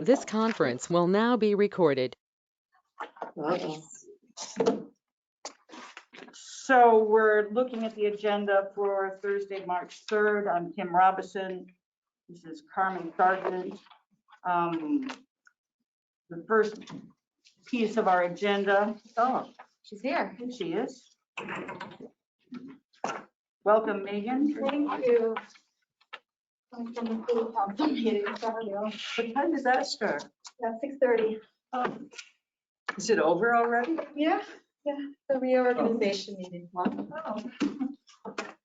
This conference will now be recorded. So we're looking at the agenda for Thursday, March 3rd. I'm Kim Robinson. This is Carmen Sargent. The first piece of our agenda. Oh, She's here. she is. Welcome, Megan. Thank you. I'm from the city council meeting. What time does that start? At 6:30. Oh. Is it over already? Yeah, the reorganization meeting. Oh.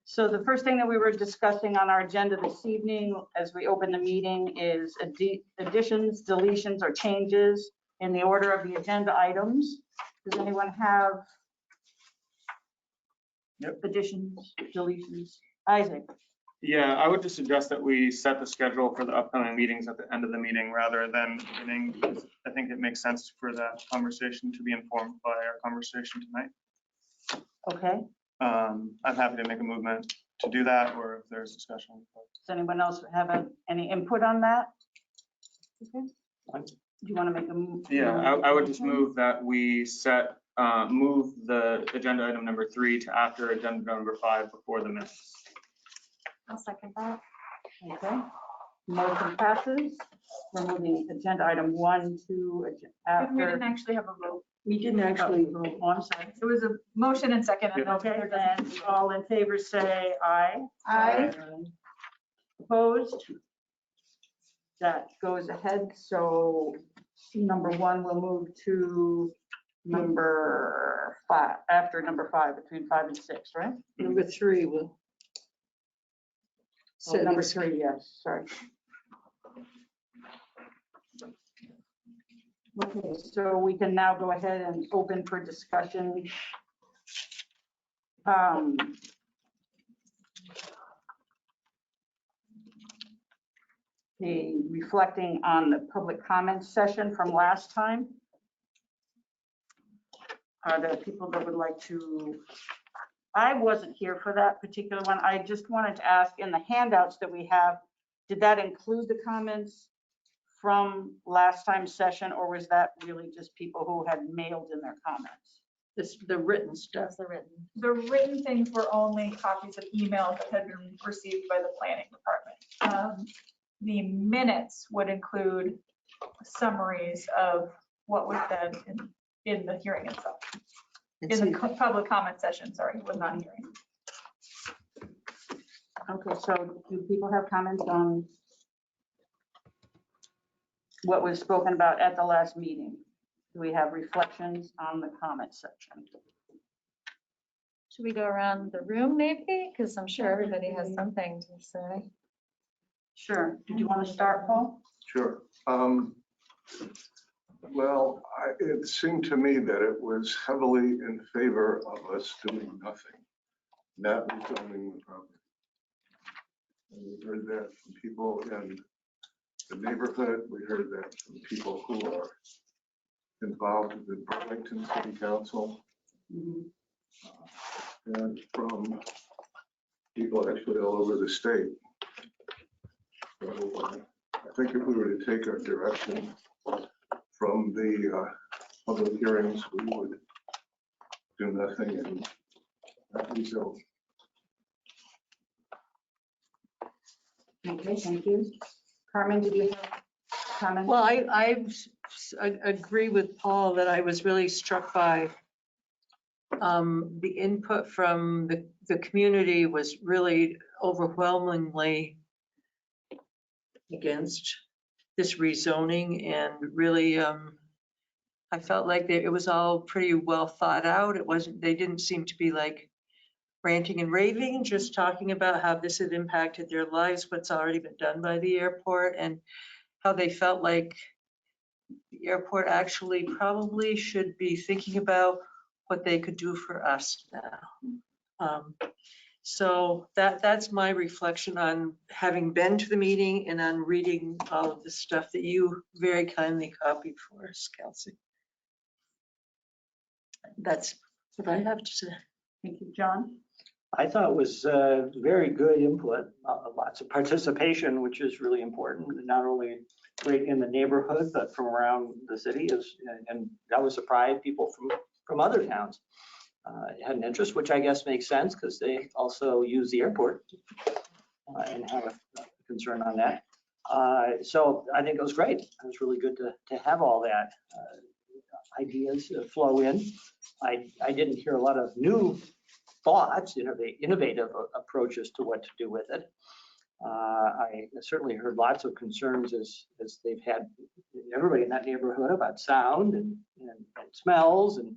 So the first thing that we were discussing on our agenda this evening as we open the meeting is additions, deletions, or changes in the order of the agenda items. Does anyone have additions, deletions? Isaac? Yeah, I would just suggest that we set the schedule for the upcoming meetings at the end of the meeting rather than beginning, because I think it makes sense for that conversation to be informed by our conversation tonight. Okay. I'm happy to make a movement to do that, or if there's discussion. Does anyone else have any input on that? Okay. Do you want to make a move? Yeah, I would just move that we set, move the agenda item number 3 to after agenda number 5 before the minutes. I'll second that. Okay. Motion passes. We're moving agenda item 1 to after. We didn't actually have a vote. We didn't actually vote. Oh, I'm sorry. It was a motion and second. And Okay, then all in favor say aye. Aye. Opposed? That goes ahead. So number 1 will move to number 5, after number 5, between 5 and 6, right? Number 3 will. So number 3, yes, sorry. Okay, so we can now go ahead and open for discussion. Reflecting on the public comment session from last time. Are there people that would like to? I wasn't here for that particular one. I just wanted to ask, in the handouts that we have, did that include the comments from last time's session, or was that really just people who had mailed in their comments? This, the written stuff. That's the written. The written things were only copies of emails that had been received by the planning department. The minutes would include summaries of what was said in the hearing itself. In the public comment session, sorry, it was not a hearing. Okay, so do people have comments on what was spoken about at the last meeting? Do we have reflections on the comment section? Should we go around the room maybe? Because I'm sure everybody has something to say. Sure. Did you want to start, Paul? Sure. Well, it seemed to me that it was heavily in favor of us doing nothing, not rezoning the property. And we heard that from people in the neighborhood. We heard that from people who are involved in the Burlington City Council, and from people actually all over the state. So I think if we were to take our direction from the public hearings, we would do nothing and not rezone. Okay, thank you. Carmen, did you have comments? Well, I agree with Paul that I was really struck by the input from the community was really overwhelmingly against this rezoning, and really I felt like it was all pretty well thought out. It wasn't, they didn't seem to be like ranting and raving, just talking about how this had impacted their lives, what's already been done by the airport, and how they felt like the airport actually probably should be thinking about what they could do for us now. So that's my reflection on having been to the meeting and on reading all of the stuff that you very kindly copied for us, Kelsey. That's what I have to say. Thank you, John. I thought it was very good input, lots of participation, which is really important, not only right in the neighborhood, but from around the city is, and that was surprised people from other towns had an interest, which I guess makes sense because they also use the airport and have a concern on that. So I think it was great. It was really good to have all that ideas flow in. I didn't hear a lot of new thoughts, the innovative approaches to what to do with it. I certainly heard lots of concerns as they've had everybody in that neighborhood about sound and smells and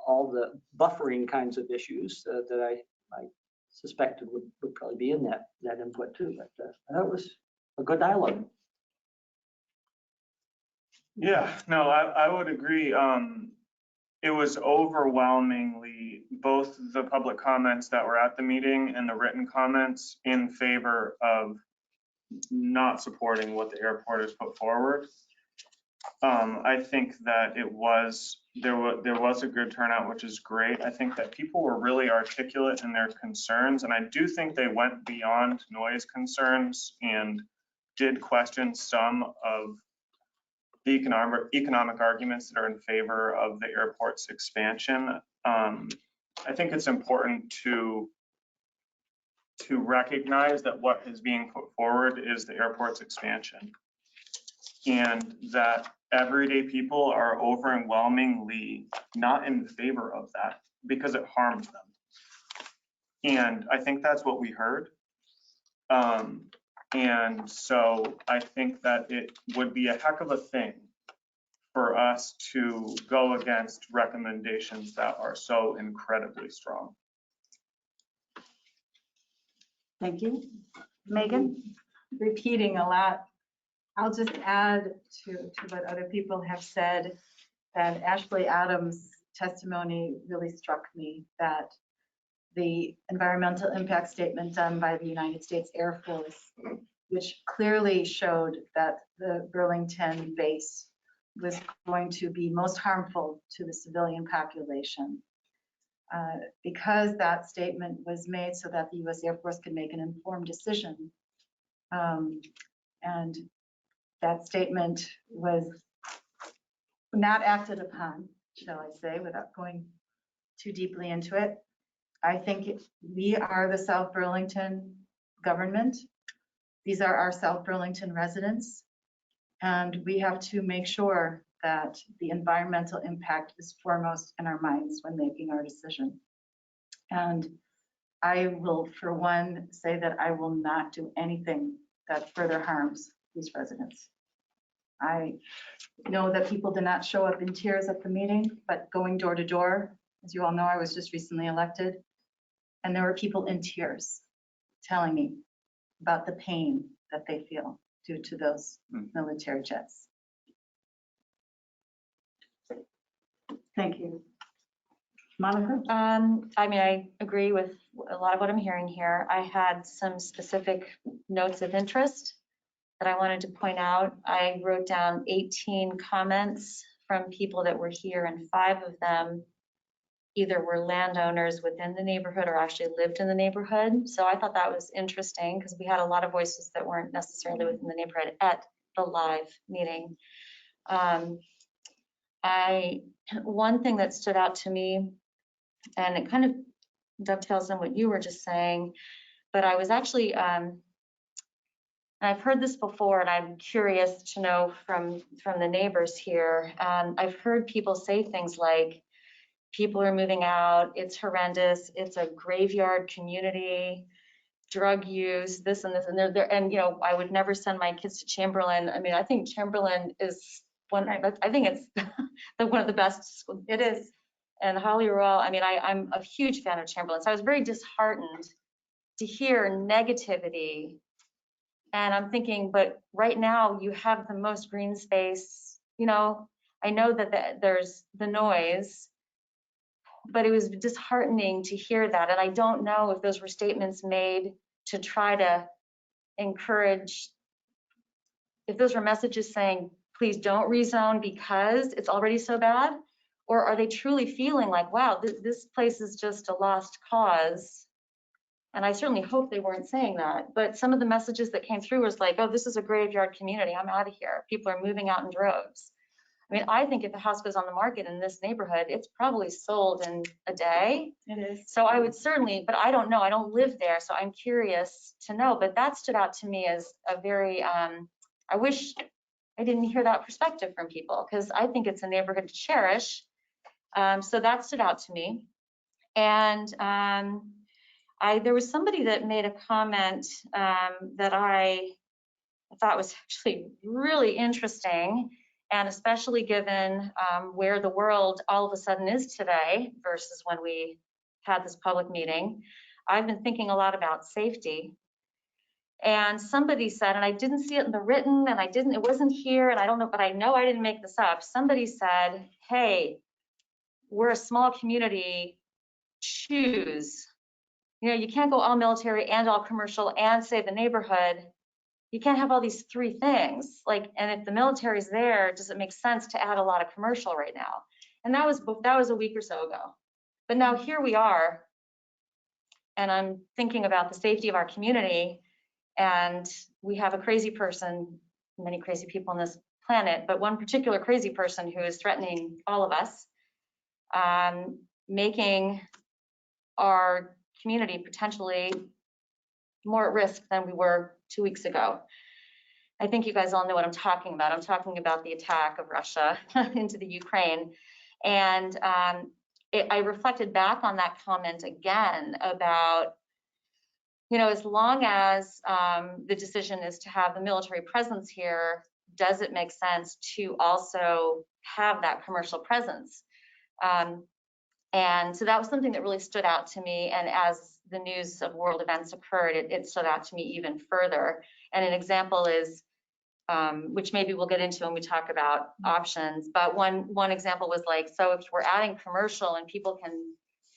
all the buffering kinds of issues that I suspected would probably be in that input too. But that was a good dialogue. Yeah, no, I would agree. It was overwhelmingly both the public comments that were at the meeting and the written comments in favor of not supporting what the airport has put forward. I think that there was a good turnout, which is great. I think that people were really articulate in their concerns, and I do think they went beyond noise concerns and did question some of the economic arguments that are in favor of the airport's expansion. I think it's important to recognize that what is being put forward is the airport's expansion, and that everyday people are overwhelmingly not in favor of that because it harms them. And I think that's what we heard. And so I think that it would be a heck of a thing for us to go against recommendations that are so incredibly strong. Thank you. Megan? Repeating a lot. I'll just add to what other people have said, that Ashley Adams' testimony really struck me, that the environmental impact statement done by the United States Air Force, which clearly showed that the Burlington base was going to be most harmful to the civilian population. Because that statement was made so that the US Air Force could make an informed decision. And that statement was not acted upon, shall I say, without going too deeply into it. I think we are the South Burlington government. These are our South Burlington residents. And we have to make sure that the environmental impact is foremost in our minds when making our decision. And I will, for one, say that I will not do anything that further harms these residents. I know that people did not show up in tears at the meeting, but going door to door, as you all know, I was just recently elected, and there were people in tears telling me about the pain that they feel due to those military jets. Thank you. Monica? I mean, I agree with a lot of what I'm hearing here. I had some specific notes of interest that I wanted to point out. I wrote down 18 comments from people that were here, and 5 of them either were landowners within the neighborhood or actually lived in the neighborhood. So I thought that was interesting because we had a lot of voices that weren't necessarily within the neighborhood at the live meeting. One thing that stood out to me, and it kind of dovetails on what you were just saying, but I was actually, I've heard this before, and I'm curious to know from the neighbors here. I've heard people say things like, people are moving out, it's horrendous, it's a graveyard community, drug use, this and this, and and you know, I would never send my kids to Chamberlain. I mean, I think Chamberlain is I think it's one of the best schools. It is. And Holly Royal, I mean, I'm a huge fan of Chamberlain. So I was very disheartened to hear negativity. And I'm thinking, but right now you have the most green space. You know, I know that there's the noise, but it was disheartening to hear that. And I don't know if those were statements made to try to encourage, if those were messages saying, please don't rezone because it's already so bad, or are they truly feeling like, wow, this place is just a lost cause And I certainly hope they weren't saying that, but some of the messages that came through was like, oh, this is a graveyard community. I'm out of here. People are moving out in droves. I mean, I think if a house goes on the market in this neighborhood, it's probably sold in a day. It is. So I would certainly, but I don't know. I don't live there, so I'm curious to know. But that stood out to me as a very, I wish I didn't hear that perspective from people, because I think it's a neighborhood to cherish. So that stood out to me. And there was somebody that made a comment that I thought was actually really interesting, and especially given where the world all of a sudden is today versus when we had this public meeting. I've been thinking a lot about safety. And somebody said, and I didn't see it in the written, and it wasn't here, and I don't know, but I know I didn't make this up. Somebody said, hey, we're a small community, choose. You know, you can't go all military and all commercial and save the neighborhood. You can't have all these three things. Like, and if the military's there, does it make sense to add a lot of commercial right now? And that was a week or so ago. But now here we are, and I'm thinking about the safety of our community, and we have a crazy person, many crazy people on this planet, but one particular crazy person who is threatening all of us, making our community potentially more at risk than we were 2 weeks ago. I think you guys all know what I'm talking about. I'm talking about the attack of Russia into the Ukraine. And I reflected back on that comment again about, you know, as long as the decision is to have the military presence here, does it make sense to also have that commercial presence? And so that was something that really stood out to me. And as the news of world events occurred, it stood out to me even further. And an example is, which maybe we'll get into when we talk about options, but one example was like, so if we're adding commercial and people can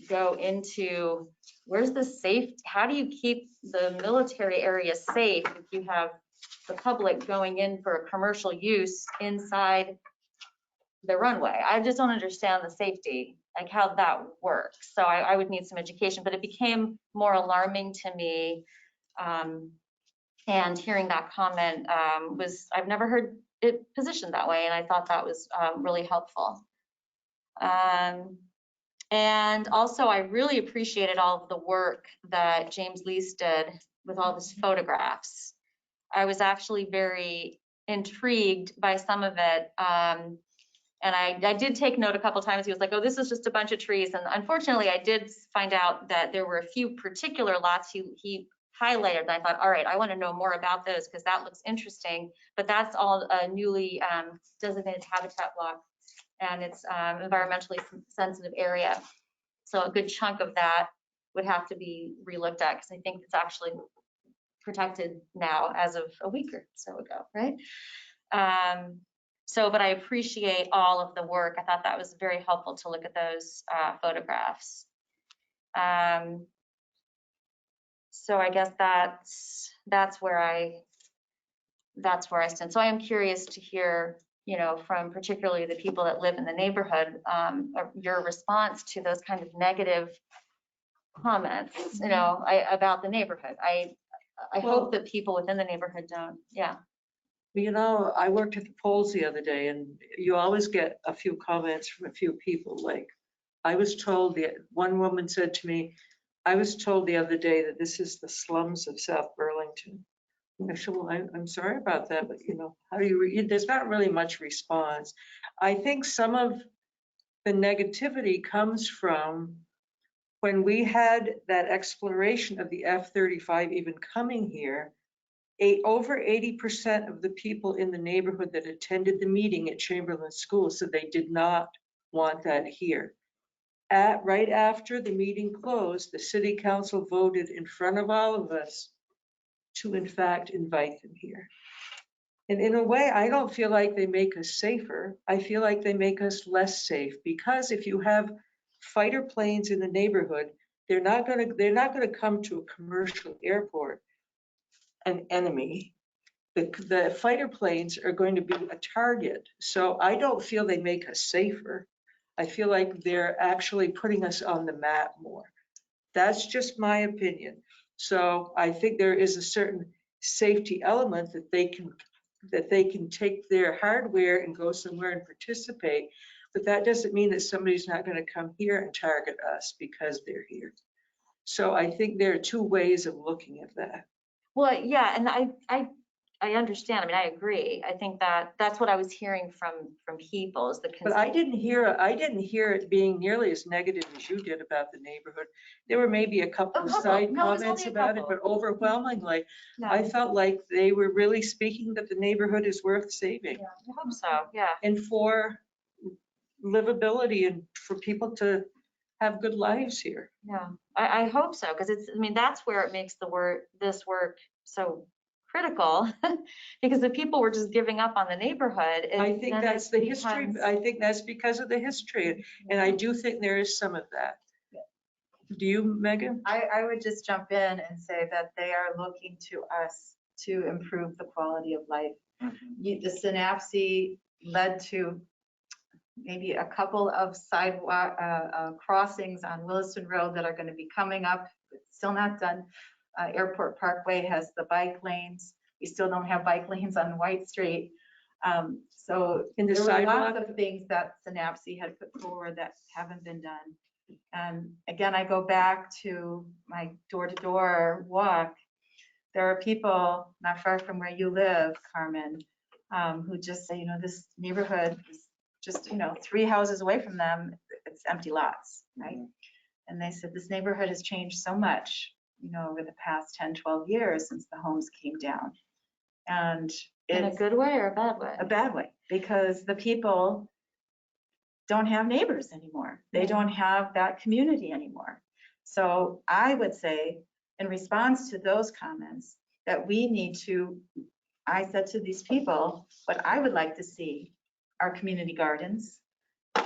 go into, where's the safe, how do you keep the military area safe if you have the public going in for a commercial use inside the runway? I just don't understand the safety, like how that works. So I would need some education, but it became more alarming to me. And hearing that comment I've never heard it positioned that way, and I thought that was really helpful. And also, I really appreciated all of the work that James Lease did with all of his photographs. I was actually very intrigued by some of it. And I did take note a couple times. He was like, oh, this is just a bunch of trees. And unfortunately, I did find out that there were a few particular lots he highlighted. And I thought, all right, I want to know more about those because that looks interesting. But that's all a newly designated habitat block. And it's environmentally sensitive area. So a good chunk of that would have to be relooked at because I think it's actually protected now as of a week or so ago, right? But I appreciate all of the work. I thought that was very helpful to look at those photographs. So I guess that's where I stand. So I am curious to hear, you know, from particularly the people that live in the neighborhood, your response to those kind of negative comments, you know, about the neighborhood. I hope that people within the neighborhood don't. Yeah. You know, I worked at the polls the other day, and you always get a few comments from a few people. Like, I was told, one woman said to me, I was told the other day that this is the slums of South Burlington. And I said, well, I'm sorry about that, but you know, how do you, there's not really much response. I think some of the negativity comes from when we had that exploration of the F-35 even coming here. Over 80% of the people in the neighborhood that attended the meeting at Chamberlain School said they did not want that here. Right after the meeting closed, the city council voted in front of all of us to in fact invite them here. And in a way, I don't feel like they make us safer. I feel like they make us less safe, because if you have fighter planes in the neighborhood, they're not going to come to a commercial airport, an enemy. The fighter planes are going to be a target. So I don't feel they make us safer. I feel like they're actually putting us on the map more. That's just my opinion. So I think there is a certain safety element that they can take their hardware and go somewhere and participate. But that doesn't mean that somebody's not going to come here and target us because they're here. So I think there are two ways of looking at that. Well, yeah, and I understand. I mean, I agree. I think that that's what I was hearing from people is the But I didn't hear it being nearly as negative as you did about the neighborhood. There were maybe a couple A of couple. side No, it was comments only a about it, couple. but overwhelmingly, No, I felt like they were really speaking that the neighborhood is worth saving I hope so. Yeah. and for livability and for people to have good lives here. Yeah, I hope so, because I mean, that's where it makes this work so critical, because if people were just giving up on the neighborhood. I think then that's it the history. becomes- I think that's because of the history. And I do think there is some of that. Do you, Megan? I would just jump in and say that they are looking to us to improve the quality of life. The synapse led to maybe a couple of sidewalk crossings on Williston Road that are going to be coming up. It's still not done. Airport Parkway has the bike lanes. We still don't have bike lanes on White Street. So In the there were sidewalk? lots of things that Synapse had put forward that haven't been done. And again, I go back to my door-to-door walk. There are people not far from where you live, Carmen, who just say, this neighborhood is just, 3 houses away from them, it's empty lots, right? And they said, this neighborhood has changed so much, over the past 10, 12 years since the homes came down. And In a it's good way or a bad way? a bad way, because the people don't have neighbors anymore. They don't have that community anymore. So I would say, in response to those comments, that we need to, I said to these people, what I would like to see are community gardens.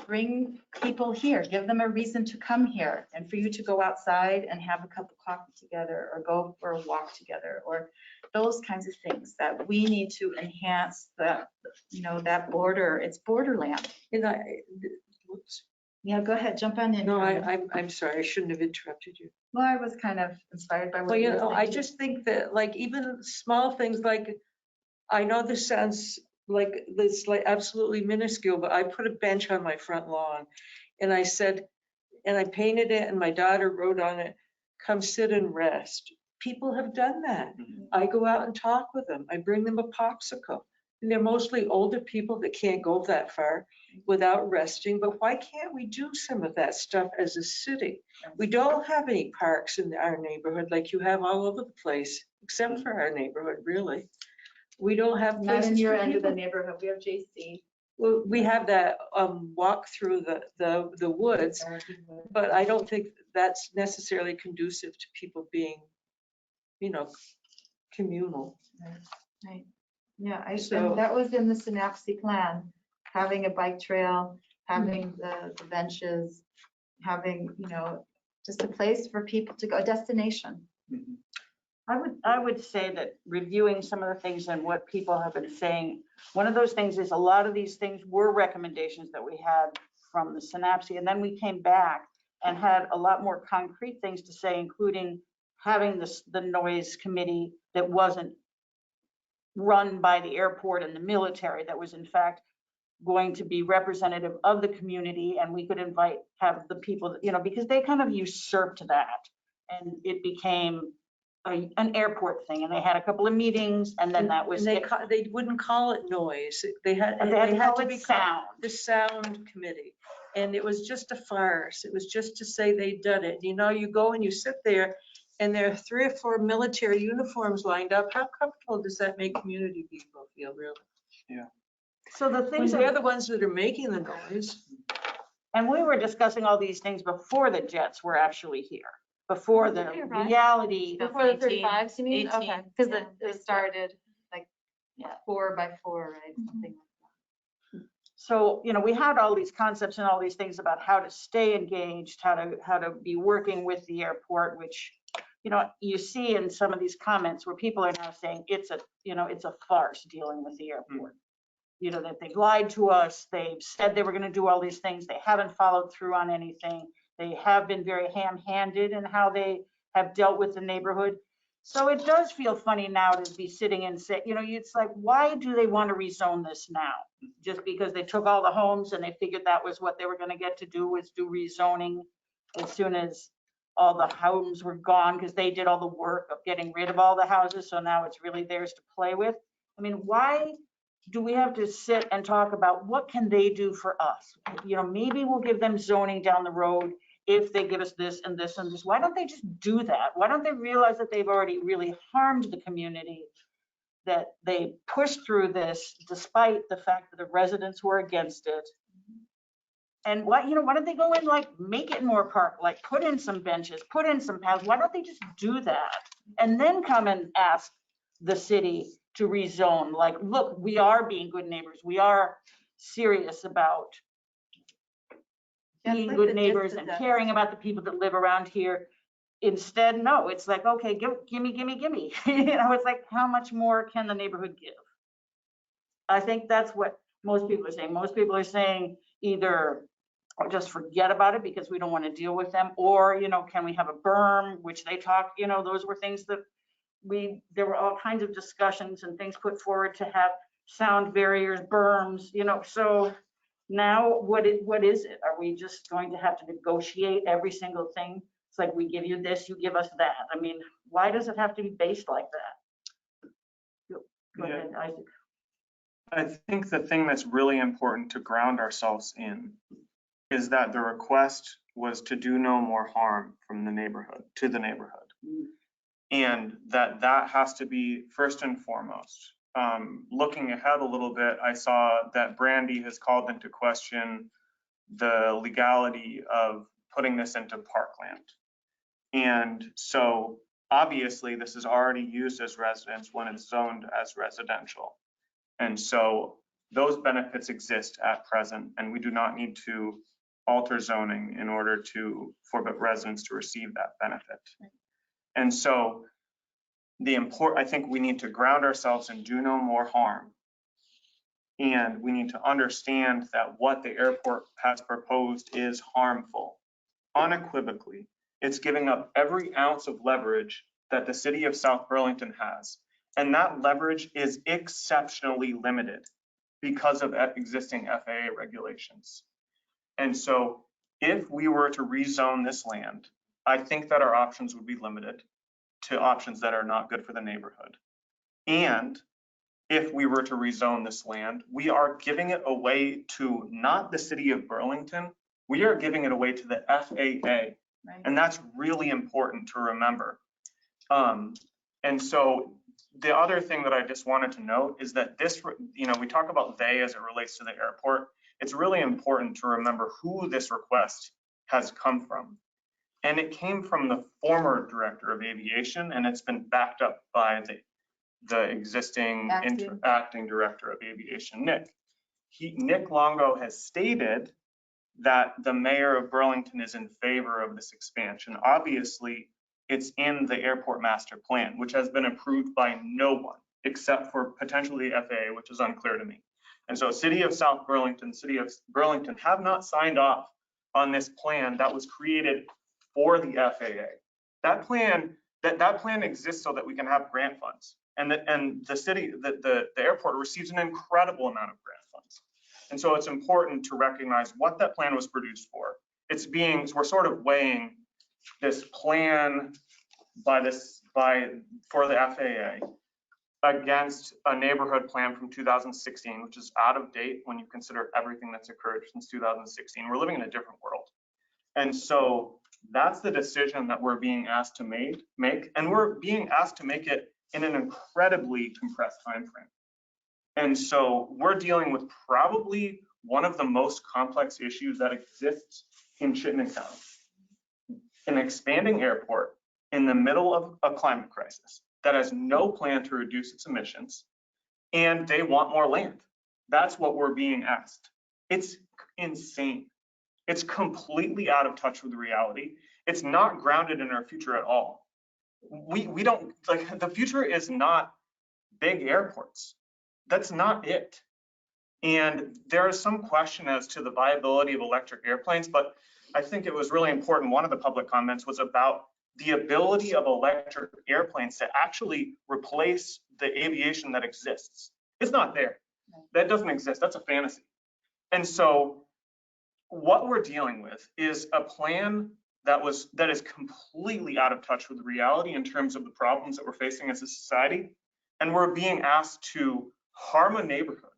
Bring people here, give them a reason to come here, and for you to go outside and have a cup of coffee together, or go for a walk together, or those kinds of things that we need to enhance that, that border. It's borderland. And whoops. Yeah, go ahead, jump on in. No, Carmen. I'm sorry. I shouldn't have interrupted you. Well, I was kind of inspired by what Well, you were I saying. just think that like even small things like, I know this sounds like this like absolutely minuscule, but I put a bench on my front lawn and I said, and I painted it and my daughter wrote on it, come sit and rest. People have done that. I go out and talk with them. I bring them a popsicle. And they're mostly older people that can't go that far without resting. But why can't we do some of that stuff as a city? We don't have any parks in our neighborhood like you have all over the place, except for our neighborhood, really. We don't have Not places in your for end of the people. neighborhood. We have JC. Well, we have that walk through the woods, but I don't think that's necessarily conducive to people being, communal. Right. Yeah, So- and that was in the Synapse plan, having a bike trail, having the benches, having, just a place for people to go, a destination. I would say that reviewing some of the things and what people have been saying, one of those things is a lot of these things were recommendations that we had from the Synapse, and then we came back and had a lot more concrete things to say, including having the noise committee that wasn't run by the airport and the military, that was in fact going to be representative of the community, and we could have the people, because they kind of usurped that, and it became an airport thing, and they had a couple of meetings, and then that was And it. they wouldn't call it noise. They had They had to call to it be called sound. the sound committee. And it was just a farce. It was just to say they'd done it. You go and you sit there and there are 3 or 4 military uniforms lined up. How comfortable does that make community people feel, really? So the When things they're that, the ones that are making the noise. and we were discussing all these things before the jets were actually here, before the You're right. reality. Before the 35s, you mean? 18, Okay, because Yeah, they it started like 4 by 4, right? Mhm. Something. So, we had all these concepts and all these things about how to stay engaged, how to be working with the airport, which, you see in some of these comments where people are now saying it's a farce dealing with the airport. That they've lied to us, they've said they were going to do all these things, they haven't followed through on anything. They have been very ham-handed in how they have dealt with the neighborhood. So it does feel funny now to be sitting and say, it's like, why do they want to rezone this now? Just because they took all the homes and they figured that was what they were going to get to do, was do rezoning as soon as all the homes were gone, because they did all the work of getting rid of all the houses. So now it's really theirs to play with. I mean, why do we have to sit and talk about what can they do for us? Maybe we'll give them zoning down the road if they give us this and this and this. Why don't they just do that? Why don't they realize that they've already really harmed the community, that they pushed through this despite the fact that the residents were against it? And why don't they go in, like, make it more park, like put in some benches, put in some paths? Why don't they just do that? And then come and ask the city to rezone, like, look, we are being good neighbors. We are serious about Just being like good the neighbors and dispossessed. caring about the people that live around here. Instead, no, it's like, okay, gimme. It's like, how much more can the neighborhood give? I think that's what most people are saying. Most people are saying either just forget about it because we don't want to deal with them, or, can we have a berm, which they talk, those were things that there were all kinds of discussions and things put forward to have sound barriers, berms, so now what is it? Are we just going to have to negotiate every single thing? It's like, we give you this, you give us that. I mean, why does it have to be based like that? Go ahead, Isaac. I think the thing that's really important to ground ourselves in is that the request was to do no more harm from the neighborhood to the neighborhood. And that has to be first and foremost. Looking ahead a little bit, I saw that Brandy has called into question the legality of putting this into parkland. And so obviously this is already used as residence when it's zoned as residential. And so those benefits exist at present, and we do not need to alter zoning in order for residents to receive that benefit. And so I think we need to ground ourselves and do no more harm. And we need to understand that what the airport has proposed is harmful. Unequivocally, it's giving up every ounce of leverage that the city of South Burlington has. And that leverage is exceptionally limited because of existing FAA regulations. And so if we were to rezone this land, I think that our options would be limited to options that are not good for the neighborhood. And if we were to rezone this land, we are giving it away to not the city of Burlington, we are giving it away to the FAA. Right. And that's really important to remember. And so the other thing that I just wanted to note is that this, we talk about they as it relates to the airport. It's really important to remember who this request has come from. And it came from the former director of aviation, and it's been backed up by the existing acting director of aviation, Nick. Nick Longo has stated that the mayor of Burlington is in favor of this expansion. Obviously, it's in the airport master plan, which has been approved by no one except for potentially the FAA, which is unclear to me. And so city of South Burlington, city of Burlington have not signed off on this plan that was created for the FAA. That plan exists so that we can have grant funds. And the city, the airport receives an incredible amount of grant funds. And so it's important to recognize what that plan was produced for. We're sort of weighing this plan for the FAA against a neighborhood plan from 2016, which is out of date when you consider everything that's occurred since 2016. We're living in a different world. And so that's the decision that we're being asked to make, and we're being asked to make it in an incredibly compressed time frame. And so we're dealing with probably one of the most complex issues that exists in Chittenden County. An expanding airport in the middle of a climate crisis that has no plan to reduce its emissions, and they want more land. That's what we're being asked. It's insane. It's completely out of touch with reality. It's not grounded in our future at all. We don't, like, the future is not big airports. That's not it. And there is some question as to the viability of electric airplanes, but I think it was really important. One of the public comments was about the ability of electric airplanes to actually replace the aviation that exists. It's not there. That doesn't exist. That's a fantasy. And so what we're dealing with is a plan that is completely out of touch with reality in terms of the problems that we're facing as a society. And we're being asked to harm a neighborhood,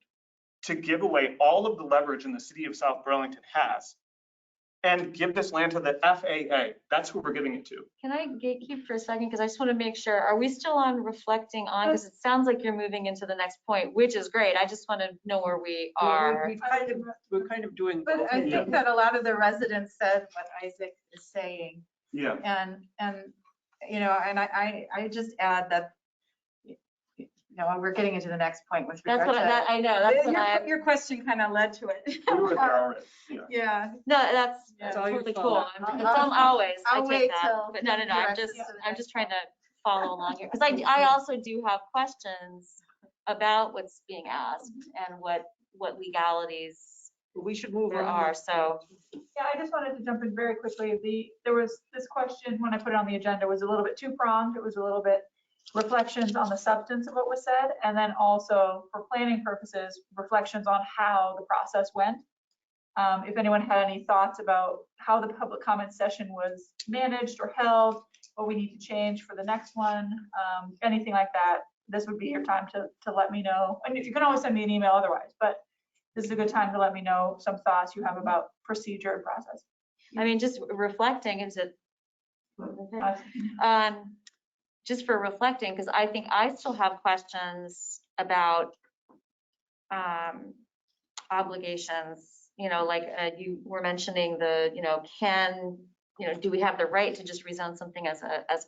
to give away all of the leverage in the city of South Burlington has, and give this land to the FAA. That's who we're giving it to. Can I gatekeep for a second? Because I just want to make sure, are we still on reflecting on, because it sounds like you're moving into the next point, which is great. I just want to know where we are. We're kind of doing. But I Yeah. think that a lot of the residents said what Isaac is saying. Yeah. And, you know, and I just add that, you know, we're getting into the next point with regard That's to. what I know. That's what Your question kind of led to it. We were there already. Yeah. Yeah. No, that's Yeah. totally cool. I'll- It's always, I I'll take wait that. till But no, the I'm rest just, of the I'm next just trying to one. follow along here. Because I also do have questions about what's being asked and what legalities We should move there on. are. So Yeah, I just wanted to jump in very quickly. There was this question when I put it on the agenda was a little bit two-pronged. It was a little bit reflections on the substance of what was said, and then also for planning purposes, reflections on how the process went. If anyone had any thoughts about how the public comment session was managed or held, what we need to change for the next one, anything like that, this would be your time to let me know. And you can always send me an email otherwise, but this is a good time to let me know some thoughts you have about procedure and process. I mean, just reflecting into, just for reflecting, because I think I still have questions about obligations, you know, like you were mentioning the, you know, do we have the right to just rezone something as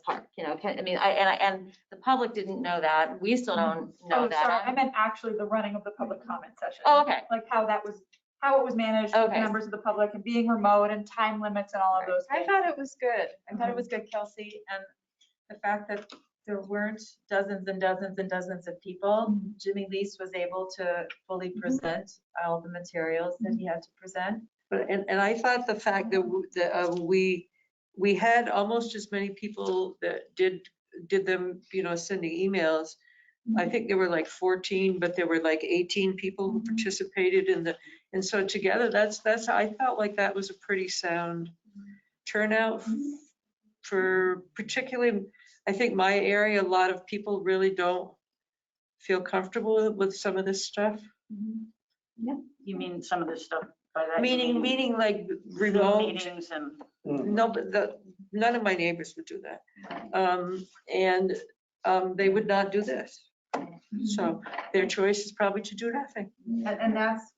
park, you know, and the public didn't know that. We still don't know Oh, sorry, I that. meant actually the running of the public comment session. Oh, okay. Like how it was managed with Okay. members of the public and being remote and time limits and all of those I things. thought it was good. I thought it was good, Kelsey, and the fact that there weren't dozens and dozens and dozens of people. Jimmy Lease was able to fully present all the materials that he had to present. But, and I thought the fact that we had almost as many people that did them, you know, sending emails. I think there were like 14, but there were like 18 people who participated and so together, that's, I felt like that was a pretty sound turnout for particularly, I think my area, a lot of people really don't feel comfortable with some of this stuff. You mean some of this stuff by that? you mean Meaning like Zoom remote. meetings and. No, but none of my neighbors would do that. And they would not do this. So their choice is probably to do nothing. And that's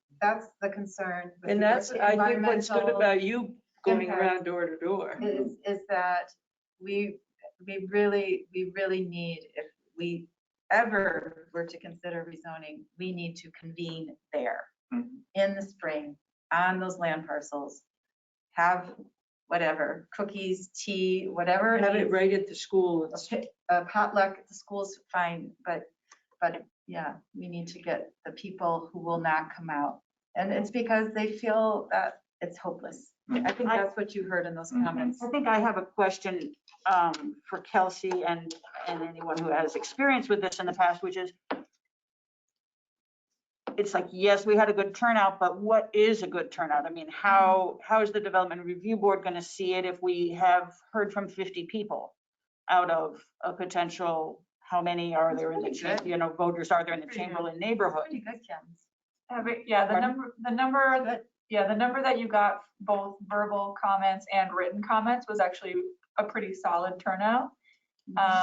the concern. with And regard that's, to I think what's good environmental about you going impact. around door to door. Is that we really need, if we ever were to consider rezoning, we need to convene there in the spring on those land parcels. Have whatever, cookies, tea, whatever. Have it needs. right at the school. A potluck at the school's fine, but yeah, we need to get the people who will not come out. And it's because they feel that it's hopeless. I think that's what you heard in those comments. I think I have a question for Kelsey and anyone who has experience with this in the past, which is, it's like, yes, we had a good turnout, but what is a good turnout? I mean, how is the Development Review Board going to see it if we have heard from 50 people out of a potential, how many are there in the, you know, voters are there in the Chamberlain neighborhood? Pretty good, Kim. Yeah, the Pardon? number that you got, both verbal comments and written comments, was actually a pretty solid turnout.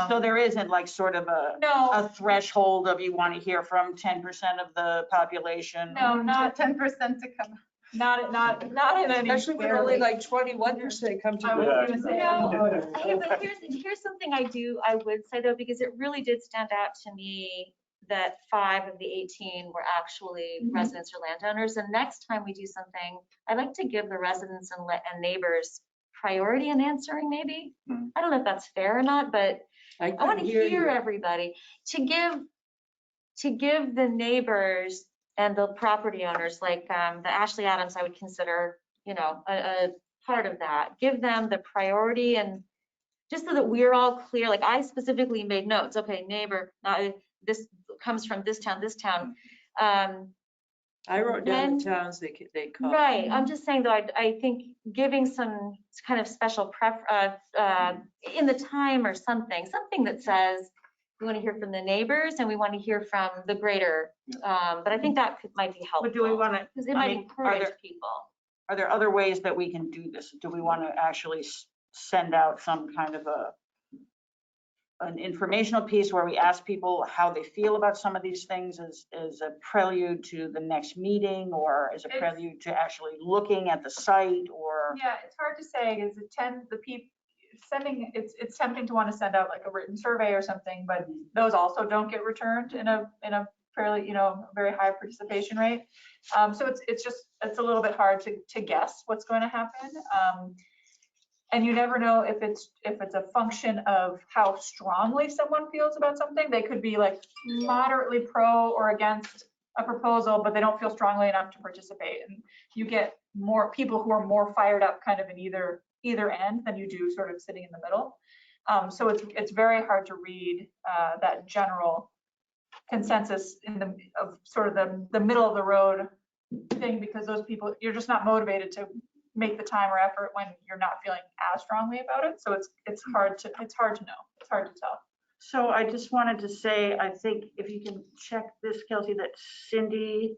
So there isn't like sort of No, a threshold of you want to hear from 10% of the population? no, not 10% to come. not in any. Especially when only like 21% come to. I was gonna say. Hey, but here's something I would say though, because it really did stand out to me that 5 of the 18 were actually residents or landowners. And next time we do something, I'd like to give the residents and neighbors priority in answering maybe. I don't know if that's fair or not, but I want to hear everybody. To give the neighbors and the property owners, like the Ashley Adams, I would consider, you know, a part of that. Give them the priority and just so that we're all clear, like I specifically made notes, okay, neighbor, this comes from this town. I wrote down the When- towns they call. Right, I'm just saying though, I think giving some kind of special in the time or something that says, we want to hear from the neighbors and we want to hear from the greater, but I think that might be helpful. But do we want to, Because it I might mean, encourage people. are there other ways that we can do this? Do we want to actually send out some kind of an informational piece where we ask people how they feel about some of these things as a prelude to the next meeting, or as a prelude to actually looking at the site, or? Yeah, it's hard to say, is it it's tempting to want to send out like a written survey or something, but those also don't get returned in a fairly, very high participation rate. So it's a little bit hard to guess what's going to happen. And you never know if it's a function of how strongly someone feels about something. They could be like moderately pro or against a proposal, but they don't feel strongly enough to participate. And you get more people who are more fired up kind of in either end than you do sort of sitting in the middle. So it's very hard to read that general consensus of sort of the middle of the road thing, because those people, you're just not motivated to make the time or effort when you're not feeling as strongly about it. So it's hard to know. It's hard to tell. So I just wanted to say, I think if you can check this, Kelsey, that Cindy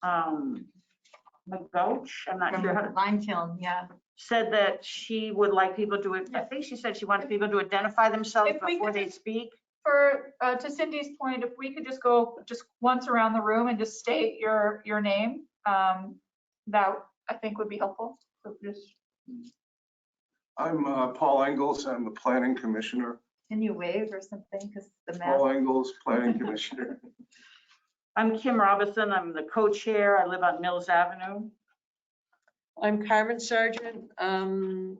McGouch, I'm not sure how to, Lime kiln, yeah. said that she would like people to, I think she said she wanted people to identify themselves If we before could they just- speak. To Cindy's point, if we could just go once around the room and just state your name, that I think would be helpful. So just, I'm Paul Engels. I'm the planning commissioner. Can you wave or something? Because the map. Paul Engels, planning commissioner. I'm Kim Robinson. I'm the co-chair. I live on Mills Avenue. I'm Carmen Sargent. I'm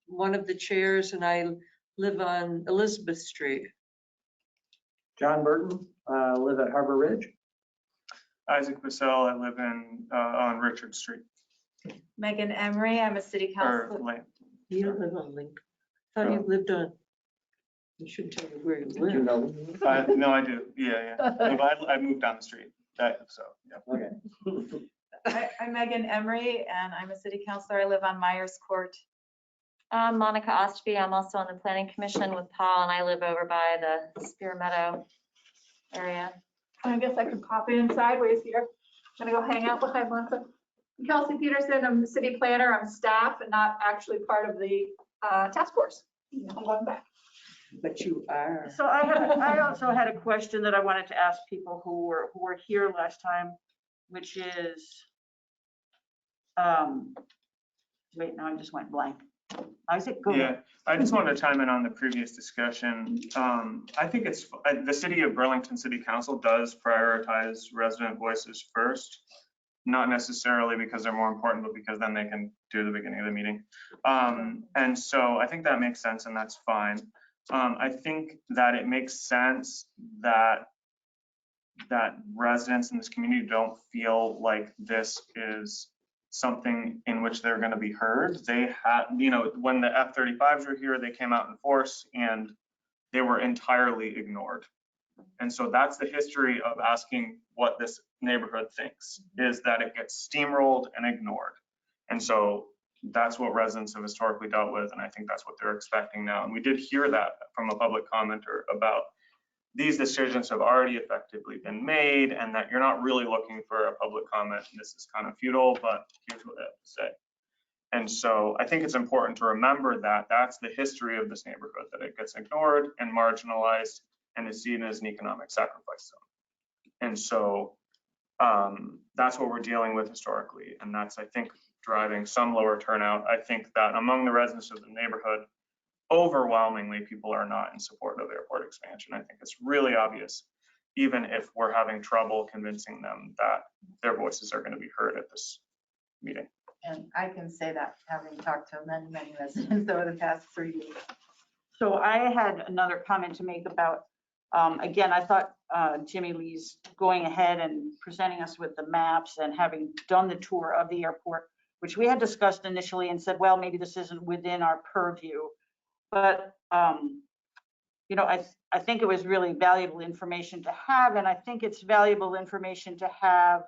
one of the chairs and I live on Elizabeth Street. John Burton, live at Harbor Ridge. Isaac Bissell, I live on Richard Street, Megan Emery, I'm a city or council. Lane. You don't live on Link. I thought you lived on, you shouldn't tell you where you live. No, I do. Yeah. But I moved down the street. So, yeah. Okay. I'm Megan Emery and I'm a city councilor. I live on Myers Court. I'm Monica Ostby. I'm also on the planning commission with Paul, and I live over by the Spear Meadow area. I guess I could pop in sideways here. I'm gonna go hang out behind Monica. I'm Kelsey Peterson. I'm the city planner. I'm staff and not actually part of the task force. I'm going back. But you are. So I also had a question that I wanted to ask people who were here last time, which is, wait, now I just went blank. Isaac, go ahead. Yeah, I just wanted to chime in on the previous discussion. I think the city of Burlington City Council does prioritize resident voices first, not necessarily because they're more important, but because then they can do the beginning of the meeting. And so I think that makes sense and that's fine. I think that it makes sense that residents in this community don't feel like this is something in which they're going to be heard. They had, when the F-35s were here, they came out in force and they were entirely ignored. And so that's the history of asking what this neighborhood thinks, is that it gets steamrolled and ignored. And so that's what residents have historically dealt with. And I think that's what they're expecting now. And we did hear that from a public commenter about these decisions have already effectively been made and that you're not really looking for a public comment. This is kind of futile, but here's what they have to say. And so I think it's important to remember that that's the history of this neighborhood, that it gets ignored and marginalized and is seen as an economic sacrifice zone. And so that's what we're dealing with historically. And that's, I think, driving some lower turnout. I think that among the residents of the neighborhood, overwhelmingly, people are not in support of airport expansion. I think it's really obvious, even if we're having trouble convincing them that their voices are going to be heard at this meeting. And I can say that having talked to many residents over the past 3 years. So I had another comment to make about, again, I thought Jimmy Lee's going ahead and presenting us with the maps and having done the tour of the airport, which we had discussed initially and said, well, maybe this isn't within our purview. But, you know, I think it was really valuable information to have, and I think it's valuable information to have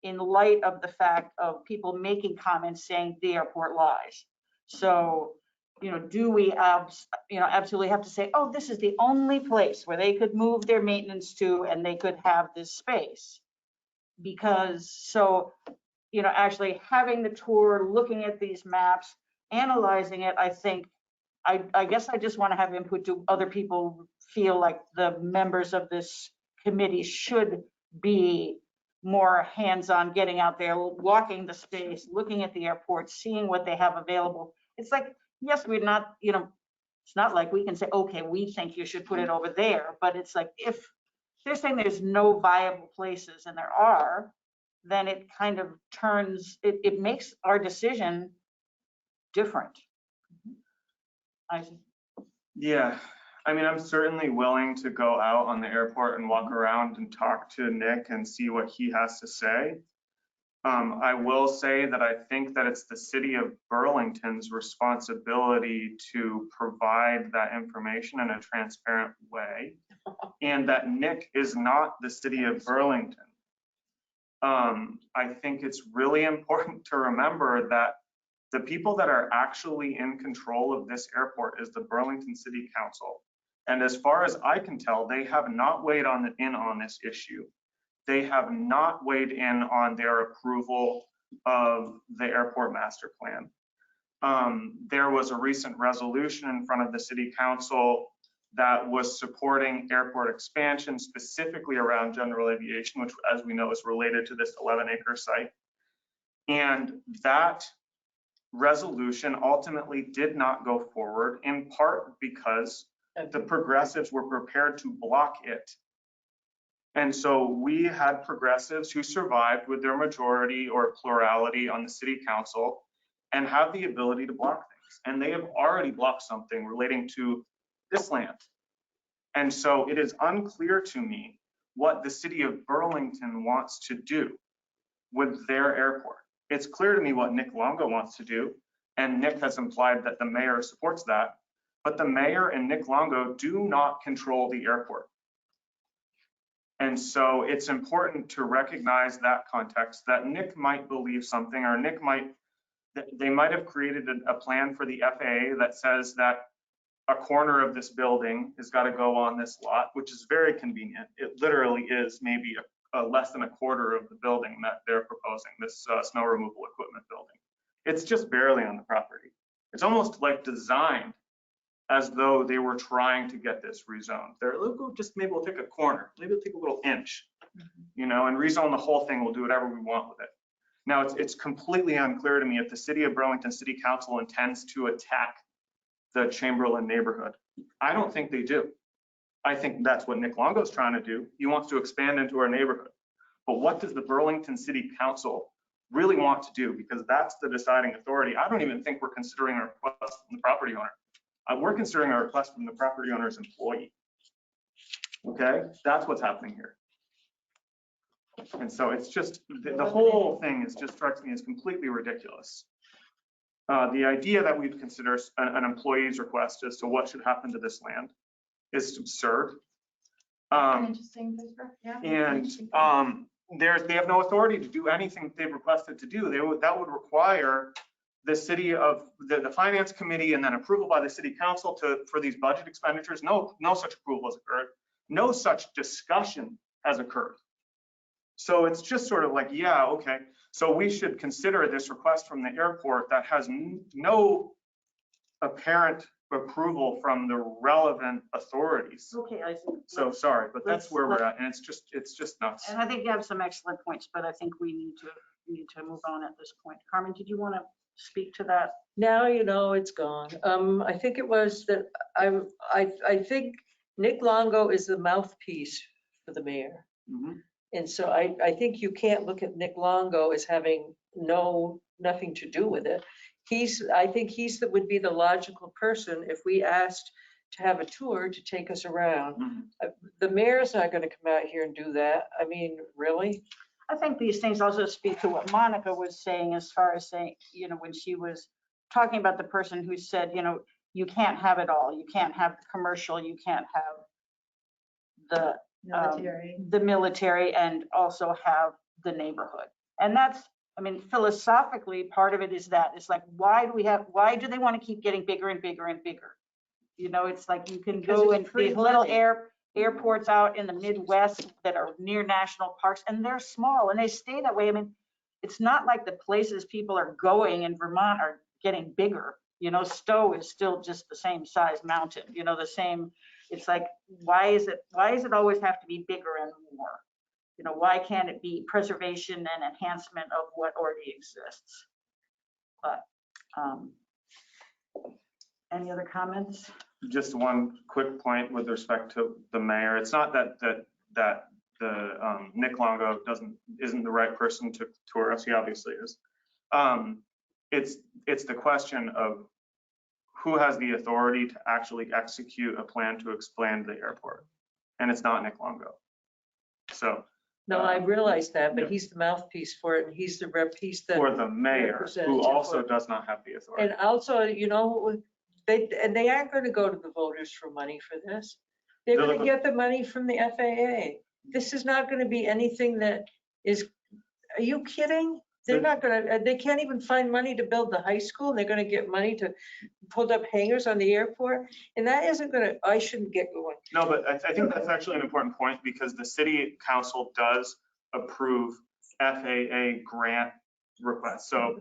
in light of the fact of people making comments saying the airport lies. So, you know, do we absolutely have to say, oh, this is the only place where they could move their maintenance to and they could have this space? Because so, you know, actually having the tour, looking at these maps, analyzing it, I think, I guess I just want to have input. Do other people feel like the members of this committee should be more hands-on, getting out there, walking the space, looking at the airport, seeing what they have available? It's like, yes, we're not, you know, it's not like we can say, okay, we think you should put it over there, but it's like, if they're saying there's no viable places and there are, then it kind of turns, it makes our decision different. Yeah, I mean, I'm certainly willing to go out on the airport and walk around and talk to Nick and see what he has to say. I will say that I think that it's the city of Burlington's responsibility to provide that information in a transparent way, and that Nick is not the city of Burlington. I think it's really important to remember that the people that are actually in control of this airport is the Burlington City Council. And as far as I can tell, they have not weighed in on this issue. They have not weighed in on their approval of the airport master plan. There was a recent resolution in front of the City Council that was supporting airport expansion, specifically around general aviation, which, as we know, is related to this 11-acre site. And that resolution ultimately did not go forward, in part because the progressives were prepared to block it. And so we had progressives who survived with their majority or plurality on the city council and have the ability to block things. And they have already blocked something relating to this land. And so it is unclear to me what the city of Burlington wants to do with their airport. It's clear to me what Nick Longo wants to do, and Nick has implied that the mayor supports that, but the mayor and Nick Longo do not control the airport. And so it's important to recognize that context, that Nick might believe something, or they might have created a plan for the FAA that says that a corner of this building has got to go on this lot, which is very convenient. It literally is maybe less than a quarter of the building that they're proposing, this snow removal equipment building. It's just barely on the property. It's almost like designed as though they were trying to get this rezoned. Maybe we'll take a corner, maybe we'll take a little inch, you know, and rezone the whole thing. We'll do whatever we want with it. Now, it's completely unclear to me if the city of Burlington City Council intends to attack the Chamberlain neighborhood. I don't think they do. I think that's what Nick Longo's trying to do. He wants to expand into our neighborhood. But what does the Burlington City Council really want to do? Because that's the deciding authority. I don't even think we're considering a request from the property owner. We're considering a request from the property owner's employee. Okay, that's what's happening here. And so it's just, the whole thing strikes me as completely ridiculous. The idea that we'd consider an employee's request as to what should happen to this land is absurd. Interesting. Yeah. And they have no authority to do anything they've requested to do. That would require the city of the finance committee and then approval by the city council for these budget expenditures. No such approval has occurred. No such discussion has occurred. So it's just sort of like, yeah, okay. So we should consider this request from the airport that has no apparent approval from the relevant authorities. Okay, I think. So sorry, but that's where we're at, and it's just nuts. And I think you have some excellent points, but I think we need to move on at this point. Carmen, did you want to speak to that? Now you know it's gone. I think it was that I think Nick Longo is the mouthpiece for the mayor. Mhm. And so I think you can't look at Nick Longo as having nothing to do with it. I think would be the logical person if we asked to have a tour to take us around. Mhm. The mayor's not going to come out here and do that. I mean, really? I think these things also speak to what Monica was saying, as far as saying, you know, when she was talking about the person who said, you know, you can't have it all. You can't have the commercial, you can't have Military. the military and also have the neighborhood. And that's, I mean, philosophically, part of it is that it's like, why do they want to keep getting bigger and bigger and bigger? You know, it's like you can Because go it's in free these little money. airports out in the Midwest that are near national parks, and they're small and they stay that way. I mean, it's not like the places people are going in Vermont are getting bigger. You know, Stowe is still just the same size mountain, you know, the same. It's like, why does it always have to be bigger and more? You know, why can't it be preservation and enhancement of what already exists? But any other comments? Just one quick point with respect to the mayor. It's not that Nick Longo isn't the right person to tour us. He obviously is. It's the question of who has the authority to actually execute a plan to expand the airport, and it's not Nick Longo. So. No, I realize that, but Yeah. he's the mouthpiece for it, and he's the For the mayor, representative who also for it. does not have the authority. And also, you know, they aren't going to go to the voters for money for this. They're going to get the money from the FAA. This is not going to be anything that is, are you kidding? They're not going to, they can't even find money to build the high school. They're going to get money to put up hangars on the airport. And that isn't going to, I shouldn't get going. No, but I think that's actually an important point, because the city council does approve FAA grant requests. So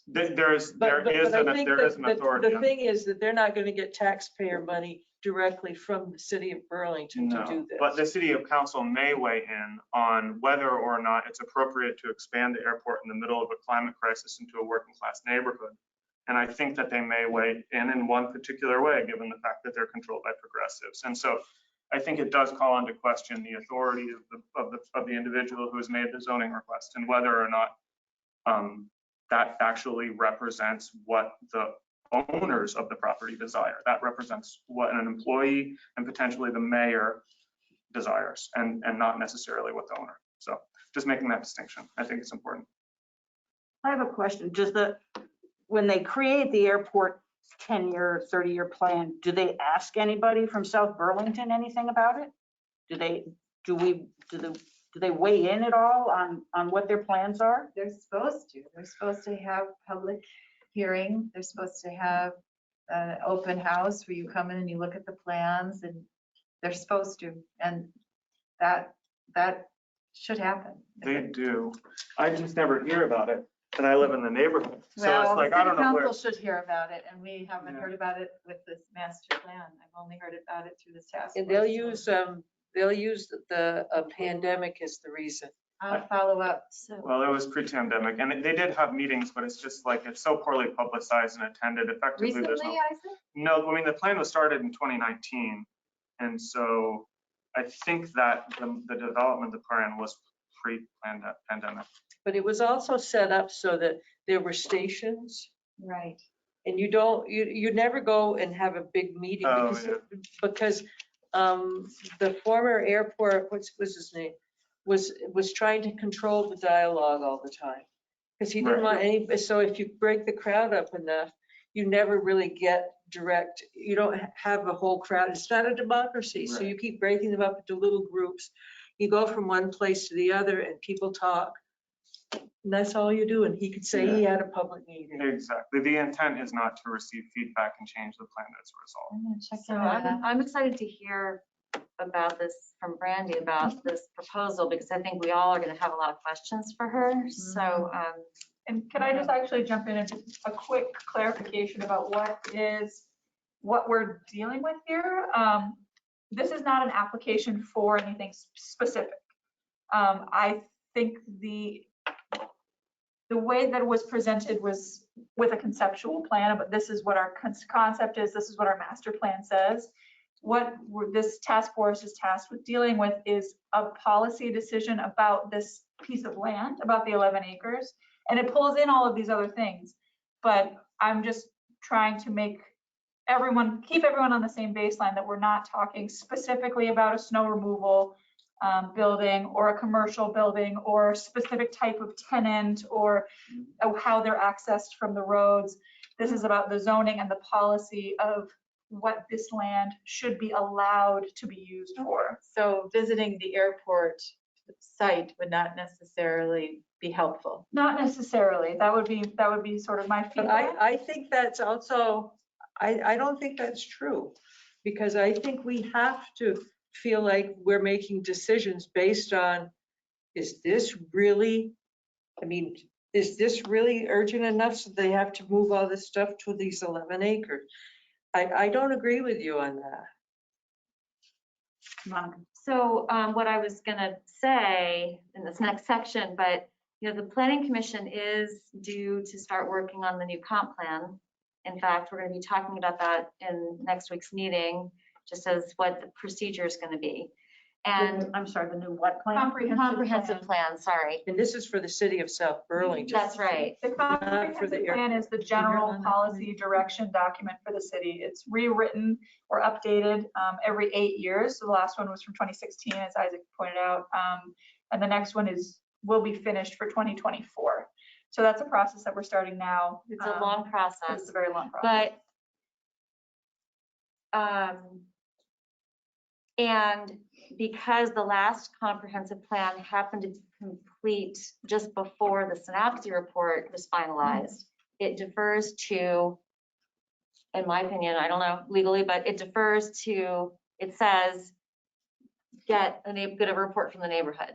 there is an authority. The thing is that they're not going to get taxpayer money directly from the city of Burlington to do this. But the city of council may weigh in on whether or not it's appropriate to expand the airport in the middle of a climate crisis into a working class neighborhood. And I think that they may weigh in one particular way, given the fact that they're controlled by progressives. And so I think it does call into question the authority of the individual who has made the zoning request, and whether or not that actually represents what the owners of the property desire. That represents what an employee and potentially the mayor desires, and not necessarily what the owner. So just making that distinction, I think it's important. I have a question. When they create the airport 10-year, 30-year plan, do they ask anybody from South Burlington anything about it? Do they weigh in at all on what their plans are? They're supposed to. They're supposed to have public hearing. They're supposed to have an open house where you come in and you look at the plans, and they're supposed to. And that should happen. They do. I just never hear about it, and I live in the neighborhood. So it's like, I don't know where. Council should hear about it, and we haven't heard about it with this master plan. I've only heard about it through this task And force. they'll use the pandemic as the reason. I'll follow up. Well, it was pre-pandemic, and they did have meetings, but it's just like, it's so poorly publicized and attended. Effectively, Recently, there's Isaac? no, I mean, the plan was started in 2019. And so I think that the development of the plan was pre-pandemic. But it was also set up so that there were stations, Right. and you never go and have a big meeting Oh, because the former airport, what's his name, was trying to control the dialogue all the time. Because he didn't want any, so if you break the crowd up enough, you never really get direct, you don't have a whole crowd. It's not a democracy. So you keep breaking them up into little groups. You go from one place to the other and people talk. And that's all you do. And he could say he had a public meeting. Exactly. The intent is not to receive feedback and change the plan as a result. I'm gonna check So that out. I'm excited to hear about this from Brandy, about this proposal, because I think we all are going to have a lot of questions for her. So And can I just actually jump in and just a quick clarification about what we're dealing with here? This is not an application for anything specific. I think the way that it was presented was with a conceptual plan, but this is what our concept is, this is what our master plan says. What this task force is tasked with dealing with is a policy decision about this piece of land, about the 11 acres. And it pulls in all of these other things. But I'm just trying to keep everyone on the same baseline, that we're not talking specifically about a snow removal building or a commercial building or a specific type of tenant or how they're accessed from the roads. This is about the zoning and the policy of what this land should be allowed to be used for. So visiting the airport site would not necessarily be helpful. Not necessarily. That would be sort of my But feedback. I think that's also, I don't think that's true. Because I think we have to feel like we're making decisions based on, is this really, I mean, is this really urgent enough so they have to move all this stuff to these 11 acres? I don't agree with you on that. Monica? So what I was gonna say in this next section, but the Planning Commission is due to start working on the new comp plan. In fact, we're gonna be talking about that in next week's meeting, just as what the procedure is gonna be. And I'm sorry, the new what plan? comprehensive plan, sorry. And this is for the city of South Burlington. That's right. The comprehensive plan is the general on that policy direction document for the city. It's rewritten or updated every 8 years. So the last one was from 2016, as Isaac pointed out. And the next one will be finished for 2024. So that's a process that we're starting now. It's a long process. It's a very long process. But, and because the last comprehensive plan happened to be complete just before the synopsis report was finalized, it defers to, in my opinion, I don't know legally, but it defers to, it says, get a report from the neighborhood.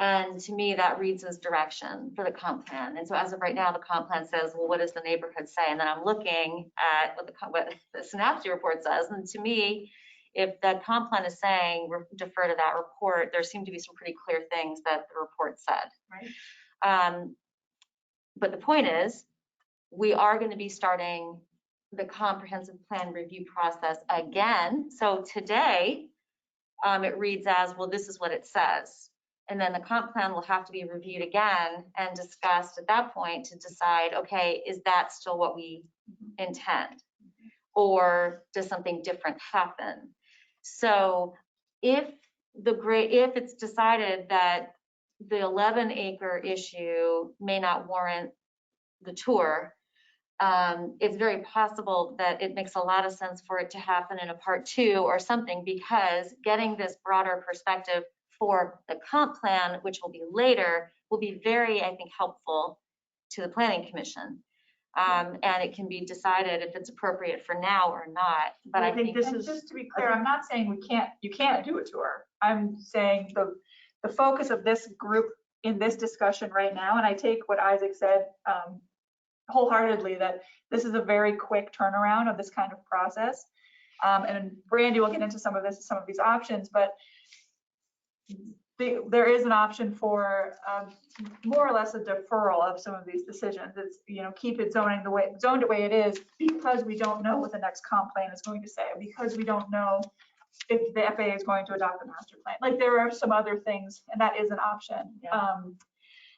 And to me, that reads as direction for the comp plan. And so as of right now, the comp plan says, well, what does the neighborhood say? And then I'm looking at what the synopsis report says. And to me, if that comp plan is saying defer to that report, there seem to be some pretty clear things that the report said. Right. But the point is, we are going to be starting the comprehensive plan review process again. So today, it reads as, well, this is what it says. And then the comp plan will have to be reviewed again and discussed at that point to decide, okay, is that still what we intend? Or does something different happen? So if it's decided that the 11-acre issue may not warrant the tour, it's very possible that it makes a lot of sense for it to happen in a part 2 or something, because getting this broader perspective for the comp plan, which will be later, will be very, I think, helpful to the Planning Commission. And it can be decided if it's appropriate for now or not. But I think this is, just to be clear, I'm not saying you can't do a tour. I'm saying the focus of this group in this discussion right now, and I take what Isaac said wholeheartedly, that this is a very quick turnaround of this kind of process. And Brandy will get into some of these options, but there is an option for more or less a deferral of some of these decisions. It's, keep it zoned the way it is, because we don't know what the next comp plan is going to say, because we don't know if the FAA is going to adopt the master plan. Like, there are some other things, and that is an option. Yeah.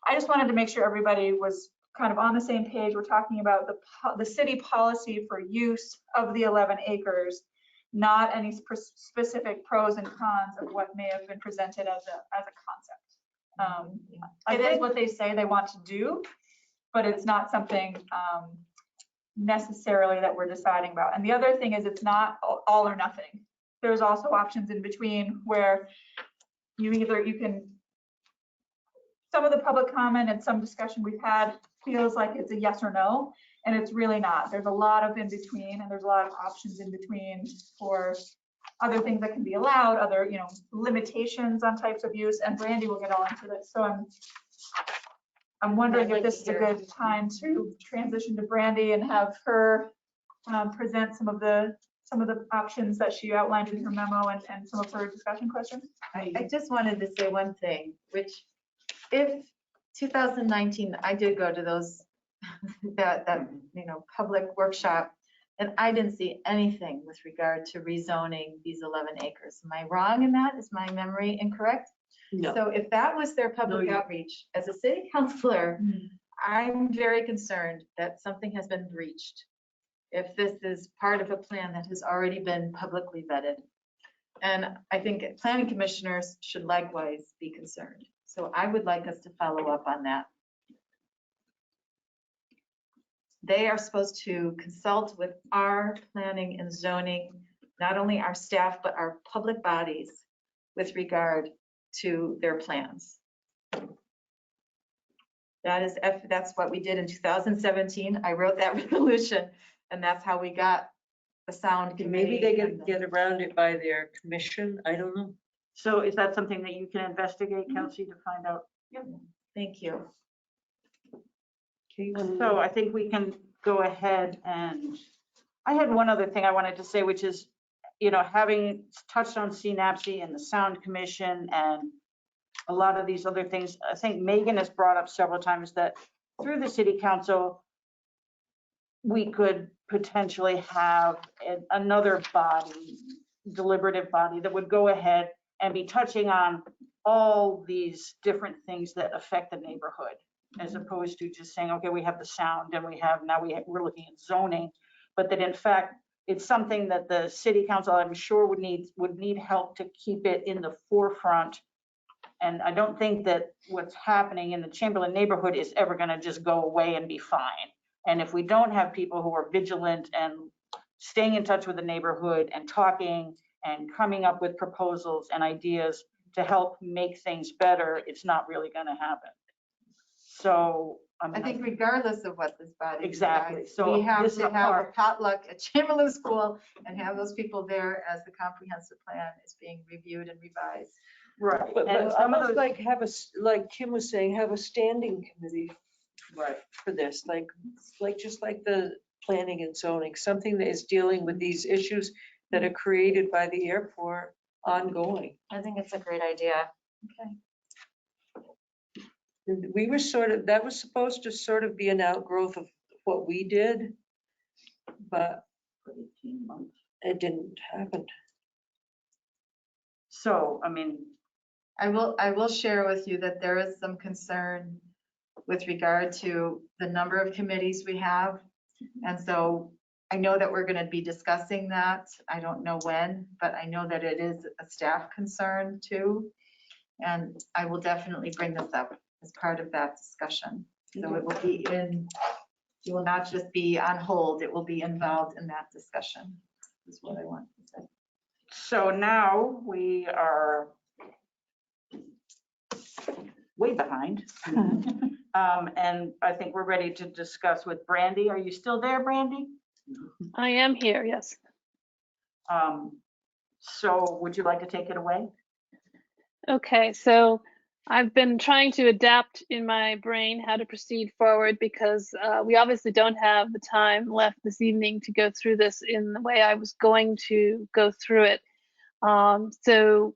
I just wanted to make sure everybody was kind of on the same page. We're talking about the city policy for use of the 11 acres, not any specific pros and cons of what may have been presented as a concept. It is what they say they want to do, but it's not something necessarily that we're deciding about. And the other thing is, it's not all or nothing. There's also options in between where some of the public comment and some discussion we've had feels like it's a yes or no, and it's really not. There's a lot of in between, and there's a lot of options in between for other things that can be allowed, other, limitations on types of use, and Brandy will get all into this. So I'm wondering if this is a good time to transition to Brandy and have her present some of the options that she outlined in her memo and some of her discussion questions. I just wanted to say one thing, which if 2019, I did go to those, that public workshop, and I didn't see anything with regard to rezoning these 11 acres. Am I wrong in that? Is my memory incorrect? No. So if that was their public outreach, as a city councilor, I'm very concerned that something has been breached. If this is part of a plan that has already been publicly vetted. And I think planning commissioners should likewise be concerned. So I would like us to follow up on that. they are supposed to consult with our planning and zoning, not only our staff, but our public bodies with regard to their plans. That's what we did in 2017. I wrote that resolution, and that's how we got the sound committee. Maybe they and the- get around it by their commission. I don't know. So is that something that you can investigate, Kelsey, to find out? Thank you. Okay. So I think we can go ahead and, I had one other thing I wanted to say, which is, having touched on CNAPC and the Sound Commission and a lot of these other things, I think Megan has brought up several times that through the city council, we could potentially have another body, deliberative body that would go ahead and be touching on all these different things that affect the neighborhood, as opposed to just saying, okay, we have the sound and we're looking at zoning, but that in fact, it's something that the city council, I'm sure would need help to keep it in the forefront. And I don't think that what's happening in the Chamberlain neighborhood is ever going to just go away and be fine. And if we don't have people who are vigilant and staying in touch with the neighborhood and talking and coming up with proposals and ideas to help make things better, it's not really going to happen. So I think regardless of what this body Exactly. decides, So we have this to is have a part- potluck at Chamberlain School and have those people there as the comprehensive plan is being reviewed and revised. right. But And some of almost those, like Kim was saying, have a standing committee right. for this, just like the planning and zoning, something that is dealing with these issues that are created by the airport ongoing. I think it's a great idea. We were that was supposed to sort of be an outgrowth of what we did, but 18 months. it didn't happen. So, I mean, I will share with you that there is some concern with regard to the number of committees we have. And so I know that we're going to be discussing that. I don't know when, but I know that it is a staff concern too. And I will definitely bring this up as part of that discussion. So it will be it will not just be on hold, it will be involved in that discussion, is what I want to say. so now we are way behind. And I think we're ready to discuss with Brandy. Are you still there, Brandy? I am here, yes. So would you like to take it away? Okay, so I've been trying to adapt in my brain how to proceed forward because we obviously don't have the time left this evening to go through this in the way I was going to go through it. So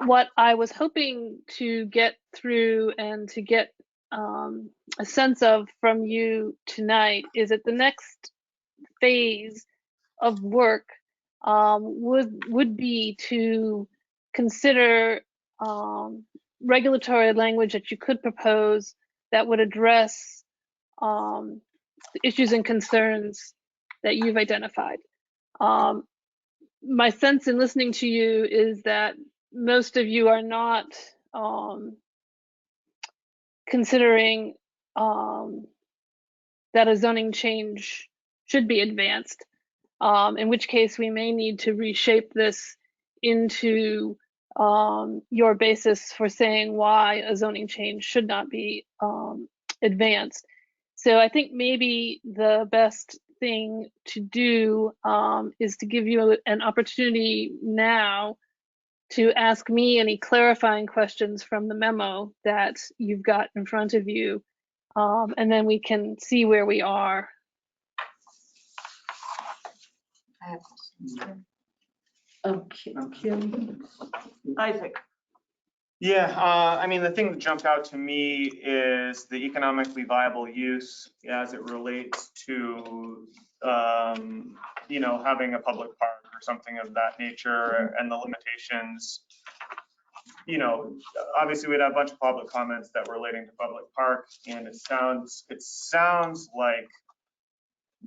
what I was hoping to get through and to get a sense of from you tonight is that the next phase of work would be to consider regulatory language that you could propose that would address the issues and concerns that you've identified. My sense in listening to you is that most of you are not considering that a zoning change should be advanced, in which case we may need to reshape this into your basis for saying why a zoning change should not be advanced. So I think maybe the best thing to do is to give you an opportunity now to ask me any clarifying questions from the memo that you've got in front of you, and then we can see where we are. I have questions. Okay, Kim. Isaac? Yeah, I mean, the thing that jumped out to me is the economically viable use as it relates to, having a public park or something of that nature and the limitations. Obviously we'd have a bunch of public comments that were relating to public park, and it sounds like,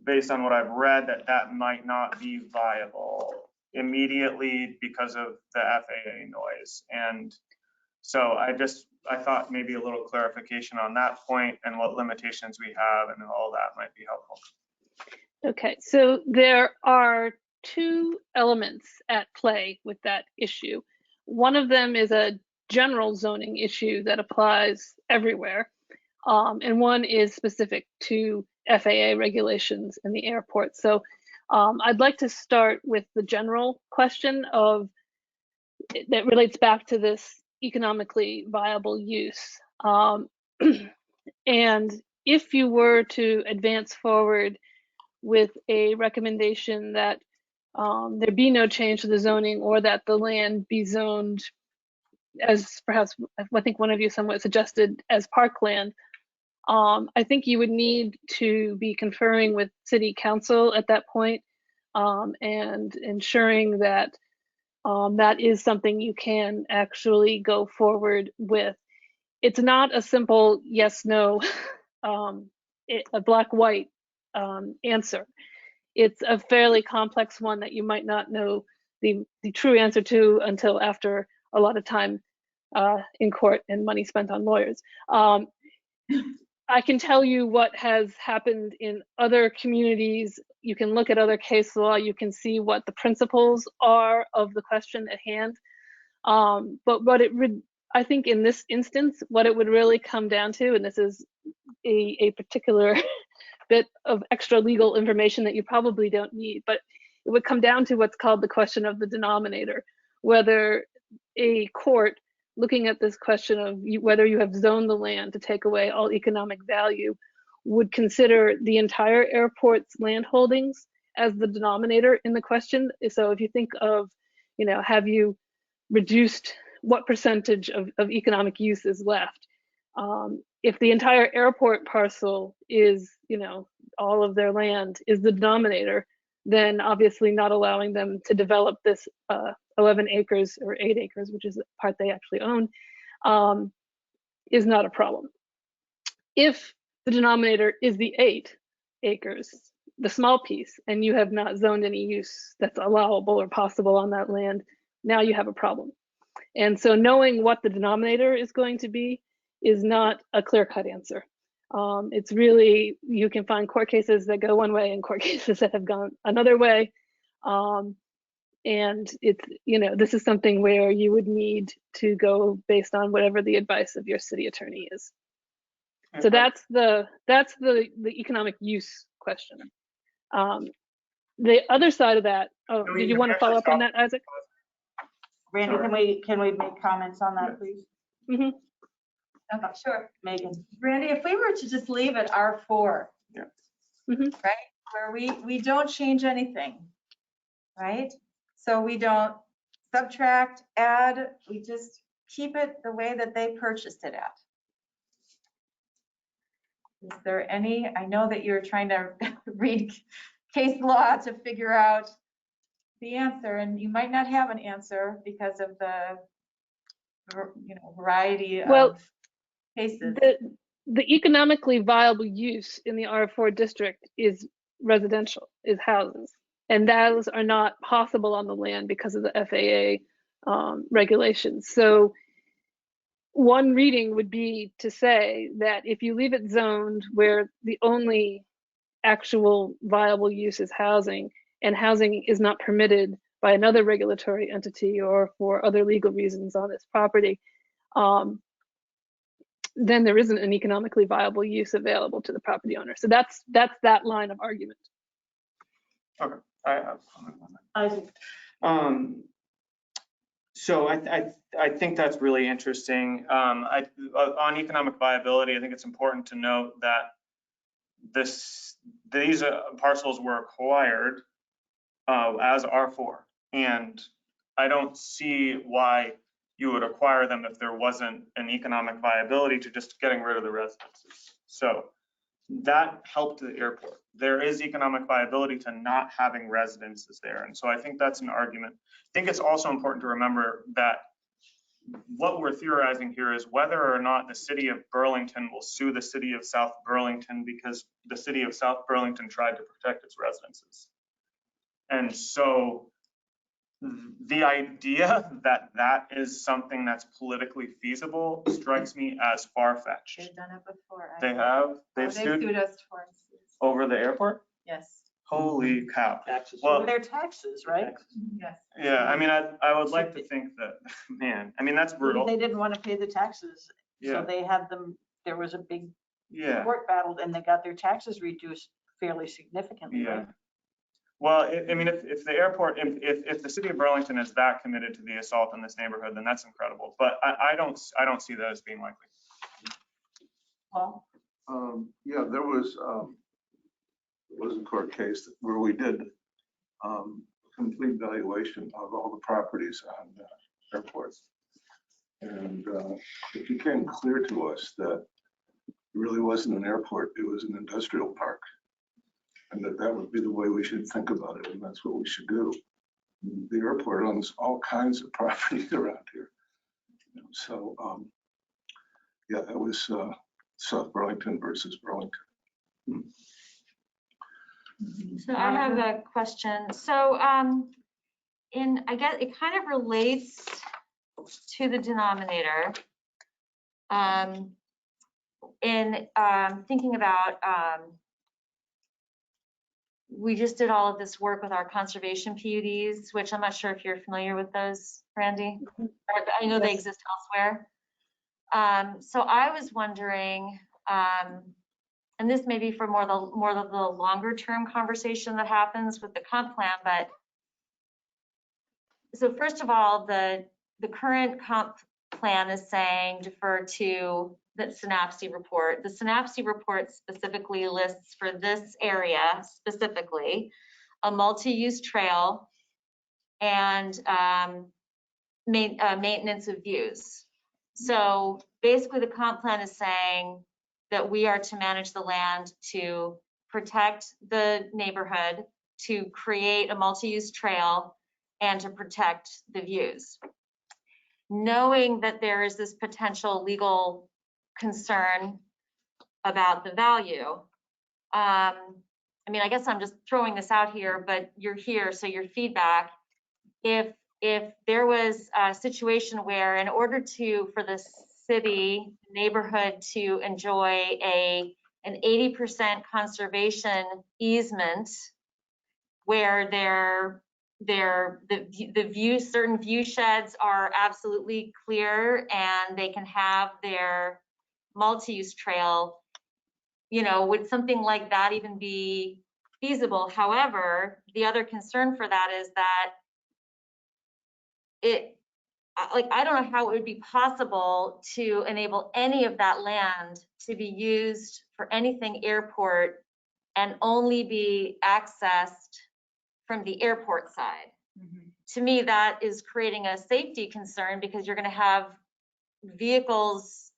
based on what I've read, that might not be viable immediately because of the FAA noise. And So I thought maybe a little clarification on that point and what limitations we have and all that might be helpful. Okay, so there are two elements at play with that issue. One of them is a general zoning issue that applies everywhere, and one is specific to FAA regulations in the airport. So I'd like to start with the general question of that relates back to this economically viable use. And if you were to advance forward with a recommendation that there be no change to the zoning or that the land be zoned as perhaps I think one of you somewhat suggested as parkland, I think you would need to be conferring with city council at that point, and ensuring that that is something you can actually go forward with. It's not a simple yes, no, a black-white answer. It's a fairly complex one that you might not know the true answer to until after a lot of time in court and money spent on lawyers. I can tell you what has happened in other communities. You can look at other case law. You can see what the principles are of the question at hand. But what it would, I think in this instance, what it would really come down to, and this is a particular bit of extra legal information that you probably don't need, but it would come down to what's called the question of the denominator, whether a court looking at this question of whether you have zoned the land to take away all economic value would consider the entire airport's land holdings as the denominator in the question. So if you think of, have you reduced what percentage of economic use is left? If the entire airport parcel is, all of their land is the denominator, then obviously not allowing them to develop this 11 acres or 8 acres, which is the part they actually own, is not a problem. If the denominator is the 8 acres, the small piece, and you have not zoned any use that's allowable or possible on that land, now you have a problem. And so knowing what the denominator is going to be is not a clear-cut answer. It's really, you can find court cases that go one way and court cases that have gone another way. And it's, this is something where you would need to go based on whatever the advice of your city attorney is. So that's the economic use question. The other side of that, did you want to follow up on that, Isaac? Randy, can we make comments on that, please? Mm-hmm. Okay, sure. Megan. Randy, if we were to just leave it R4, Yeah. Mm-hmm. right, where we don't change anything, right? So we don't subtract, add, we just keep it the way that they purchased it at. Is there any, I know that you're trying to read case law to figure out the answer, and you might not have an answer because of the, variety of cases. The economically viable use in the R4 district is residential, is houses. And those are not possible on the land because of the FAA regulations. So one reading would be to say that if you leave it zoned where the only actual viable use is housing, and housing is not permitted by another regulatory entity or for other legal reasons on this property, then there isn't an economically viable use available to the property owner. So that's that line of argument. Okay, I have a comment on that. Isaac. So I think that's really interesting. On economic viability, I think it's important to note that these parcels were acquired as R4, and I don't see why you would acquire them if there wasn't an economic viability to just getting rid of the residences. So that helped the airport. There is economic viability to not having residences there. And so I think that's an argument. I think it's also important to remember that what we're theorizing here is whether or not the city of Burlington will sue the city of South Burlington because the city of South Burlington tried to protect its residences. And so the idea that that is something that's politically feasible strikes me as far-fetched. They've done it before. They have, Oh, they've they sued sued us twice. over the airport? Yes, Holy cow. Taxes. Well, Their taxes, right? yes. yeah, I mean, I would like to think that, man, I mean, that's brutal. They didn't want to pay the taxes, so Yeah, they had them, there was a big yeah, court battle and they got their taxes reduced fairly significantly, yeah. right? Well, I mean, if the airport, if the city of Burlington is that committed to the assault in this neighborhood, then that's incredible. But I don't see that as being likely. Well, Yeah, there was a court case where we did complete valuation of all the properties on airports. And it became clear to us that it really wasn't an airport, it was an industrial park. And that would be the way we should think about it, and that's what we should do. The airport owns all kinds of property around here. So, yeah, that was South Burlington versus Burlington. So I have a question. So I guess it kind of relates to the denominator. In thinking about, we just did all of this work with our conservation PUDs, which I'm not sure if you're familiar with those, Randy. I know they exist elsewhere. So I was wondering, and this may be for more of the longer term conversation that happens with the comp plan, but so first of all, the current comp plan is saying defer to the Synapse report. The Synapse report specifically lists for this area specifically a multi-use trail and maintenance of views. So basically the comp plan is saying that we are to manage the land to protect the neighborhood, to create a multi-use trail, and to protect the views. Knowing that there is this potential legal concern about the value, I mean, I guess I'm just throwing this out here, but you're here, so your feedback. If there was a situation where in order for the city neighborhood to enjoy an 80% conservation easement where certain view sheds are absolutely clear and they can have their multi-use trail, would something like that even be feasible? However, the other concern for that is that I don't know how it would be possible to enable any of that land to be used for anything airport and only be accessed from the airport side. To me, that is creating a safety concern because you're going to have vehicles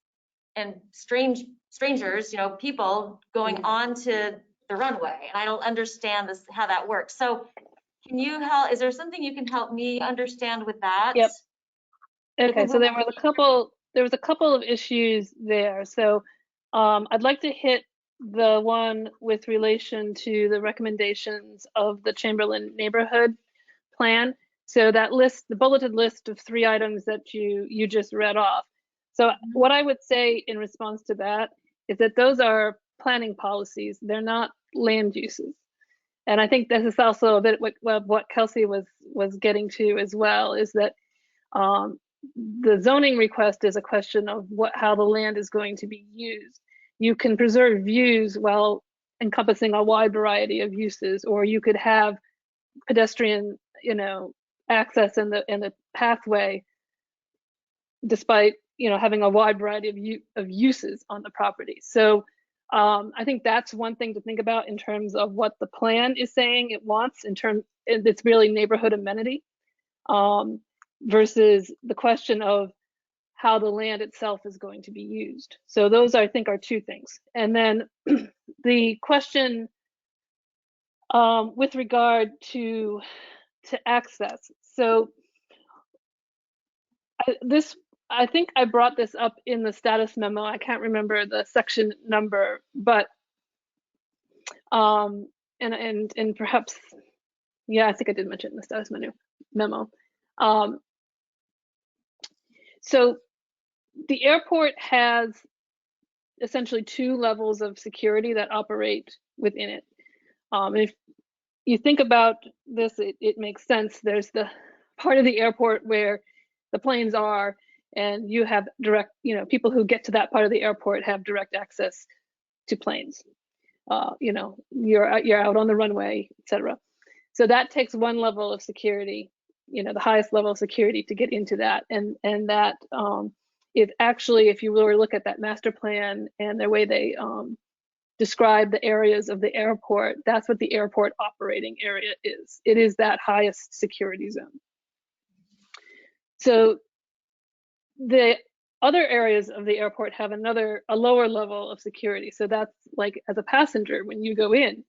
and strangers, people going onto the runway. And I don't understand how that works. So can you help, is there something you can help me understand with that? Yep. Okay, so there was a couple of issues there. So I'd like to hit the one with relation to the recommendations of the Chamberlain neighborhood plan. So that list, the bulleted list of 3 items that you just read off. So what I would say in response to that is that those are planning policies. They're not land uses. And I think this is also a bit what Kelsey was getting to as well, is that the zoning request is a question of how the land is going to be used. You can preserve views while encompassing a wide variety of uses, or you could have pedestrian, access in the pathway, despite having a wide variety of uses on the property. So I think that's one thing to think about in terms of what the plan is saying it wants. It's really neighborhood amenity. Versus the question of how the land itself is going to be used. So those, I think, are 2 things. And then the question with regard to access. So I think I brought this up in the status memo. I can't remember the section number, but and perhaps, yeah, I think I did mention it in the status menu. memo. So the airport has essentially 2 levels of security that operate within it. And if you think about this, it makes sense. There's the part of the airport where the planes are, and you have direct, people who get to that part of the airport have direct access to planes. You're out on the runway, etc. So that takes one level of security, the highest level of security to get into that. And that it actually, if you were to look at that master plan and the way they describe the areas of the airport, that's what the airport operating area is. It is that highest security zone. So the other areas of the airport have a lower level of security. So that's like as a passenger when you go in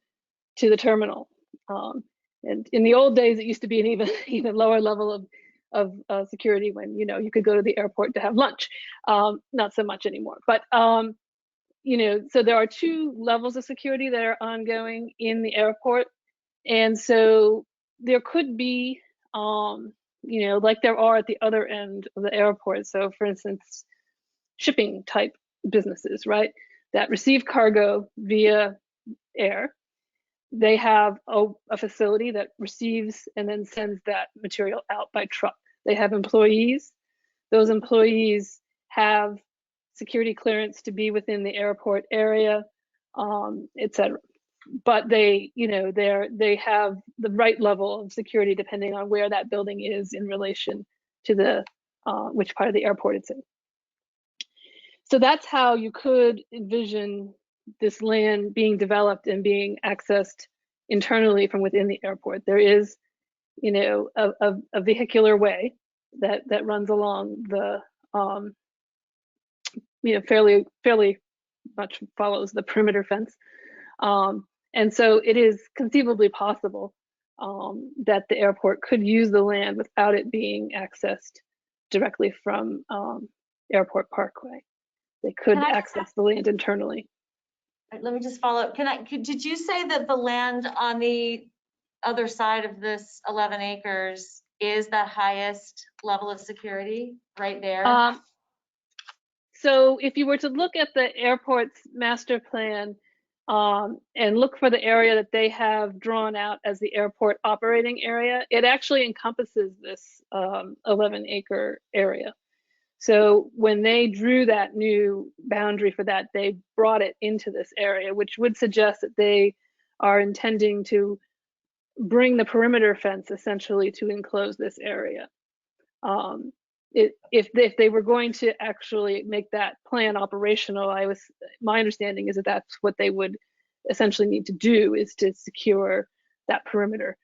to the terminal. And in the old days, it used to be an even lower level of security when you could go to the airport to have lunch. Not so much anymore. But so there are 2 levels of security that are ongoing in the airport, and so there could be like there are at the other end of the airport. So for instance, shipping type businesses, right, that receive cargo via air. They have a facility that receives and then sends that material out by truck. They have employees. Those employees have security clearance to be within the airport area, etc. But they have the right level of security depending on where that building is in relation to the which part of the airport it's in. So that's how you could envision this land being developed and being accessed internally from within the airport. There is, a vehicular way that runs along the, fairly much follows the perimeter fence. And so it is conceivably possible that the airport could use the land without it being accessed directly from Airport Parkway. They could access the land internally. Let me just follow up. Did you say that the land on the other side of this 11 acres is the highest level of security right there? So if you were to look at the airport's master plan and look for the area that they have drawn out as the airport operating area, it actually encompasses this 11-acre area. So when they drew that new boundary for that, they brought it into this area, which would suggest that they are intending to bring the perimeter fence essentially to enclose this area. If they were going to actually make that plan operational, my understanding is that that's what they would essentially need to do, is to secure that perimeter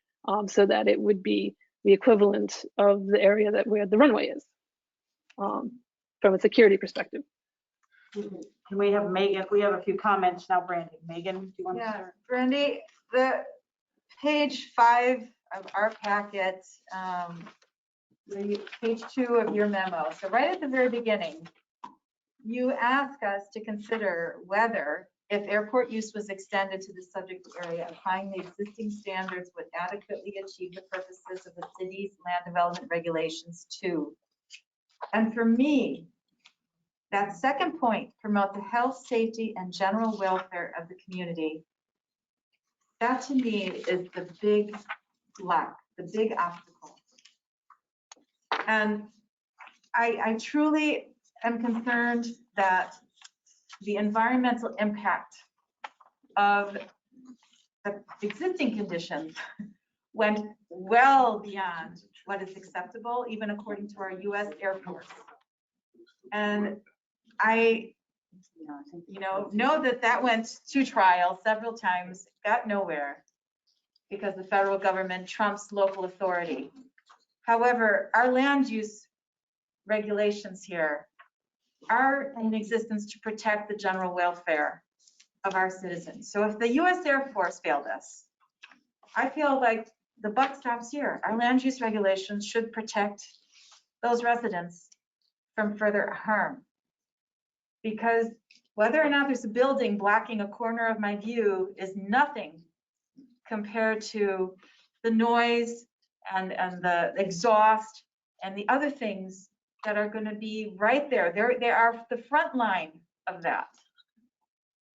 so that it would be the equivalent of the area where the runway is. From a security perspective. Can we have Megan? We have a few comments now, Brandy. Megan, do you want to start? Brandy, the page 5 of our packet, page 2 of your memo. So right at the very beginning, you ask us to consider whether, if airport use was extended to the subject area, applying the existing standards would adequately achieve the purposes of the city's land development regulations too. And for me, that second point, promote the health, safety, and general welfare of the community, that to me is the big block, the big obstacle. And I truly am concerned that the environmental impact of the existing conditions went well beyond what is acceptable, even according to our US Air Force. And I know that went to trial several times, got nowhere, because the federal government trumps local authority. However, our land use regulations here are in existence to protect the general welfare of our citizens. So if the US Air Force failed us, I feel like the buck stops here. Our land use regulations should protect those residents from further harm. Because whether or not there's a building blocking a corner of my view is nothing compared to the noise and the exhaust and the other things that are going to be right there. They are the front line of that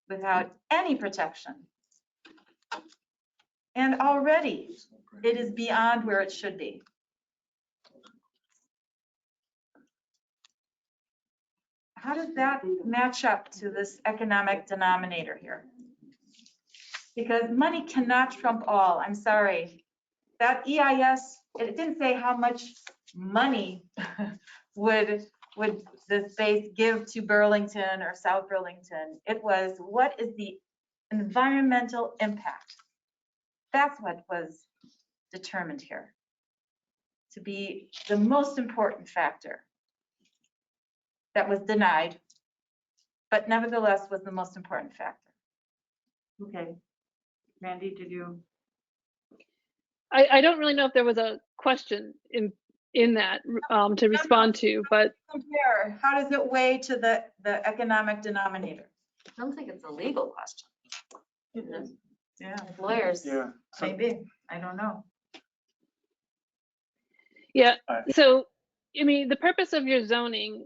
without any protection. And already it is beyond where it should be. How does that match up to this economic denominator here? Because money cannot trump all. I'm sorry. That EIS, it didn't say how much money would the space give to Burlington or South Burlington. It was, what is the environmental impact? That's what was determined here to be the most important factor that was denied, but nevertheless was the most important factor. Okay. Randy, did you? I don't really know if there was a question in that to respond to, but Compare, how does it weigh to the economic denominator? I don't think it's a legal question. Yeah, Lawyers. Yeah. So maybe, I don't know. yeah. I- So, I mean, the purpose of your zoning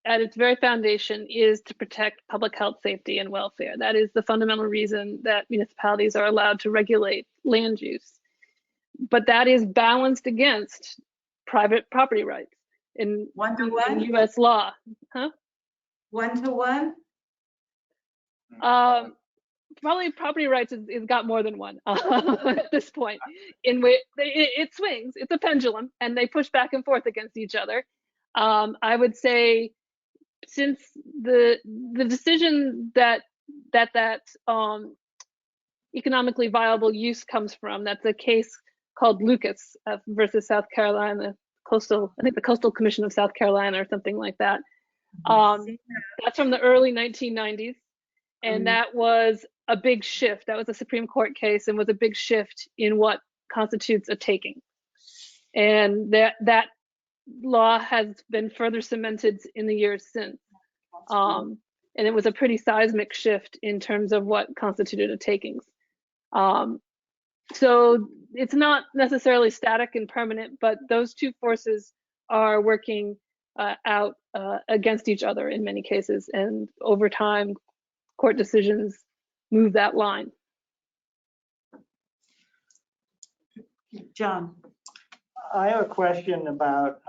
at its very foundation is to protect public health, safety, and welfare. That is the fundamental reason that municipalities are allowed to regulate land use. But that is balanced against private property rights in 1-to-1? US law. Huh? 1-to-1? Probably property rights is got more than one at this point. In which it swings, it's a pendulum, and they push back and forth against each other. I would say since the decision that economically viable use comes from, that's a case called Lucas versus South Carolina I think the Coastal Commission of South Carolina or something like that. That's from the early 1990s. And that was a big shift. That was a Supreme Court case and was a big shift in what constitutes a taking. And that law has been further cemented in the years since. And it was a pretty seismic shift in terms of what constituted a takings. So it's not necessarily static and permanent, but those two forces are working out against each other in many cases. And over time, court decisions move that line. John? I have a question about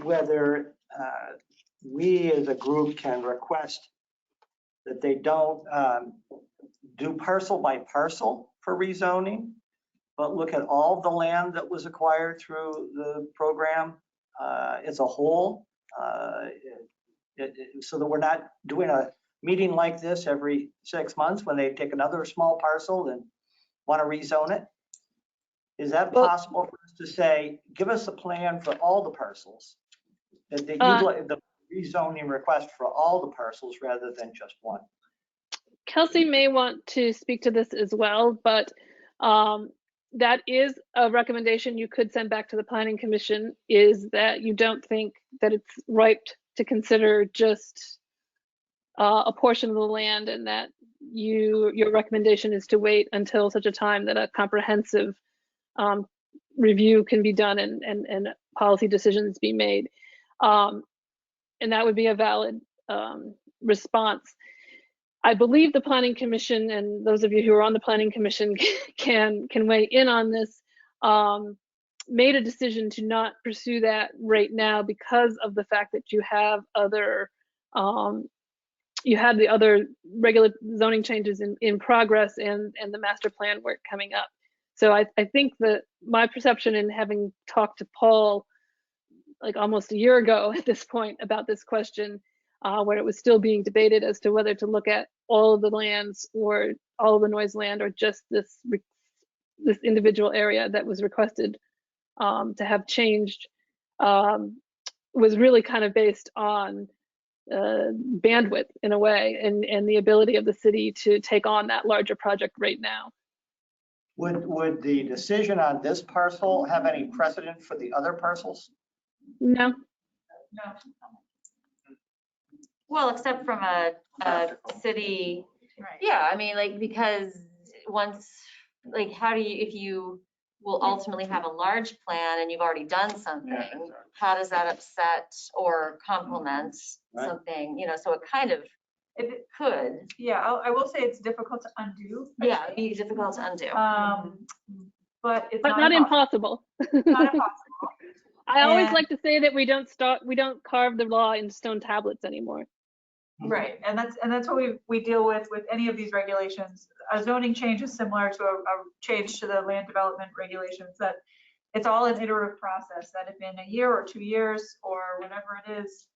whether we as a group can request that they don't do parcel by parcel for rezoning, but look at all the land that was acquired through the program as a whole, so that we're not doing a meeting like this every 6 months when they take another small parcel and want to rezone it. Is that possible for us to say, give us a plan for all the parcels, that they utilize the rezoning request for all the parcels rather than just one? Kelsey may want to speak to this as well, but that is a recommendation you could send back to the Planning Commission, is that you don't think that it's ripe to consider just a portion of the land, and that your recommendation is to wait until such a time that a comprehensive review can be done and policy decisions be made. And that would be a valid response. I believe the Planning Commission, and those of you who are on the Planning Commission can weigh in on this, made a decision to not pursue that right now because of the fact that you have the other regular zoning changes in progress and the master plan work coming up. So I think that my perception, in having talked to Paul like almost a year ago at this point about this question, when it was still being debated as to whether to look at all of the lands or all of the noise land or just this individual area that was requested to have changed, was really kind of based on bandwidth in a way, and the ability of the city to take on that larger project right now. Would the decision on this parcel have any precedent for the other parcels? No. No. Well, except from a city, Right. yeah, I mean, like, because once, like, how do you, if you will ultimately have a large plan and you've already done something, exactly. how does that upset or complement Right. something, so it kind of It, could, yeah, I will say it's difficult to undo. yeah, it'd be difficult to undo. But it's But not impossible. Not impossible. I always And- like to say that we don't carve the law in stone tablets anymore. Right, and that's what we deal with any of these regulations. A zoning change is similar to a change to the land development regulations, that it's all an iterative process, that if in a year or 2 years or whatever it is,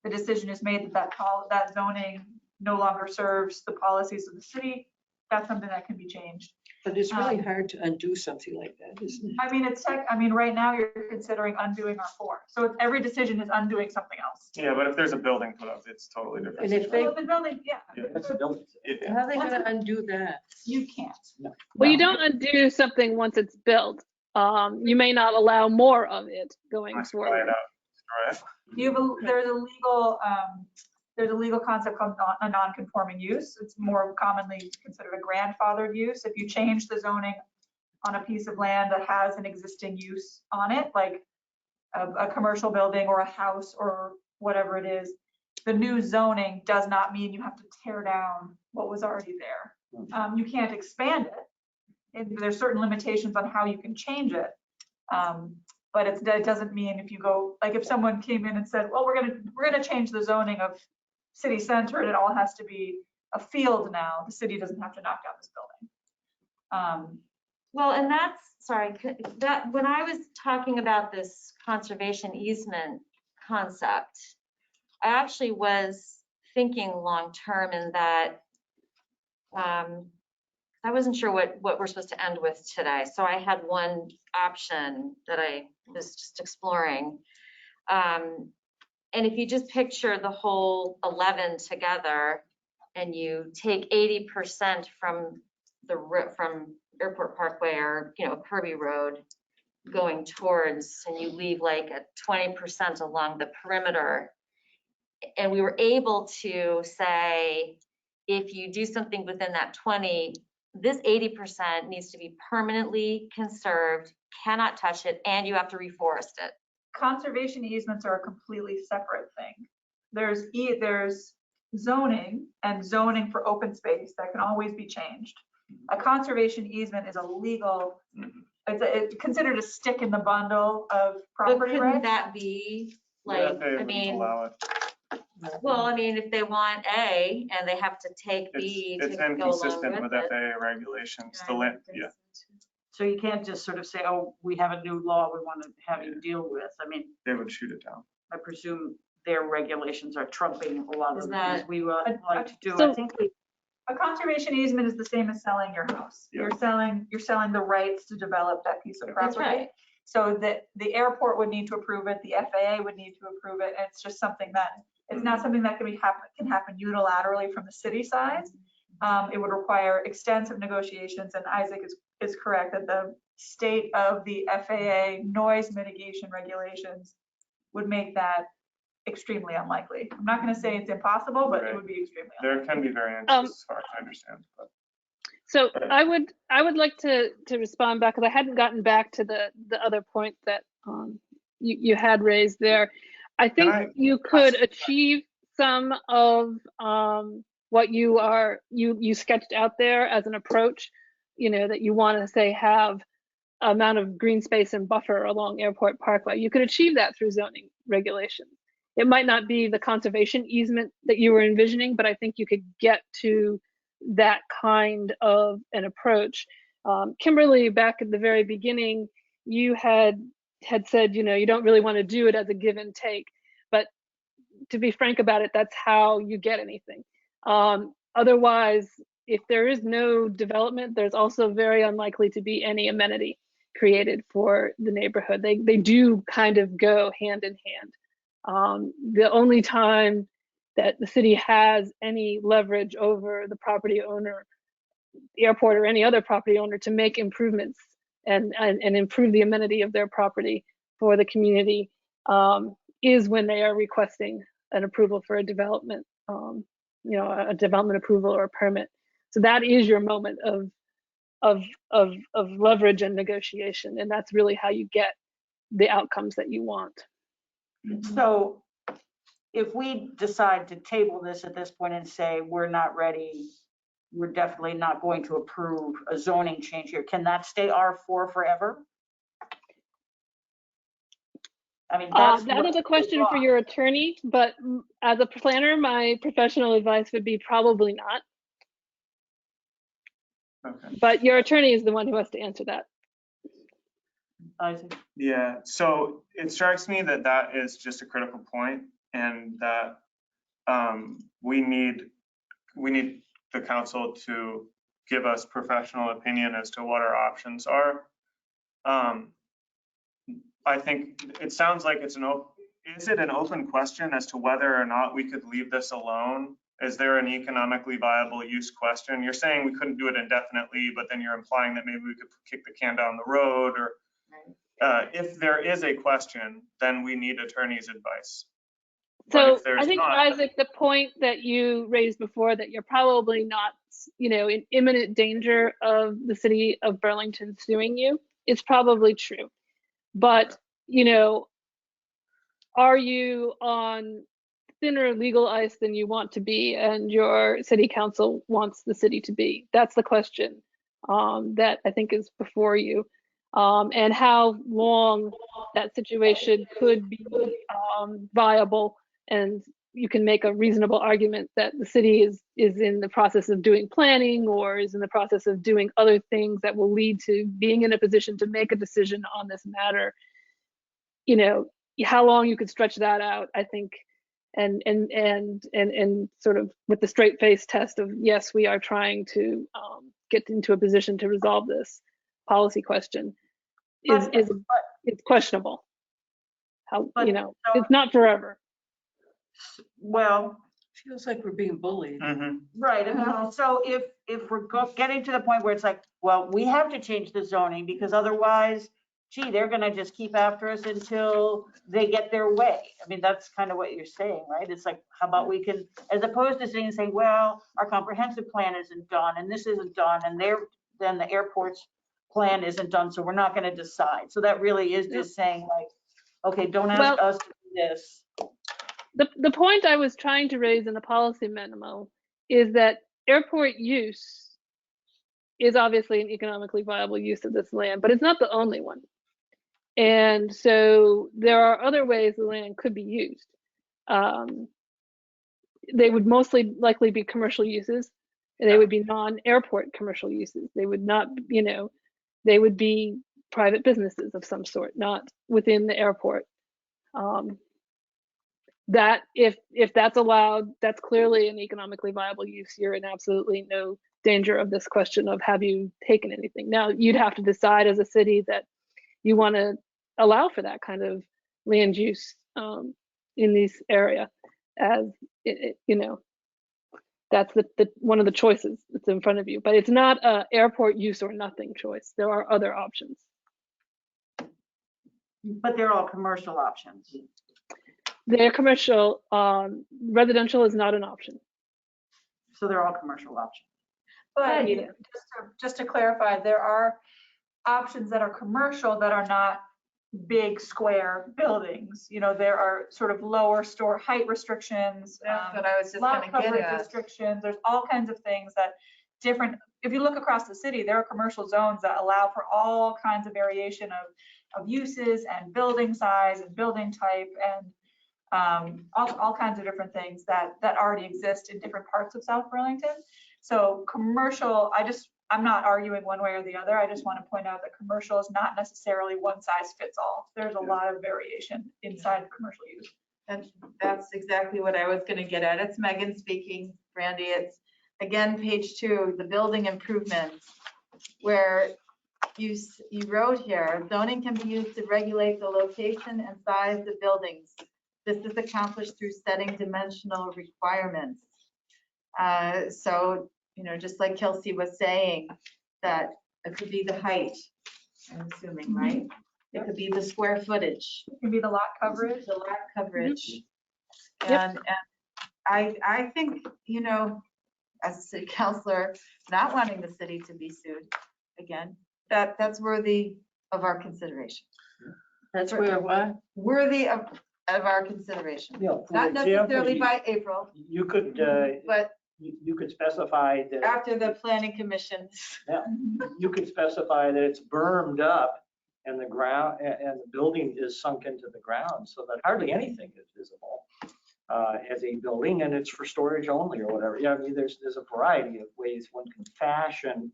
the decision is made that zoning no longer serves the policies of the city, that's something that can be changed. But it's really hard to undo something like that, isn't it? I mean, right now you're considering undoing R4. So every decision is undoing something else. Yeah, but if there's a building put up, it's totally different. And if they, Well, the building, yeah. Yeah. That's the building. Yeah. how are they gonna undo that? You can't. Well, you don't undo something once it's built. You may not allow more of it going Unless you buy forward. it out, destroy it. There's a legal concept called a non-conforming use. It's more commonly considered a grandfathered use. If you change the zoning on a piece of land that has an existing use on it, like a commercial building or a house or whatever it is, the new zoning does not mean you have to tear down what was already there. You can't expand it. And there's certain limitations on how you can change it. But it doesn't mean if you go, like if someone came in and said, well, we're gonna change the zoning of city center and it all has to be a field now, the city doesn't have to knock down this building. Well, and that's, sorry, that when I was talking about this conservation easement concept, I actually was thinking long-term in that I wasn't sure what we're supposed to end with today. So I had one option that I was just exploring. And if you just picture the whole 11 together and you take 80% from from Airport Parkway or, Kirby Road going towards, and you leave like a 20% along the perimeter. And we were able to say, if you do something within that 20, this 80% needs to be permanently conserved, cannot touch it, and you have to reforest it. Conservation easements are a completely separate thing. There's zoning and zoning for open space that can always be changed. A conservation easement is a legal, it's considered a stick in the bundle of But property couldn't rights. that be like, Yeah, they I wouldn't mean, allow it. well, I mean, if they want A and they have to take B to It's go along inconsistent with with it. FAA regulations. The land, yeah. So you can't just sort of say, oh, we have a new law we want to have you deal with. I mean, They would shoot it down. I presume their regulations are trumping a lot of Is the that- things we would like to do. So- I think A conservation easement is the same as selling your house. Yeah. You're selling the rights to develop that piece of That's property. right. So that the airport would need to approve it, the FAA would need to approve it. And it's just something that, it's not something that can happen unilaterally from the city side. It would require extensive negotiations, and Isaac is correct that the state of the FAA noise mitigation regulations would make that extremely unlikely. I'm not going to say it's impossible, but it would be extremely unlikely. There can be variances as far as I understand. But So I would like to respond back, because I hadn't gotten back to the other point that you had raised there. I think you could achieve some of what you sketched out there as an approach, that you want to say have amount of green space and buffer along Airport Parkway. You could achieve that through zoning regulations. It might not be the conservation easement that you were envisioning, but I think you could get to that kind of an approach. Kimberly, back at the very beginning, you had said, you don't really want to do it as a give and take, but to be frank about it, that's how you get anything. Otherwise, if there is no development, there's also very unlikely to be any amenity created for the neighborhood. They do kind of go hand in hand. The only time that the city has any leverage over the property owner, the airport, or any other property owner to make improvements and improve the amenity of their property for the community is when they are requesting an approval for a development, a development approval or a permit. So that is your moment of leverage and negotiation. And that's really how you get the outcomes that you want. So if we decide to table this at this point and say, we're not ready, we're definitely not going to approve a zoning change here, can that stay R4 forever? I mean, that's That is a question for your attorney, but as a planner, my professional advice would be probably not. Okay. But your attorney is the one who has to answer that. Isaac. Yeah, so it strikes me that that is just a critical point, and that we need the council to give us professional opinion as to what our options are. I think it sounds like is it an open question as to whether or not we could leave this alone? Is there an economically viable use question? You're saying we couldn't do it indefinitely, but then you're implying that maybe we could kick the can down the road, or if there is a question, then we need attorney's advice. So I think, Isaac, the point that you raised before, that you're probably not, in imminent danger of the city of Burlington suing you, is probably true. But, are you on thinner legal ice than you want to be, and your city council wants the city to be? That's the question that I think is before you. And how long that situation could be viable, and you can make a reasonable argument that the city is in the process of doing planning, or is in the process of doing other things that will lead to being in a position to make a decision on this matter. How long you could stretch that out, I think, and sort of with the straight face test of, yes, we are trying to get into a position to resolve this policy question, it's questionable. It's not forever. Well, Feels like we're being bullied. right. I mean, so if we're getting to the point where it's like, well, we have to change the zoning because otherwise, gee, they're going to just keep after us until they get their way. I mean, that's kind of what you're saying, right? It's like, how about we can, as opposed to sitting and saying, well, our comprehensive plan isn't done and this isn't done, and then the airport's plan isn't done, so we're not going to decide. So that really is just saying, like, okay, don't ask us to do this. The point I was trying to raise in the policy memo is that airport use is obviously an economically viable use of this land, but it's not the only one. And so there are other ways the land could be used. They would mostly likely be commercial uses, and they would be non-airport commercial uses. They would not, they would be private businesses of some sort, not within the airport. That if that's allowed, that's clearly an economically viable use. You're in absolutely no danger of this question of, have you taken anything? Now, you'd have to decide as a city that you want to allow for that kind of land use in this area, as that's the one of the choices that's in front of you. But it's not a airport use or nothing choice. There are other options. But they're all commercial options. They're commercial. Residential is not an option. So they're all commercial options. But just to clarify, there are options that are commercial that are not big square buildings. There are sort of lower store height restrictions. That's what I was just lot going to get coverage at. restrictions. There's all kinds of things that if you look across the city, there are commercial zones that allow for all kinds of variation of uses and building size and building type and all kinds of different things that already exist in different parts of South Burlington. So commercial, I'm not arguing one way or the other. I just want to point out that commercial is not necessarily one size fits all. There's a lot of variation inside of commercial use. And that's exactly what I was going to get at. It's Megan speaking, Brandy. It's again, page 2, the building improvements, where you wrote here, zoning can be used to regulate the location and size of buildings. This is accomplished through setting dimensional requirements. So, just like Kelsey was saying, that it could be the height, I'm assuming, right? It could be the square footage. It can be the lot coverage. The lot coverage. Yep. And I think, as a city councilor, not wanting the city to be sued, again, that's worthy of our consideration. That's where what? Worthy of our consideration. You know, for Not necessarily example, by April, you could, but you could specify that. after the planning commission. Yeah, you could specify that it's bermed up and the ground, and the building is sunk into the ground so that hardly anything is visible as a building, and it's for storage only or whatever. Yeah, I mean, there's a variety of ways one can fashion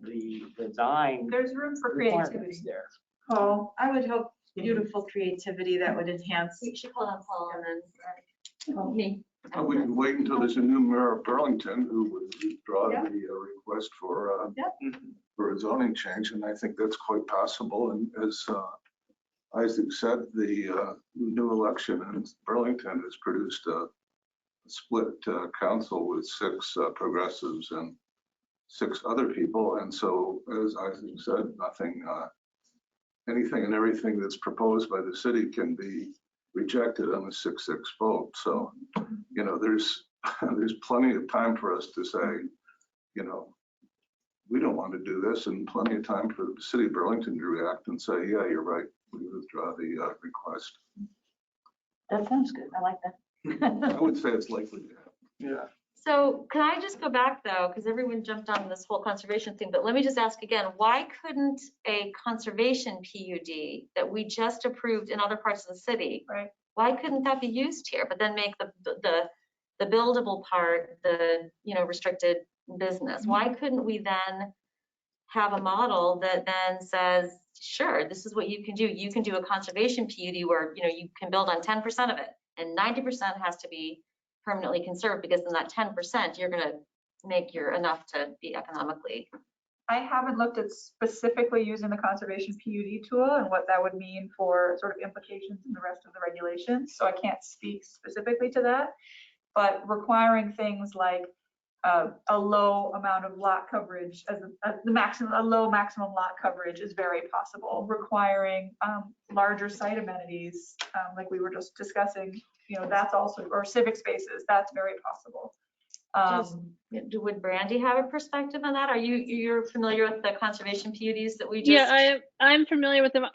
the design There's room for requirements creativity. there. Paul, I would hope beautiful creativity that would enhance. We should call on Paul and then me. We can wait until there's a new mayor of Burlington who would draw Yeah. the request for Yeah. for a zoning change, and I think that's quite possible. And as Isaac said, the new election in Burlington has produced a split council with 6 progressives and 6 other people. And so, as Isaac said, anything and everything that's proposed by the city can be rejected on a 6-6 vote. So, you know, there's plenty of time for us to say, you know, we don't want to do this, and plenty of time for the city of Burlington to react and say, yeah, you're right, we withdraw the request. That sounds good. I like that. I would say it's likely to happen. Yeah. So can I just go back though, because everyone jumped on this whole conservation thing, but let me just ask again, why couldn't a conservation PUD that we just approved in other parts of the city, Right. why couldn't that be used here, but then make the buildable part, the, you know, restricted business? Why couldn't we then have a model that then says, sure, this is what you can do. You can do a conservation PUD where, you know, you can build on 10% of it and 90% has to be permanently conserved, because then that 10% you're going to make your enough to be economically. I haven't looked at specifically using the conservation PUD tool and what that would mean for sort of implications in the rest of the regulations. So I can't speak specifically to that, but requiring things like a low amount of lot coverage as a low maximum lot coverage is very possible. Requiring larger site amenities, like we were just discussing, you know, that's also, or civic spaces, that's very possible. Would Brandy have a perspective on that? You're familiar with the conservation PUDs that we just? Yeah, I'm familiar with them.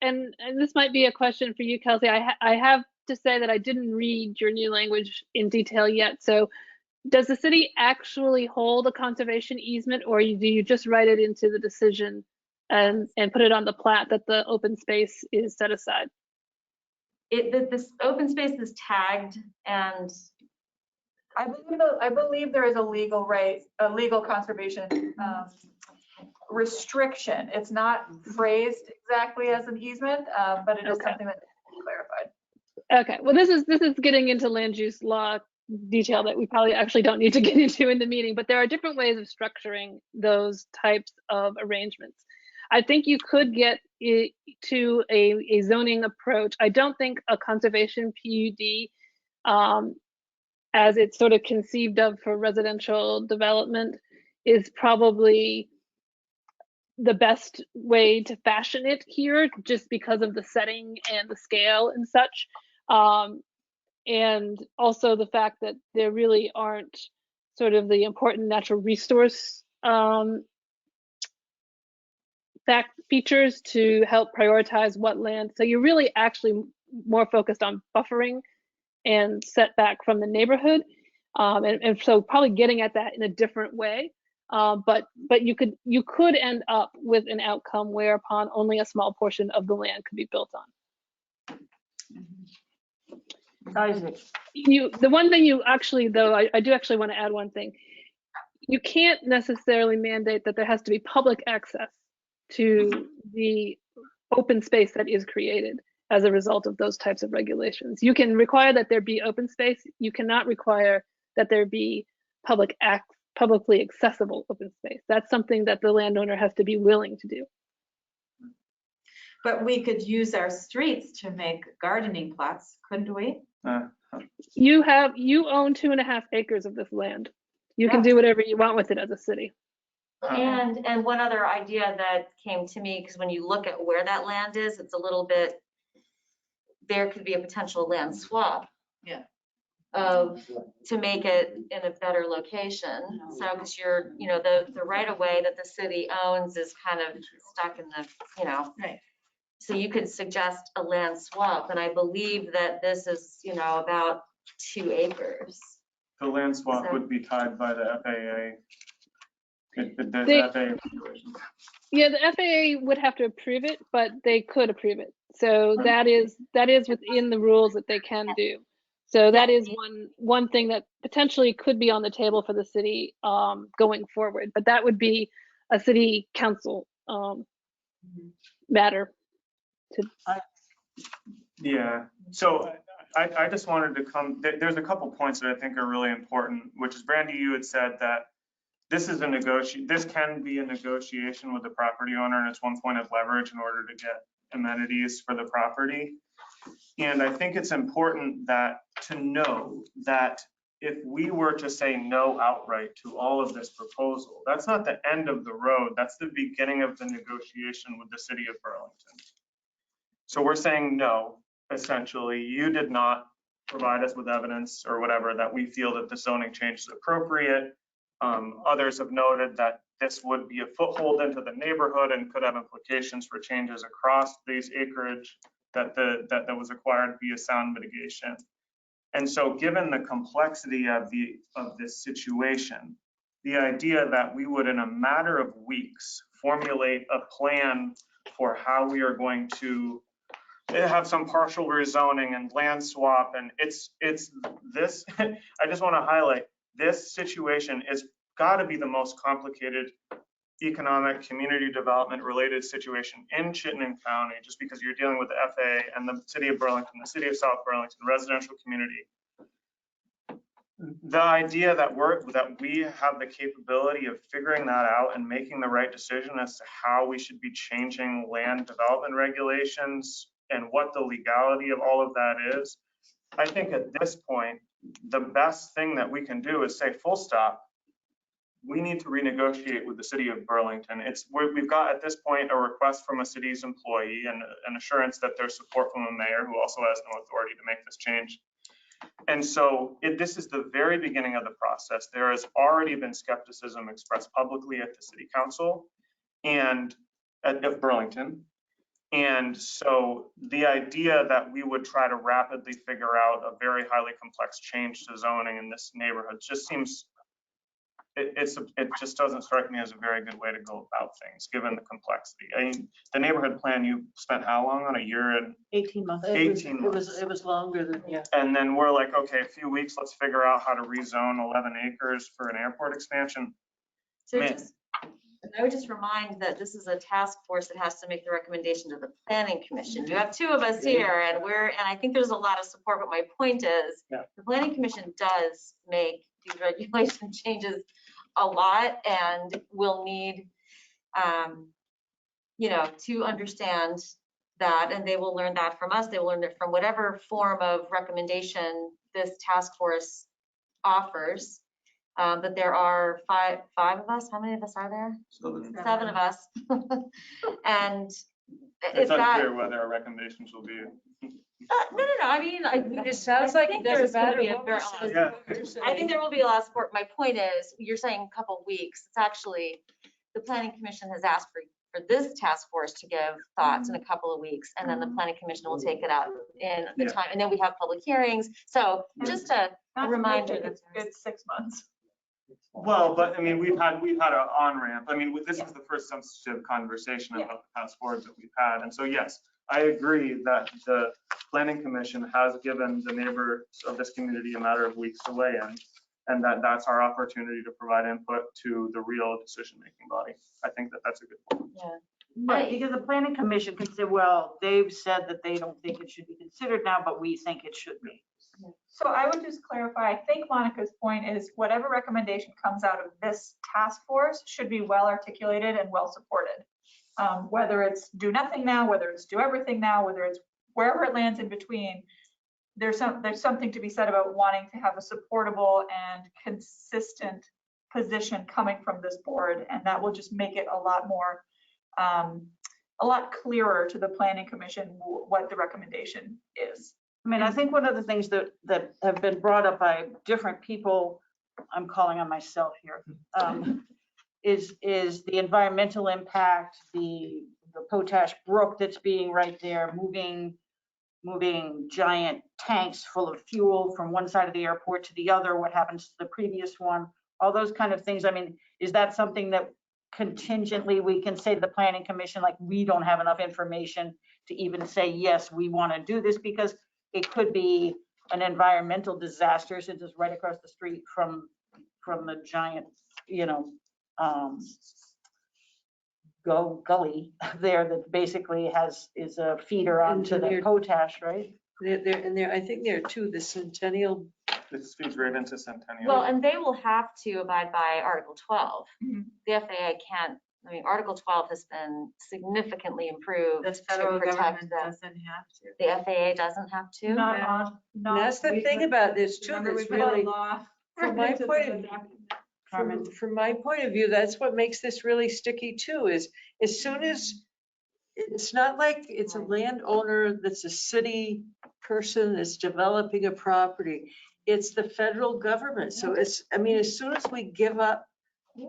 And this might be a question for you, Kelsey. I have to say that I didn't read your new language in detail yet. So does the city actually hold a conservation easement, or do you just write it into the decision and put it on the plat that the open space is set aside? This open space is tagged, and I believe there is a legal right, a legal conservation restriction. It's not phrased exactly as an easement, but it is Okay. something that needs to be clarified. Okay, well, this is getting into land use law detail that we probably actually don't need to get into in the meeting, but there are different ways of structuring those types of arrangements. I think you could get it to a zoning approach. I don't think a conservation PUD, as it's sort of conceived of for residential development, is probably the best way to fashion it here, just because of the setting and the scale and such. And also the fact that there really aren't sort of the important natural resource fact features to help prioritize what land. So you're really actually more focused on buffering and setback from the neighborhood. And so probably getting at that in a different way. But you could end up with an outcome whereupon only a small portion of the land could be built on. Isaac. The one thing you actually, though, I do actually want to add one thing. You can't necessarily mandate that there has to be public access to the open space that is created as a result of those types of regulations. You can require that there be open space. You cannot require that there be publicly accessible open space. That's something that the landowner has to be willing to do. But we could use our streets to make gardening plots, couldn't we? You own 2.5 acres of this land. You can do whatever you want with it as a city. And one other idea that came to me, because when you look at where that land is, it's a little bit, there could be a potential land swap. Yeah. to make it in a better location. So, because you're, the right of way that the city owns is kind of stuck in the, Right. so you could suggest a land swap, and I believe that this is, about 2 acres. The land swap So- would be tied by the FAA. The They- FAA regulations. Yeah, the FAA would have to approve it, but they could approve it. So that is within the rules that they can do. So that is one thing that potentially could be on the table for the city going forward. But that would be a city council matter. Yeah, so I just wanted to there's a couple points that I think are really important, which is, Brandy, you had said that this can be a negotiation with the property owner, and it's one point of leverage in order to get amenities for the property. And I think it's important to know that if we were to say no outright to all of this proposal, that's not the end of the road. That's the beginning of the negotiation with the city of Burlington. So we're saying no, essentially. You did not provide us with evidence or whatever that we feel that the zoning change is appropriate. Others have noted that this would be a foothold into the neighborhood and could have implications for changes across these acreage that was acquired via sound mitigation. And so, given the complexity of this situation, the idea that we would, in a matter of weeks, formulate a plan for how we are going to have some partial rezoning and land swap, and it's this. I just want to highlight, this situation is got to be the most complicated economic community development related situation in Chittenden County, just because you're dealing with the FAA and the city of Burlington, the city of South Burlington, residential community. The idea that we have the capability of figuring that out and making the right decision as to how we should be changing land development regulations and what the legality of all of that is, I think at this point, the best thing that we can do is say, full stop. We need to renegotiate with the city of Burlington. We've got at this point a request from a city's employee and an assurance that there's support from a mayor who also has no authority to make this change. And so this is the very beginning of the process. There has already been skepticism expressed publicly at the city council and of Burlington. And so the idea that we would try to rapidly figure out a very highly complex change to zoning in this neighborhood just seems, it just doesn't strike me as a very good way to go about things, given the complexity. I mean, the neighborhood plan, you spent how long on? A year and 18 months. 18 months. It was longer than, yeah. And then we're like, okay, a few weeks, let's figure out how to rezone 11 acres for an airport expansion. So Man. I would just remind that this is a task force that has to make the recommendation to the planning commission. You have 2 of us here, and I think there's a lot of support, but my point is, the planning commission does make these regulation changes a lot, and will need, to understand that, and they will learn that from us. They will learn it from whatever form of recommendation this task force offers. But there are five of us. How many of us are there? 7 of us. And It's unclear whether our recommendations will be. no. I mean, It sounds like think there's gonna better. be a fair- I think there will be a lot of support. My point is, you're saying a couple weeks. It's actually, the planning commission has asked for this task force to give thoughts in a couple of weeks, and then the planning commission will take it up in the time, and then we have public hearings. So just a reminder that It's 6 months. Well, but I mean, we've had an on-ramp. I mean, this is the first substantive conversation about the past boards that we've had. And so, yes, I agree that the planning commission has given the neighbors of this community a matter of weeks to weigh in, and that's our opportunity to provide input to the real decision-making body. I think that's a good point. Right, because the planning commission can say, well, they've said that they don't think it should be considered now, but we think it should be. So I would just clarify, I think Monica's point is whatever recommendation comes out of this task force should be well articulated and well supported. Whether it's do nothing now, whether it's do everything now, whether it's wherever it lands in between, there's something to be said about wanting to have a supportable and consistent position coming from this board, and that will just make it a lot more, a lot clearer to the planning commission what the recommendation is. I mean, I think one of the things that have been brought up by different people, I'm calling on myself here, is the environmental impact, the Potash Brook that's being right there, moving giant tanks full of fuel from one side of the airport to the other, what happens to the previous one, all those kind of things. I mean, is that something that contingently we can say to the planning commission, like, we don't have enough information to even say, yes, we want to do this, because it could be an environmental disaster since it's right across the street from the giant, gully there that basically is a feeder onto the potash, right? I think there are two, the Centennial. This feeds right into Centennial. Well, and they will have to abide by Article 12. Mhm. The FAA can't, I mean, Article 12 has been significantly improved The to federal protect government them. doesn't have to. The FAA doesn't have to? Not No. on, And not. that's the thing about this too, Remember, we that's put a really, law. from my into point the of view, document. from my point of view, that's what makes this really sticky too, is as soon as, it's not like it's a landowner that's a city person that's developing a property. It's the federal government. So I mean, as soon as we give up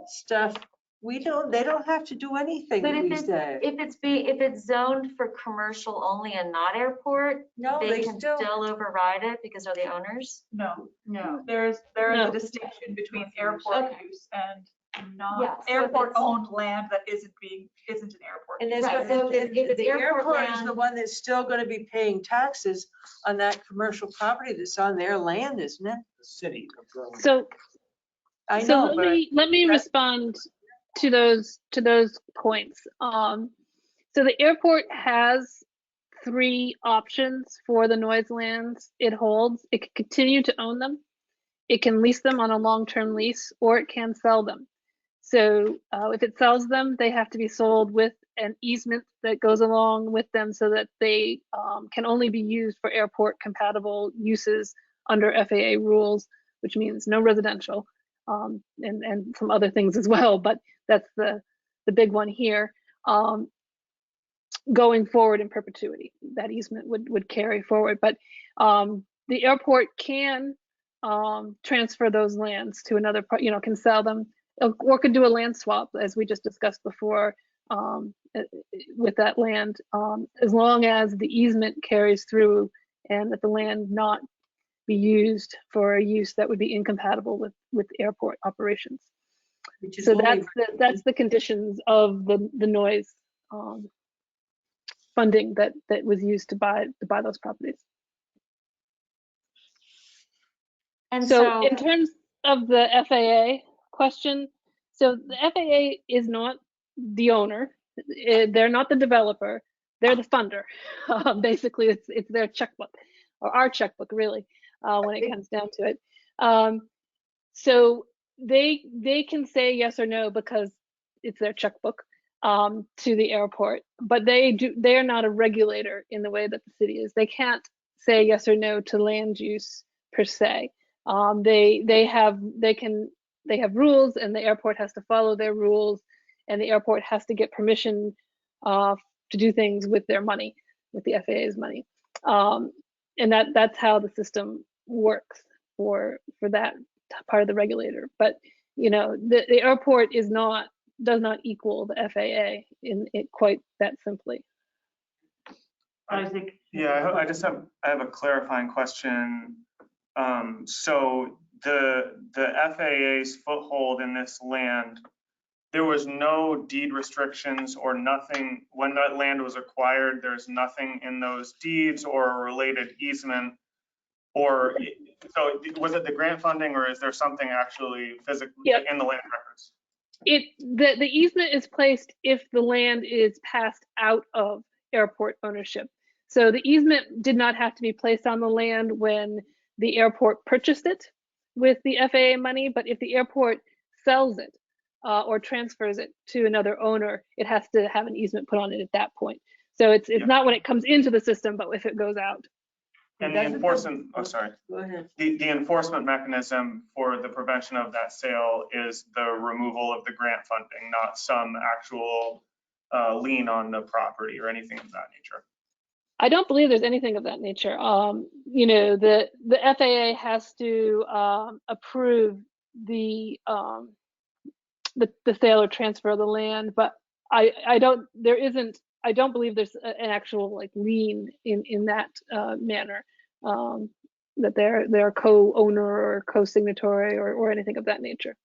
stuff, they don't have to do anything But these days. if it's zoned for commercial only and not airport, No, they they can still, still override it because they're the owners? No, No. there is No. a distinction between airport Okay. use and Yeah, not so if airport it's- owned land that isn't an airport. and use. there's, Right, so if it's the airport airport is the land- one that's still gonna be paying taxes on that commercial property that's on their land, isn't it? The city of Berlin. So, I so know, but let me that- respond to those points. So the airport has 3 options for the noise lands it holds. It can continue to own them, it can lease them on a long-term lease, or it can sell them. So if it sells them, they have to be sold with an easement that goes along with them so that they can only be used for airport compatible uses under FAA rules, which means no residential and some other things as well. But that's the big one here. Going forward in perpetuity, that easement would carry forward. But the airport can transfer those lands to another, can sell them, or could do a land swap, as we just discussed before, with that land, as long as the easement carries through and that the land not be used for a use that would be incompatible with airport operations. which is So only- that's the conditions of the noise funding that was used to buy those properties. And So in terms of the FAA question, so the FAA is not the owner. They're not the developer. They're the funder. Basically, it's their checkbook, or our checkbook, really, when it comes down to it. So they can say yes or no because it's their checkbook to the airport, but they are not a regulator in the way that the city is. They can't say yes or no to land use per se. They have rules, and the airport has to follow their rules, and the airport has to get permission to do things with their money, with the FAA's money, and that's how the system works for that part of the regulator. But the airport does not equal the FAA in it quite that simply. Isaac? Yeah, I have a clarifying question. So the FAA's foothold in this land, there was no deed restrictions or nothing when that land was acquired. There's nothing in those deeds or a related easement, or so was it the grant funding, or is there something actually physically in the land records? The easement is placed if the land is passed out of airport ownership. So the easement did not have to be placed on the land when the airport purchased it with the FAA money, but if the airport sells it or transfers it to another owner, it has to have an easement put on it at that point. So it's not when it comes into the system, but if it goes out. And the enforcement, sorry. Go ahead. The enforcement mechanism for the prevention of that sale is the removal of the grant funding, not some actual lien on the property or anything of that nature. I don't believe there's anything of that nature. You know, the FAA has to approve the sale or transfer of the land, but I don't believe there's an actual like lien in that manner, that they're co-owner or co-signatory or anything of that nature.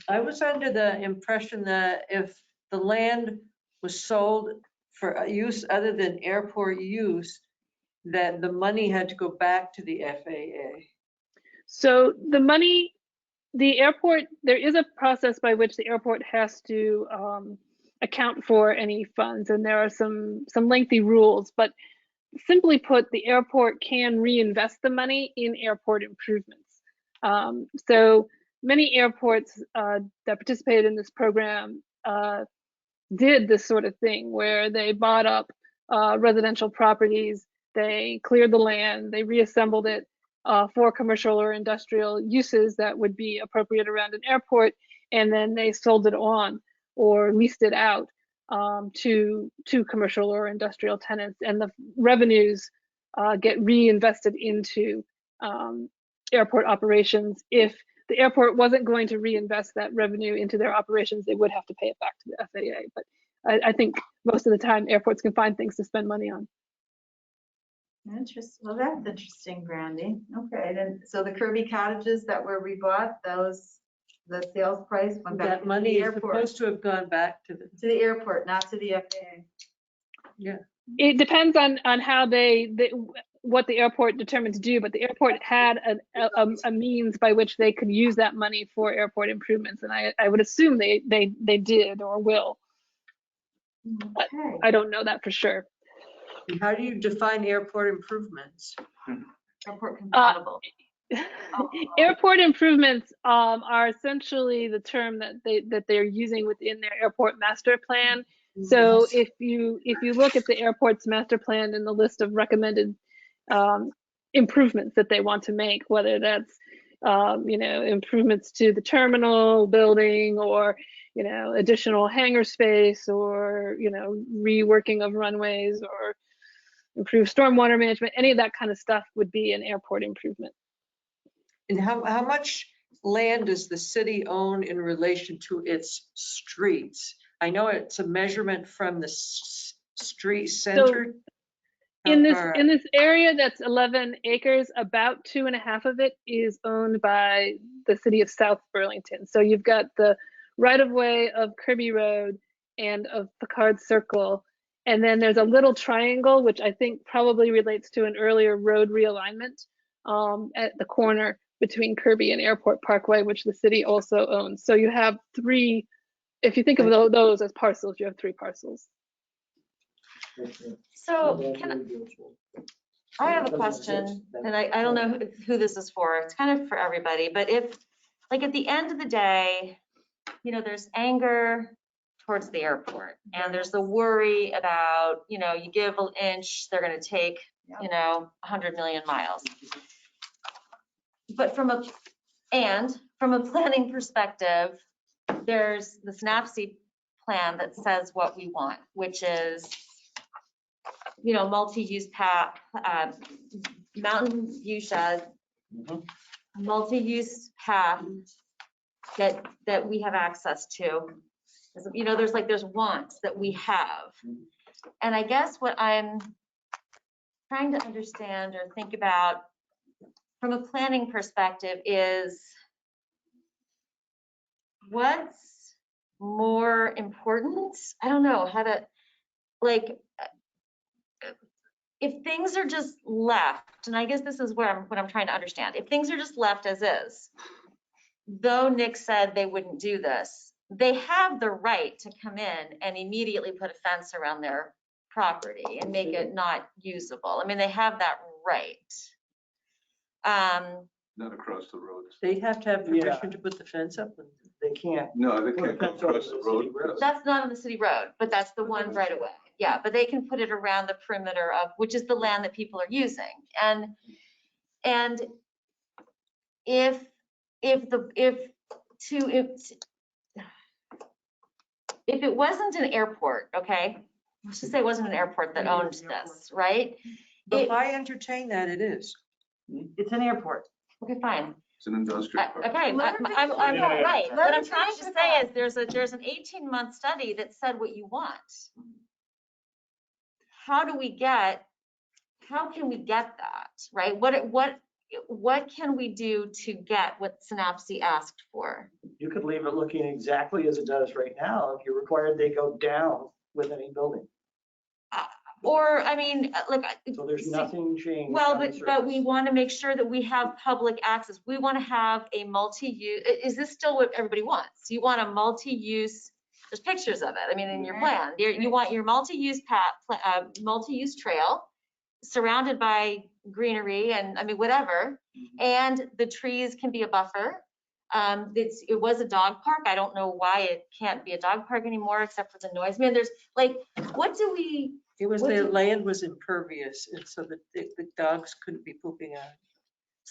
I was under the impression that if the land was sold for use other than airport use, that the money had to go back to the FAA. So the money, the airport, there is a process by which the airport has to account for any funds, and there are some lengthy rules, but simply put, the airport can reinvest the money in airport improvements. So many airports that participated in this program did this sort of thing where they bought up residential properties, they cleared the land, they reassembled it for commercial or industrial uses that would be appropriate around an airport, and then they sold it on or leased it out to commercial or industrial tenants, and the revenues get reinvested into airport operations. If the airport wasn't going to reinvest that revenue into their operations, they would have to pay it back to the FAA. But I think most of the time airports can find things to spend money on. Interesting. Well, that's interesting, Brandy. Okay, then, so the Kirby cottages that were rebought, those, the sales price went back That to money the is airport. supposed to have gone back to the, Airport, not to the FAA. yeah. It depends on how what the airport determined to do, but the airport had a means by which they could use that money for airport improvements, and I would assume they did or will. Okay. I don't know that for sure. How do you define airport improvements? Airport compatible. Airport improvements are essentially the term that they're using within their airport master plan. So if you look at the airport's master plan and the list of recommended improvements that they want to make, whether that's you know, improvements to the terminal building, or you know, additional hangar space, or you know, reworking of runways, or improved stormwater management, any of that kind of stuff would be an airport improvement. And how much land does the city own in relation to its streets? I know it's a measurement from the street center. In this area that's 11 acres, about 2.5 of it is owned by the city of South Burlington. So you've got the right of way of Kirby Road and of Picard Circle. And then there's a little triangle, which I think probably relates to an earlier road realignment at the corner between Kirby and Airport Parkway, which the city also owns. So you have 3, if you think of those as parcels, you have 3 parcels. So I have a question, and I don't know who this is for. It's kind of for everybody, but if, like, at the end of the day, you know, there's anger towards the airport, and there's the worry about, you know, you give an inch, they're going to take, you know, 100 million miles. But from a planning perspective, there's the SNAPSI plan that says what we want, which is, you know, multi-use path, mountain view shed, multi-use path that we have access to. You know, there's wants that we have. And I guess what I'm trying to understand or think about from a planning perspective is what's more important? I don't know how to, like, if things are just left, and I guess this is what I'm trying to understand. If things are just left as is, though Nick said they wouldn't do this, they have the right to come in and immediately put a fence around their property and make it not usable. I mean, they have that right. Not across the road. They have to have permission to put the fence up. They can't. No, they can't go across the road. That's not on the city road, but that's the one right away. Yeah, but they can put it around the perimeter of, which is the land that people are using. And if it wasn't an airport, okay, let's just say it wasn't an airport that owned this, right? But why entertain that? It is. It's an airport. Okay, fine. It's an industrial park. Okay, I'm Yeah, right. yeah. What I'm trying to say is there's an 18-month study that said what you want. How can we get that, right? What can we do to get what Synapse asked for? You could leave it looking exactly as it does right now. If you're required, they go down with any building. Or, I mean, look. So there's nothing changed. Well, on the but we surface. want to make sure that we have public access. We want to have a multi-use, is this still what everybody wants? You want a multi-use, there's pictures of it, I mean, in your plan. You want your multi-use multi-use trail surrounded by greenery and, I mean, whatever. And the trees can be a buffer. It was a dog park. I don't know why it can't be a dog park anymore, except for the noise. I mean, there's like, what do we? It was, the land was impervious, and so the dogs couldn't be pooping on it.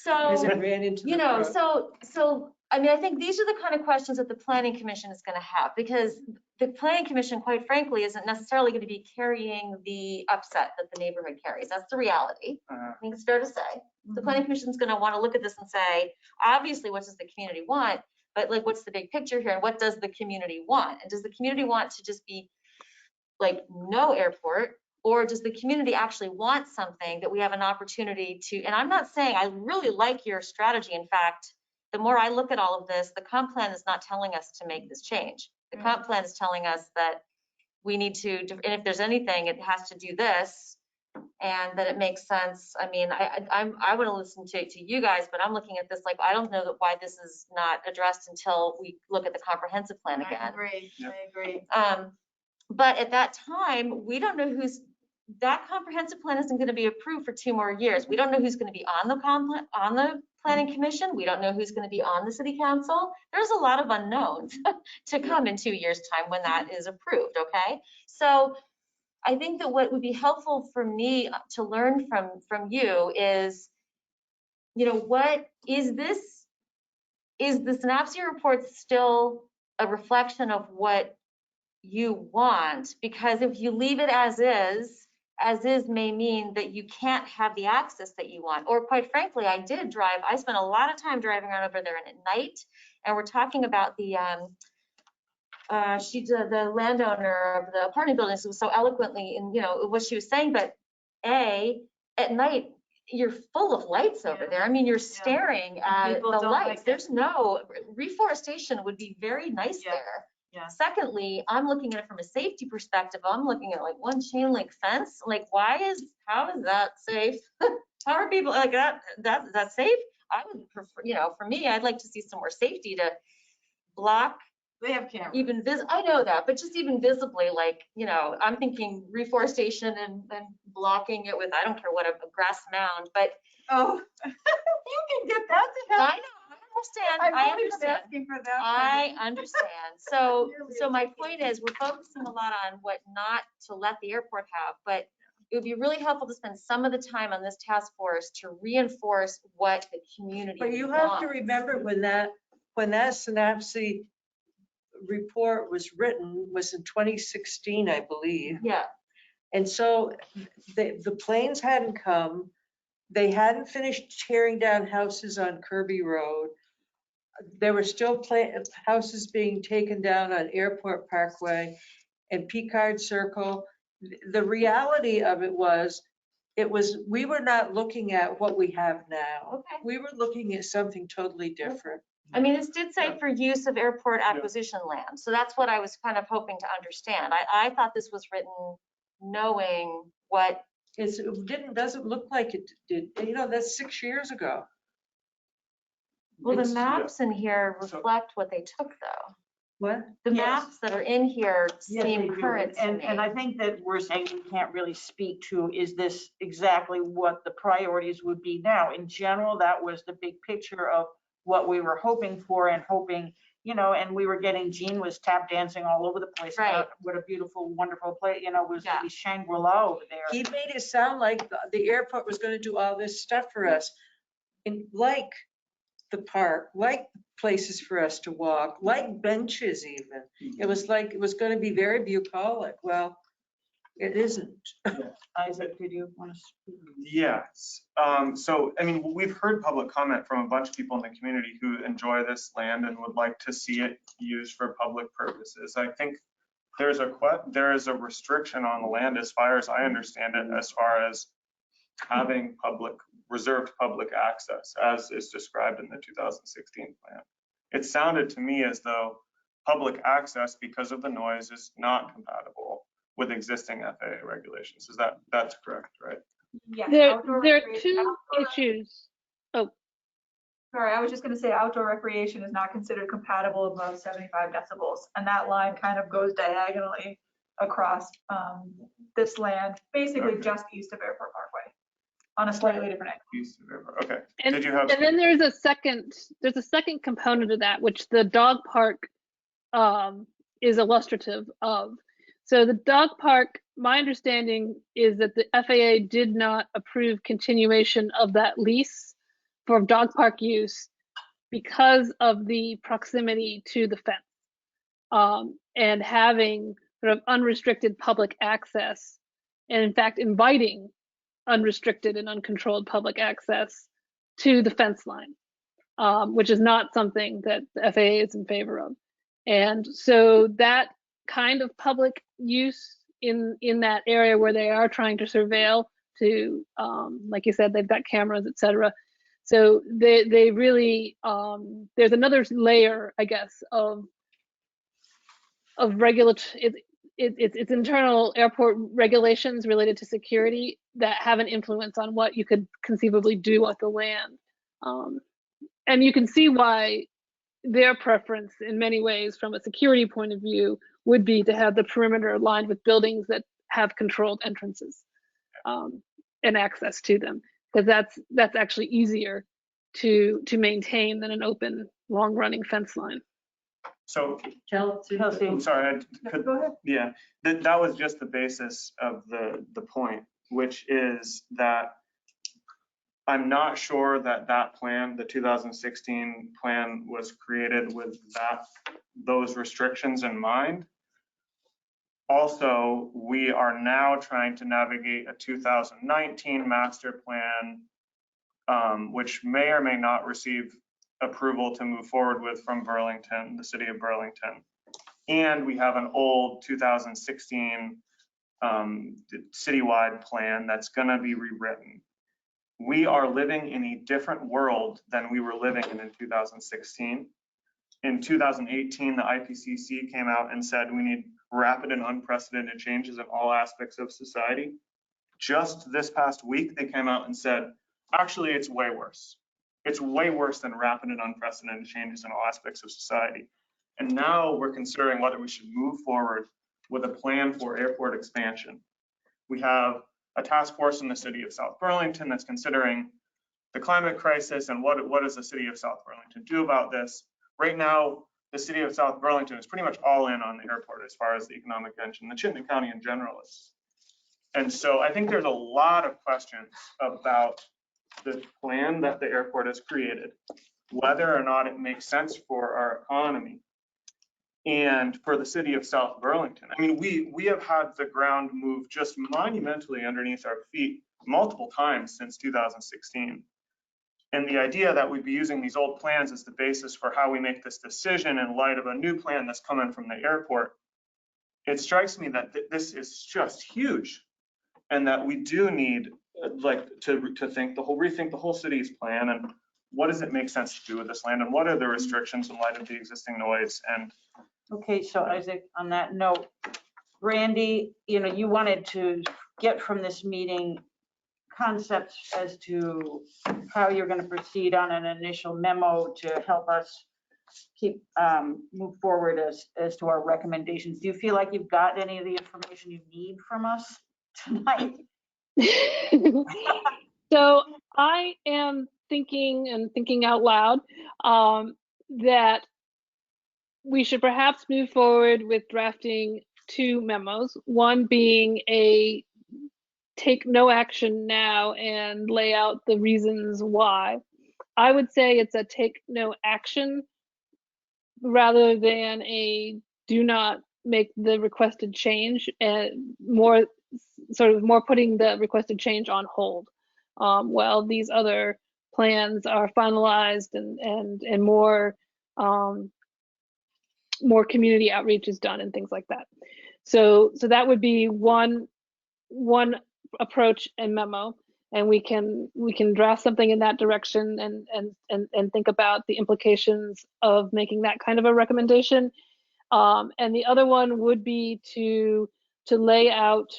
Because So, it ran into the you know, road. so, I mean, I think these are the kind of questions that the planning commission is going to have, because the planning commission, quite frankly, isn't necessarily going to be carrying the upset that the neighborhood carries. That's the reality. I think it's fair to say. The planning commission is going to want to look at this and say, obviously, what does the community want? But like, what's the big picture here? And what does the community want? And does the community want to just be like no airport? Or does the community actually want something that we have an opportunity to, and I'm not saying, I really like your strategy. In fact, the more I look at all of this, the comp plan is not telling us to make this change. The comp plan is telling us that we need to, and if there's anything, it has to do this, and that it makes sense. I mean, I want to listen to you guys, but I'm looking at this like, I don't know that why this is not addressed until we look at the comprehensive plan again. I agree. But at that time, we don't know that comprehensive plan isn't going to be approved for 2 more years. We don't know who's going to be on the planning commission. We don't know who's going to be on the city council. There's a lot of unknowns to come in 2 years' time when that is approved, okay? So I think that what would be helpful for me to learn from you is, you know, what is this? Is the Synapse report still a reflection of what you want? Because if you leave it as is may mean that you can't have the access that you want. Or quite frankly, I spent a lot of time driving around over there and at night, and we're talking about the landowner of the apartment buildings was so eloquently in, you know, what she was saying, but at night, you're full of lights over there. I mean, you're staring at the lights. There's no, reforestation would be very nice there. Yeah. Secondly, I'm looking at it from a safety perspective. I'm looking at like one chain link fence. Like, how is that safe? How are people like that's safe? I would prefer, you know, for me, I'd like to see some more safety to block. They have cameras. Even I know that, but just even visibly, like, you know, I'm thinking reforestation and blocking it with, I don't care what, a grass mound, but. Oh, you can get that to happen. I know. I understand. Asking for that. I understand. So my point is, we're focusing a lot on what not to let the airport have, but it would be really helpful to spend some of the time on this task force to reinforce what the community But you wants. have to remember when that Synapse report was written was in 2016, I believe. Yeah. And so the planes hadn't come. They hadn't finished tearing down houses on Kirby Road. There were still houses being taken down on Airport Parkway and Picard Circle. The reality of it was, we were not looking at what we have now. Okay. We were looking at something totally different. I mean, this did say for use of airport acquisition land. So that's what I was kind of hoping to understand. I thought this was written knowing what. Doesn't look like it did. You know, that's 6 years ago. Well, the maps in here reflect what they took though. What? The Yes. maps that are in here Yes, they seem do. current to me. And I think that we're saying we can't really speak to, is this exactly what the priorities would be now? In general, that was the big picture of what we were hoping for and hoping, you know, and we were getting, Jean was tap dancing all over the place. Right. About what a beautiful, wonderful place, you know, was Yeah. gonna be Shangri-La over there. He made it sound like the airport was going to do all this stuff for us, and like the park, like places for us to walk, like benches even. It was like, it was going to be very bucolic. Well, It isn't. Isaac, did you want to speak? Yes. So, I mean, we've heard public comment from a bunch of people in the community who enjoy this land and would like to see it used for public purposes. I think there is a restriction on the land, as far as I understand it, as far as having reserved public access, as is described in the 2016 plan. It sounded to me as though public access, because of the noise, is not compatible with existing FAA regulations. That's correct, right? Yes, There outdoor are recreation- two issues. Oh, Sorry, I was just gonna say outdoor recreation is not considered compatible above 75 decibels. And that line kind of goes diagonally across this land, basically Okay. just east of Airport Parkway on a slightly different angle. Okay. and, Did you have? and then there's a second component of that, which the dog park is illustrative of. So the dog park, my understanding is that the FAA did not approve continuation of that lease for dog park use because of the proximity to the fence, and having sort of unrestricted public access, and in fact inviting unrestricted and uncontrolled public access to the fence line, which is not something that the FAA is in favor of. And so that kind of public use in that area where they are trying to surveil to, like you said, they've got cameras, et cetera. So they really, there's another layer, I guess, of regulatory, it's internal airport regulations related to security that have an influence on what you could conceivably do with the land. And you can see why their preference in many ways from a security point of view would be to have the perimeter lined with buildings that have controlled entrances, and access to them, because that's actually easier to maintain than an open long running fence line. So, Kelsey. I'm sorry. Go ahead. Yeah, that was just the basis of the point, which is that I'm not sure that plan, the 2016 plan, was created with those restrictions in mind. Also, we are now trying to navigate a 2019 master plan, which may or may not receive approval to move forward with from Burlington, the city of Burlington. And we have an old 2016 citywide plan that's going to be rewritten. We are living in a different world than we were living in 2016. In 2018, the IPCC came out and said we need rapid and unprecedented changes in all aspects of society. Just this past week, they came out and said, actually, it's way worse. It's way worse than rapid and unprecedented changes in all aspects of society. And now we're considering whether we should move forward with a plan for airport expansion. We have a task force in the city of South Burlington that's considering the climate crisis and what does the city of South Burlington do about this. Right now, the city of South Burlington is pretty much all in on the airport as far as the economic engine, the Chittenden County in general is. And so I think there's a lot of questions about the plan that the airport has created, whether or not it makes sense for our economy and for the city of South Burlington. I mean, we have had the ground move just monumentally underneath our feet multiple times since 2016. And the idea that we'd be using these old plans as the basis for how we make this decision in light of a new plan that's coming from the airport, it strikes me that this is just huge, and that we do need to rethink the whole city's plan, and what does it make sense to do with this land, and what are the restrictions in light of the existing noise. And Okay, so Isaac, on that note, Randy, you wanted to get from this meeting concepts as to how you're going to proceed on an initial memo to help us move forward as to our recommendations. Do you feel like you've got any of the information you need from us tonight? So I am thinking out loud, that we should perhaps move forward with drafting two memos, one being a take no action now and lay out the reasons why. I would say it's a take no action rather than a do not make the requested change, and more sort of more putting the requested change on hold while these other plans are finalized and more community outreach is done and things like that. So that would be one approach and memo, and we can draft something in that direction and think about the implications of making that kind of a recommendation. And the other one would be to lay out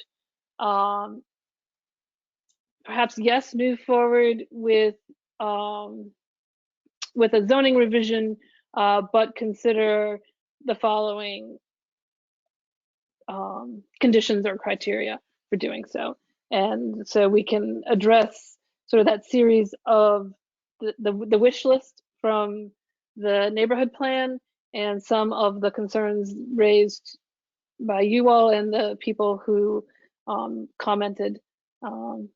perhaps yes, move forward with a zoning revision, but consider the following conditions or criteria for doing so. And so we can address sort of that series of the wish list from the neighborhood plan and some of the concerns raised by you all and the people who commented from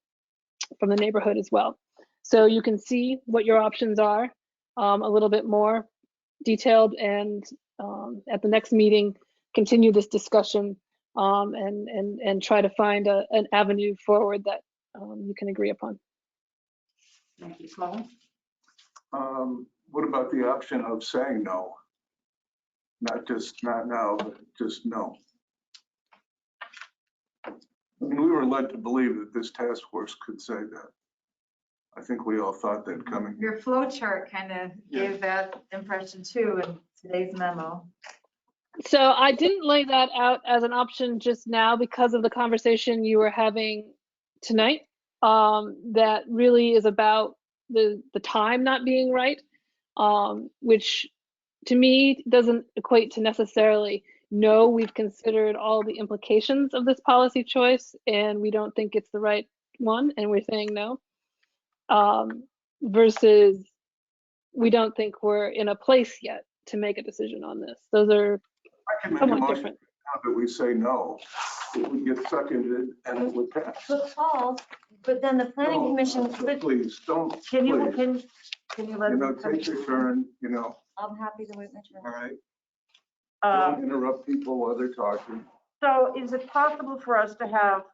the neighborhood as well. So you can see what your options are a little bit more detailed, and at the next meeting, continue this discussion and try to find an avenue forward that you can agree upon. Thank you, Colin. What about the option of saying no? Not now, but just no. I mean, we were led to believe that this task force could say that. I think we all thought that coming. Your flow chart kind of gave that impression too in today's memo. So I didn't lay that out as an option just now because of the conversation you were having tonight. That really is about the time not being right, which to me doesn't equate to necessarily no, we've considered all the implications of this policy choice and we don't think it's the right one and we're saying no, versus we don't think we're in a place yet to make a decision on this. Those are somewhat different. Now that we say no, it would get seconded and it would pass. But Paul, but then the planning commission, but Please, don't, Can you, please, can you let you me know, take your turn, you know, I'm happy to wait my turn. all right? Uh, Don't interrupt people while they're talking. So is it possible for us to have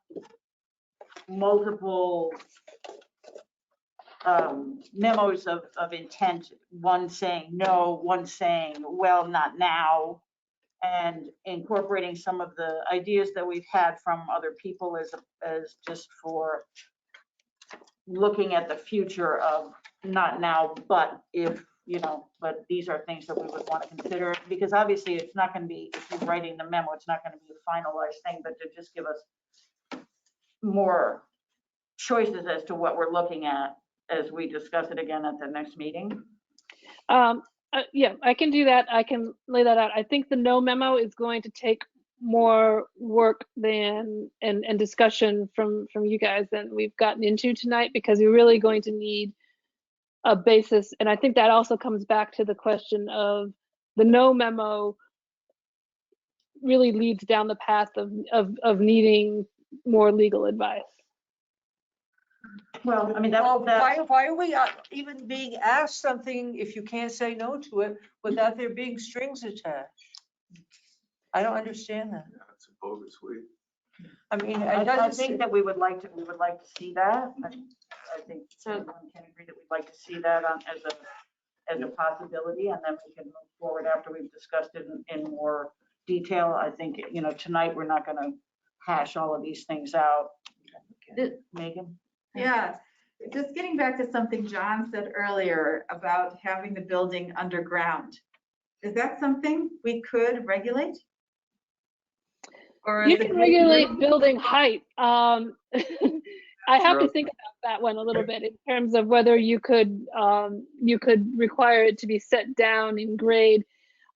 multiple memos of intent, one saying no, one saying, well, not now, and incorporating some of the ideas that we've had from other people as just for looking at the future of not now, but if, you know, but these are things that we would want to consider, because obviously it's not going to be, if you're writing the memo, it's not going to be a finalized thing, but to just give us more choices as to what we're looking at as we discuss it again at the next meeting. Yeah, I can do that. I can lay that out. I think the no memo is going to take more work than and discussion from you guys than we've gotten into tonight, because we're really going to need a basis. And I think that also comes back to the question of the no memo really leads down the path of needing more legal advice. Well, I mean, Well, that why are we even being asked something if you can't say no to it without there being strings attached? I don't understand that. Yeah, it's a bogus week. I mean, it I doesn't think that we would like to see that. I think So- everyone can agree that we'd like to see that on as a possibility, and then we can move forward after we've discussed it in more detail. I think, you know, tonight we're not going to hash all of these things out. Megan? Yeah, just getting back to something John said earlier about having the building underground. Is that something we could regulate? Or You is it- can regulate building height. I have to think about that one a little bit in terms of whether you could require it to be set down in grade.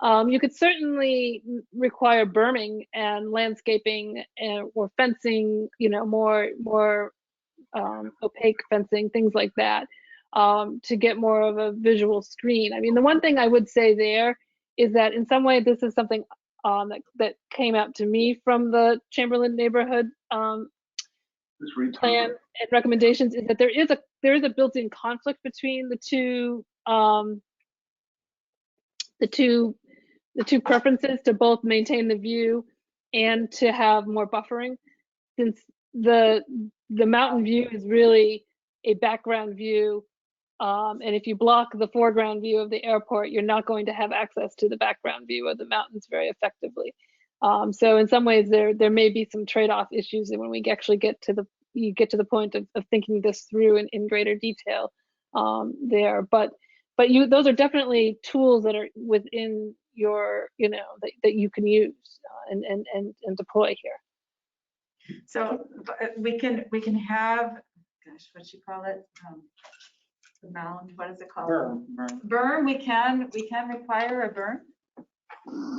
You could certainly require berming and landscaping or fencing, you know, more opaque fencing, things like that, to get more of a visual screen. I mean, the one thing I would say there is that in some way this is something that came out to me from the Chamberlain neighborhood plan and recommendations, is that there is a built-in conflict between the two preferences to both maintain the view and to have more buffering, since the mountain view is really a background view. And if you block the foreground view of the airport, you're not going to have access to the background view of the mountains very effectively. So in some ways, there may be some trade-off issues when we actually get to the point of thinking this through in greater detail there. But those are definitely tools that are within your, that you can use and deploy here. So we can have, gosh, what you call it? The mound, what is it called? Berm, we can require a berm?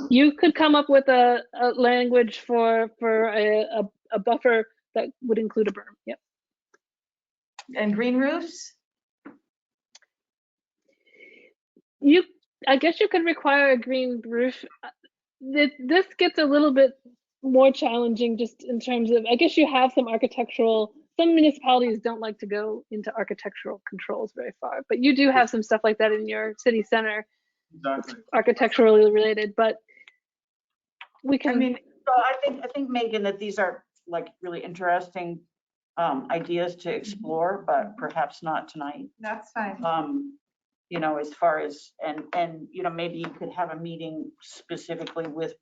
You could come up with a language for a buffer that would include a berm. Yep. And green roofs? I guess you could require a green roof. This gets a little bit more challenging just in terms of, I guess you have some municipalities don't like to go into architectural controls very far, but you do have some stuff like that in your city center. Exactly. Architecturally related, but we can. I mean, so I think Megan, that these are like really interesting ideas to explore, but perhaps not tonight. That's fine. As far as, and maybe you could have a meeting specifically with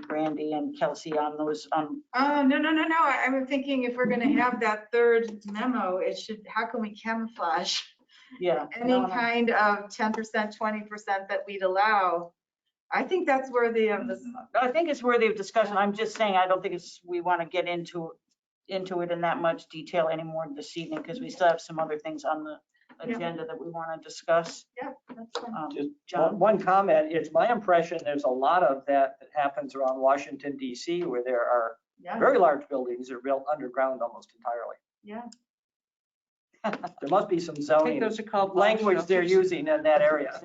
Brandy and Kelsey on those. Oh, no. I'm thinking if we're gonna have that third memo, how can we camouflage Yeah. any kind of 10%, 20% that we'd allow? I think that's worthy of this. I think it's worthy of discussion. I'm just saying, I don't think we want to get into it in that much detail anymore this evening, because we still have some other things on the agenda that we want to discuss. Yeah, that's fine. Just John? one comment, it's my impression there's a lot of that happens around Washington DC, where there are very large buildings that are built underground almost entirely. Yeah. There must be some I think zoning those are called language they're using in that area.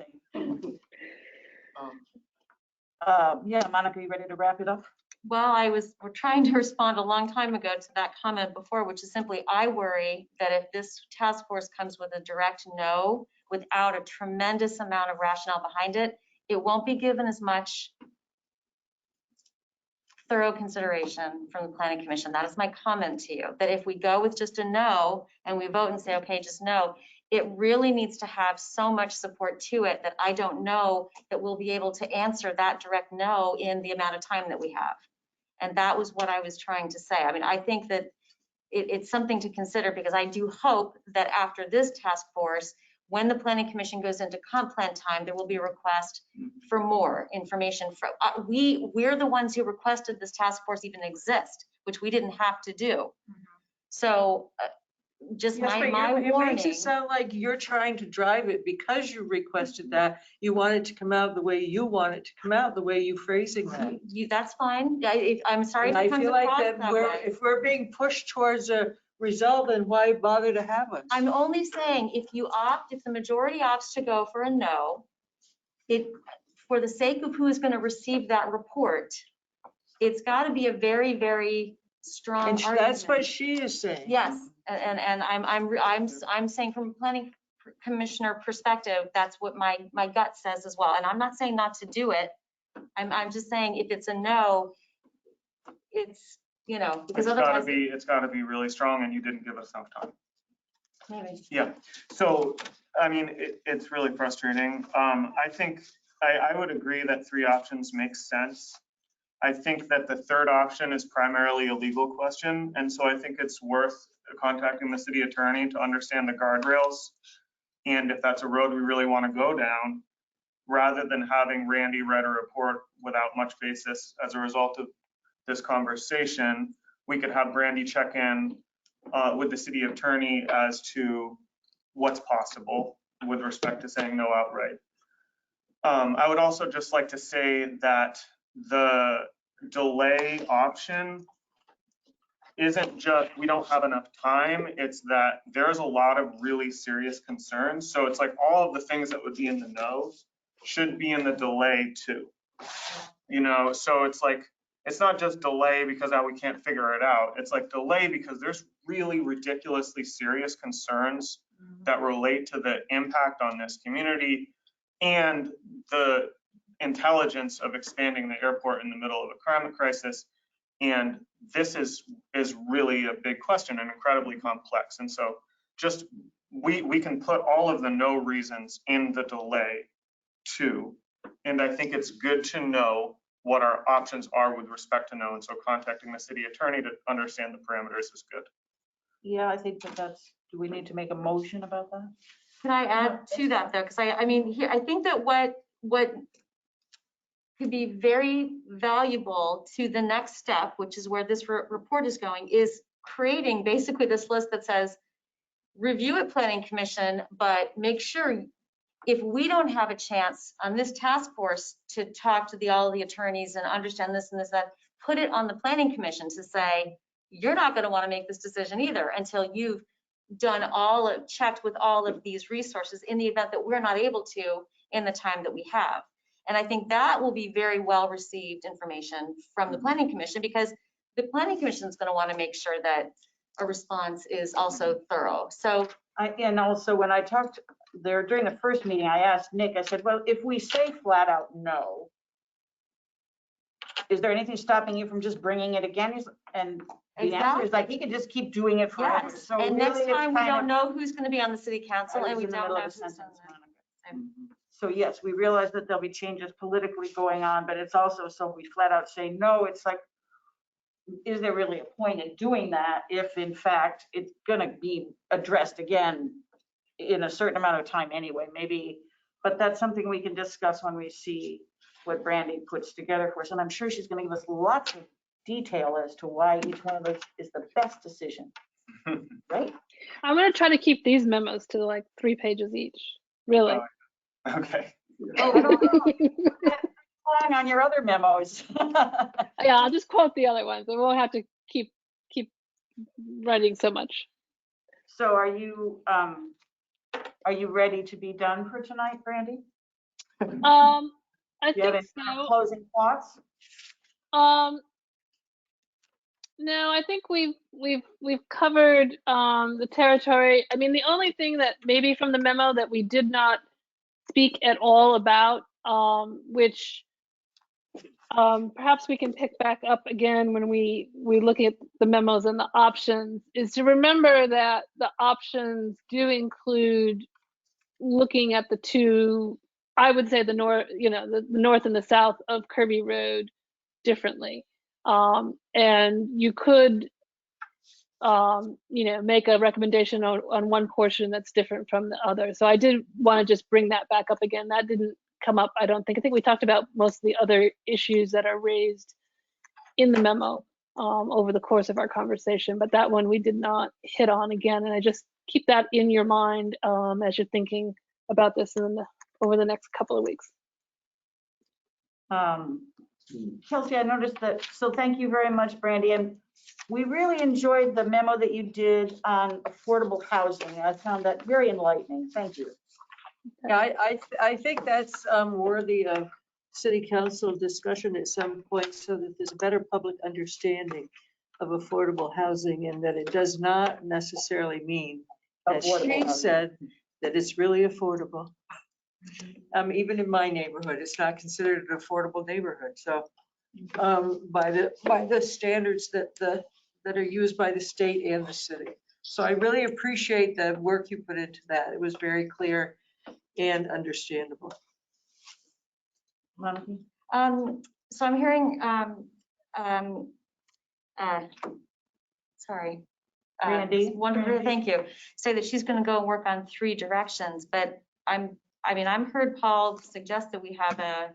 Yeah, Monica, you ready to wrap it up? Well, we're trying to respond a long time ago to that comment before, which is simply, I worry that if this task force comes with a direct no, without a tremendous amount of rationale behind it, it won't be given as much thorough consideration from the Planning Commission. That is my comment to you, that if we go with just a no and we vote and say, okay, just no, it really needs to have so much support to it that I don't know that we'll be able to answer that direct no in the amount of time that we have. And that was what I was trying to say. I mean, I think that it's something to consider, because I do hope that after this task force, when the Planning Commission goes into comp plan time, there will be a request for more information. We're the ones who requested this task force even exist, which we didn't have to do. So just Yes, but my it warning. makes it sound like you're trying to drive it because you requested that. You want it to come out the way you want it to come out, the way you're phrasing that. That's fine. I'm sorry And if I it comes feel like across that way. if we're being pushed towards a result, then why bother to have us? I'm only saying, if the majority opts to go for a no, for the sake of who is going to receive that report, it's got to be a very, very strong And argument. that's what she is saying. Yes, and I'm saying from a planning commissioner perspective, that's what my gut says as well. And I'm not saying not to do it. I'm just saying if it's a no, it's, because otherwise. It's gotta be really strong, and you didn't give us enough time. Maybe. Yeah, so, I mean, it's really frustrating. I think, I would agree that 3 options make sense. I think that the third option is primarily a legal question, and so I think it's worth contacting the city attorney to understand the guardrails, and if that's a road we really want to go down, rather than having Randy write a report without much basis as a result of this conversation. We could have Brandy check in with the city attorney as to what's possible with respect to saying no outright. I would also just like to say that the delay option isn't just we don't have enough time, it's that there's a lot of really serious concerns. So it's like all of the things that would be in the no should be in the delay too. So it's like, it's not just delay because we can't figure it out. It's like delay because there's really ridiculously serious concerns that relate to the impact on this community and the intelligence of expanding the airport in the middle of a climate crisis And this is really a big question and incredibly complex. And so just, we can put all of the no reasons in the delay too. And I think it's good to know what our options are with respect to no. And so contacting the city attorney to understand the parameters is good. Yeah, I think that's, do we need to make a motion about that? Can I add to that though? Because I mean, here, I think that what could be very valuable to the next step, which is where this report is going, is creating basically this list that says, review at Planning Commission, but make sure if we don't have a chance on this task force to talk to all the attorneys and understand this and this, that, put it on the Planning Commission to say, you're not going to want to make this decision either until you've done checked with all of these resources in the event that we're not able to in the time that we have. And I think that will be very well received information from the Planning Commission, because the Planning Commission is going to want to make sure that a response is also thorough. So And also when I talked there during the first meeting, I asked Nick, I said, well, if we say flat out no, is there anything stopping you from just bringing it again? And the answer is like, he can just keep doing it forever. yes, So and really next it's time we kind don't of- know who's going to be on the city council, I and was we in the don't middle know of a who's on sentence, the. So yes, we realize that there'll be changes politically going on, but it's also, so we flat out say no, it's like, is there really a point in doing that if in fact it's gonna be addressed again in a certain amount of time anyway, maybe, but that's something we can discuss when we see what Brandy puts together for us. And I'm sure she's gonna give us lots of detail as to why each one of those is the best decision, right? I'm going to try to keep these memos to like 3 pages each, really. Okay. Oh, I don't know. Relying on your other memos. Yeah, I'll just quote the other ones. I won't have to keep writing so much. So are you ready to be done for tonight, Brandy? I Do you have think any so. closing thoughts? No, I think we've covered the territory. I mean, the only thing that maybe from the memo that we did not speak at all about, which perhaps we can pick back up again when we look at the memos and the options, is to remember that the options do include looking at the two, I would say the north, the north and the south of Kirby Road differently. And you could, make a recommendation on one portion that's different from the other. So I did want to just bring that back up again. That didn't come up, I don't think. I think we talked about most of the other issues that are raised in the memo over the course of our conversation, but that one we did not hit on again. And I just keep that in your mind as you're thinking about this over the next couple of weeks. Kelsey, I noticed that, so thank you very much, Brandy. And we really enjoyed the memo that you did on affordable housing. I found that very enlightening. Thank you. Yeah, I think that's worthy of city council discussion at some point so that there's a better public understanding of affordable housing, and that it does not necessarily mean, as Affordable she housing. said, that it's really affordable. Even in my neighborhood, it's not considered an affordable neighborhood. So by the standards that are used by the state and the city. So I really appreciate the work you put into that. It was very clear and understandable. Monica? So I'm hearing, sorry. Brandy? Thank you. Say that she's going to go work on 3 directions, but I'm heard Paul suggest that we have a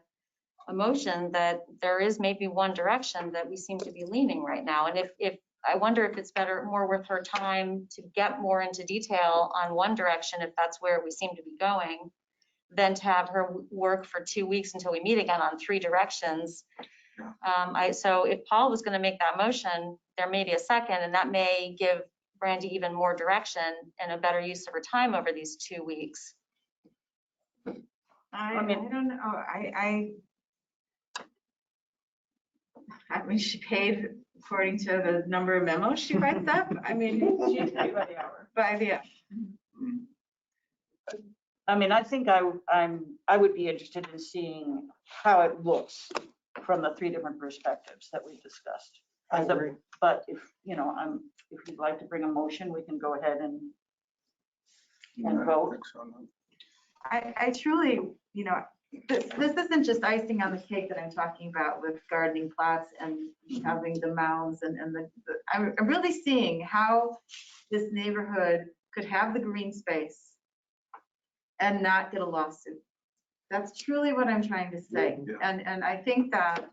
motion that there is maybe one direction that we seem to be leaning right now. And if I wonder if it's more worth her time to get more into detail on one direction, if that's where we seem to be going, than to have her work for 2 weeks until we meet again on 3 directions. So if Paul was going to make that motion, there may be a second, and that may give Brandy even more direction and a better use of her time over these 2 weeks. I don't know. I mean, she paid according to the number of memos she writes up. I mean, she's paid by the hour. By the hour. I mean, I think I would be interested in seeing how it looks from the 3 different perspectives that we discussed. as a, but if, you know, if you'd like to bring a motion, we can go ahead and I don't vote. think so, no. I truly, you know, this isn't just icing on the cake that I'm talking about with gardening plots and having the mounds and I'm really seeing how this neighborhood could have the green space and not get a lawsuit. That's truly what I'm trying to say. Yeah. And I think that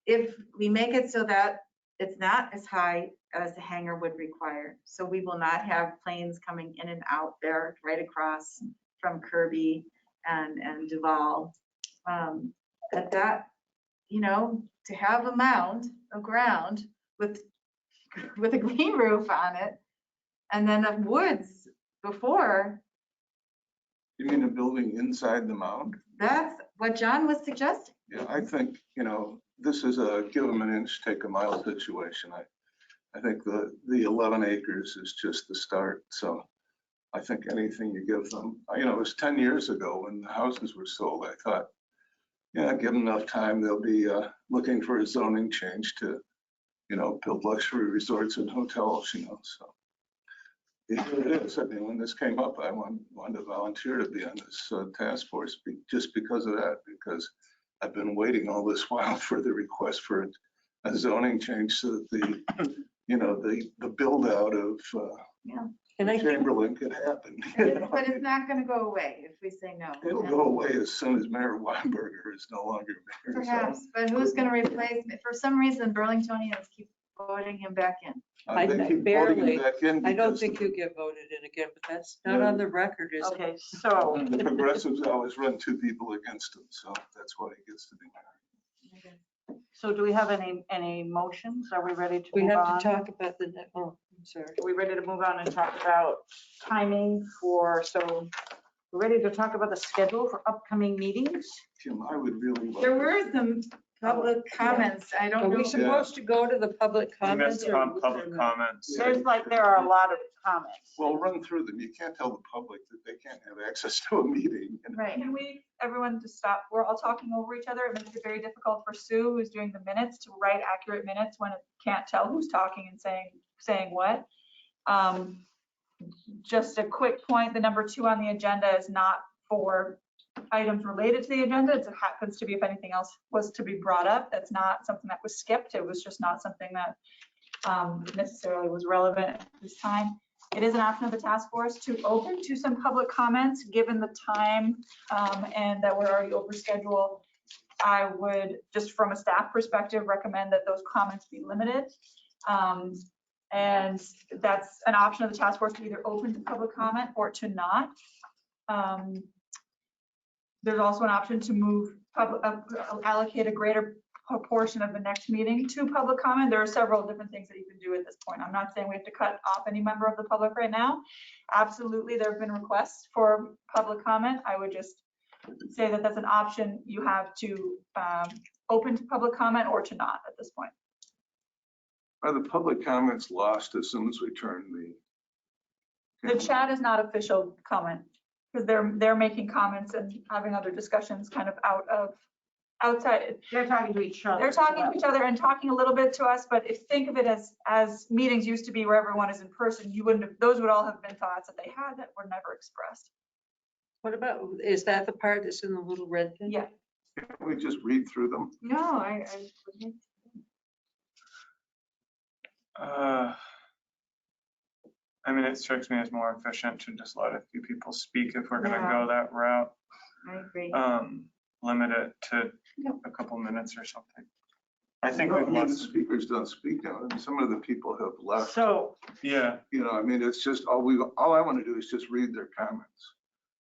if we make it so that it's not as high as the hangar would require, so we will not have planes coming in and out there right across from Kirby and Duval, that, you know, to have a mound of ground with a green roof on it, and then of woods before, You mean a building inside the mound? that's what John was suggesting. Yeah, I think, you know, this is a give them an inch, take a mile situation. I think the 11 acres is just the start. So I think anything you give them, you know, it was 10 years ago when the houses were sold. I thought, yeah, give them enough time, they'll be looking for a zoning change to, you know, build luxury resorts and hotels, you know, so. Here it is. I mean, when this came up, I wanted to volunteer to be on this task force just because of that, because I've been waiting all this while for the request for a zoning change so that the, you know, the build out of And I think Chamberlain could happen. But it's not going to go away if we say no. It'll go away as soon as Mayor Weinberger is no longer mayor. so Perhaps, but who's going to replace, for some reason, Burlingtonians keep voting him back in. They keep voting barely. him back in I don't because think you get voted in again, but that's not on the record, is it? Okay, so, the progressives always run two people against him, so that's why he gets to be mayor. so do we have any motions? Are we ready to We move have on? to talk about the, oh, I'm sorry. Are we ready to move on and talk about timing for, so we're ready to talk about the schedule for upcoming meetings? Tim, I would really love. There were some public comments. I Are don't know. we supposed to go to the public We comments? missed or- public comments. There are a lot of comments. Well, run through them. You can't tell the public that they can't have access to a meeting. And Right. Can we, everyone just stop? We're all talking over each other. It makes it very difficult for Sue, who's doing the minutes, to write accurate minutes when it can't tell who's talking and saying what. Just a quick point, the number 2 on the agenda is not for items related to the agenda. It happens to be if anything else was to be brought up. That's not something that was skipped. It was just not something that necessarily was relevant at this time. It is an option of the task force to open to some public comments, given the time and that we're already over schedule. I would, just from a staff perspective, recommend that those comments be limited. And that's an option of the task force to either open to public comment or to not. There's also an option to move, allocate a greater proportion of the next meeting to public comment. There are several different things that you can do at this point. I'm not saying we have to cut off any member of the public right now. Absolutely, there have been requests for public comment. I would just say that that's an option you have to open to public comment or to not at this point. Are the public comments lost as soon as we turn the? The chat is not official comment because they're making comments and having other discussions kind of outside. They're talking to each other. They're talking to each other and talking a little bit to us, but if think of it as meetings used to be where everyone is in person, you wouldn't have, those would all have been thoughts that they had that were never expressed. What about, is that the part that's in the little red thing? Yeah. Can we just read through them? No, I I mean, it strikes me as more efficient to just let a few people speak if we're gonna Yeah. go that route. agree. Limit it to a couple minutes or something. I think No, we've I mean, the lost, speakers don't speak now. And some of the people have left. So, yeah, You know, I mean, it's just all I want to do is just read their comments.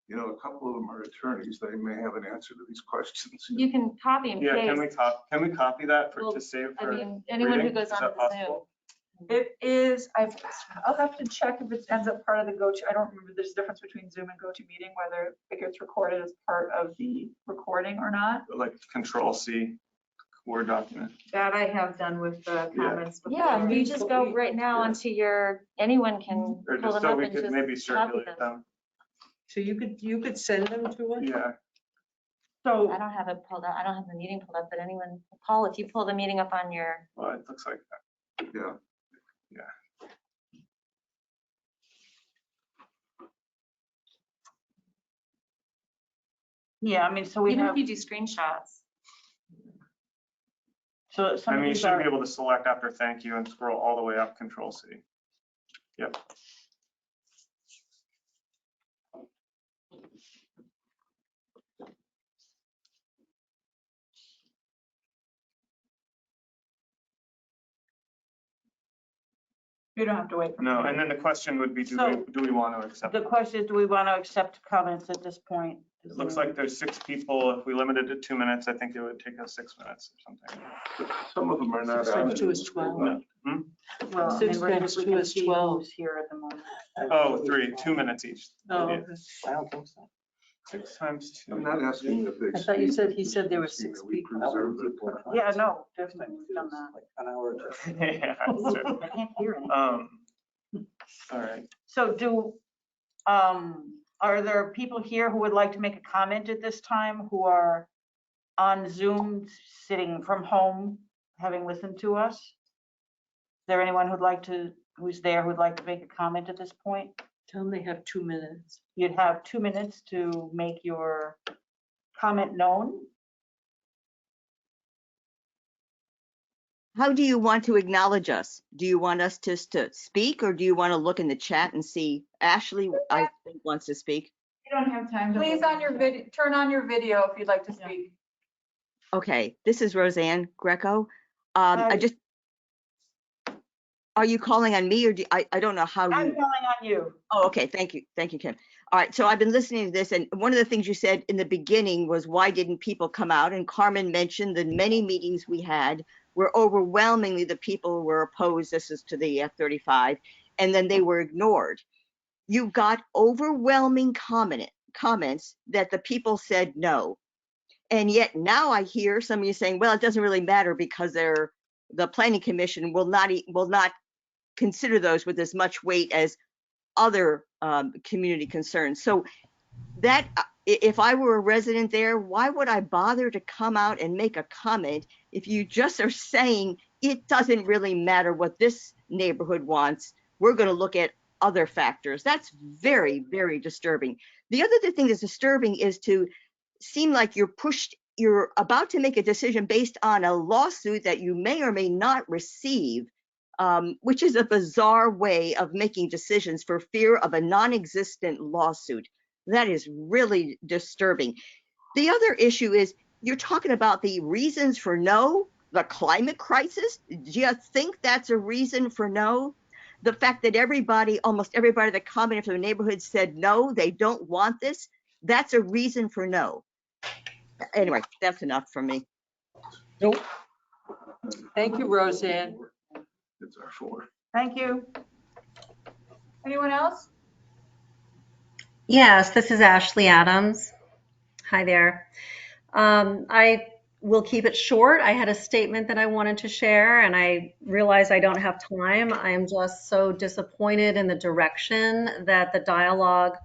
You know, a couple of them are attorneys. They may have an answer to these questions. You can copy and yeah, can we paste. copy that Well, to save I for mean, anyone who reading? goes Is on that the Zoom. possible? It is, I'll have to check if it ends up part of the GoTo. I don't remember, there's a difference between Zoom and GoToMeeting, whether it gets recorded as part of the recording or not. Like Control-C, Word document. That I have done with the Yeah. comments before. Yeah, you just go right now onto anyone can Or pull just them so up we and could just maybe copy circulate them. them. So you could send them to us? Yeah, So, I don't have it pulled up. I don't have the meeting pulled up, but anyone, Paul, if you pull the meeting up on your, Well, it looks like that. Yeah. yeah, I mean, so we even if have, you do screenshots. so some I of mean, you these should be are, able to select after thank you and scroll all the way up, Control C. Yep. You don't have to wait. for No, me. and then the question would be, do So- we want to accept? the question is, do we want to accept comments at this point? It looks like there's 6 people. If we limited it to 2 minutes, I think it would take us 6 minutes or something. But some of them are not. 6 times 2 is active. 12. Well, I mean, 6 we're times just, we 2 can is see 12. who's here at the moment. Oh, 2 minutes each. Oh, Yeah. okay. I don't think so. 6 times 2. I'm not asking if they. I thought you said, he speak, said there were asking 6 that we people. preserve the time. Yeah, no, definitely, we've done that. Like an hour or two. Yeah, that's true. I can't hear anything. All right. So are there people here who would like to make a comment at this time, who are on Zoom, sitting from home, having listened to us? Is there anyone who's there who'd like to make a comment at this point? Tell them they have 2 minutes. You'd have 2 minutes to make your comment known. How do you want to acknowledge us? Do you want us just to speak, or do you want to look in the chat and see Ashley, I think, wants to speak? You don't have time to. Please on your video, turn on your video if you'd like to speak. Okay, this is Roseanne Greco. Hi. Are you calling on me, or I don't know how I'm you? calling on you. Oh, okay, thank you, Kim. All right, so I've been listening to this, and one of the things you said in the beginning was, why didn't people come out? And Carmen mentioned the many meetings we had where overwhelmingly the people were opposed, this is to the F-35, and then they were ignored. You got overwhelming comments that the people said no. And yet now I hear some of you saying, well, it doesn't really matter because the planning commission will not consider those with as much weight as other community concerns. So that if I were a resident there, why would I bother to come out and make a comment if you just are saying it doesn't really matter what this neighborhood wants? We're going to look at other factors. That's very, very disturbing. The other thing that's disturbing is to seem like you're about to make a decision based on a lawsuit that you may or may not receive, which is a bizarre way of making decisions for fear of a non-existent lawsuit. That is really disturbing. The other issue is you're talking about the reasons for no, the climate crisis. Do you think that's a reason for no? The fact that almost everybody that commented from the neighborhood said no, they don't want this, that's a reason for no. Anyway, that's enough for me. Nope. Thank you, Roseanne. It's our 4. Thank you. Anyone else? Yes, this is Ashley Adams. Hi there. I will keep it short. I had a statement that I wanted to share, and I realize I don't have time. I am just so disappointed in the direction that the dialogue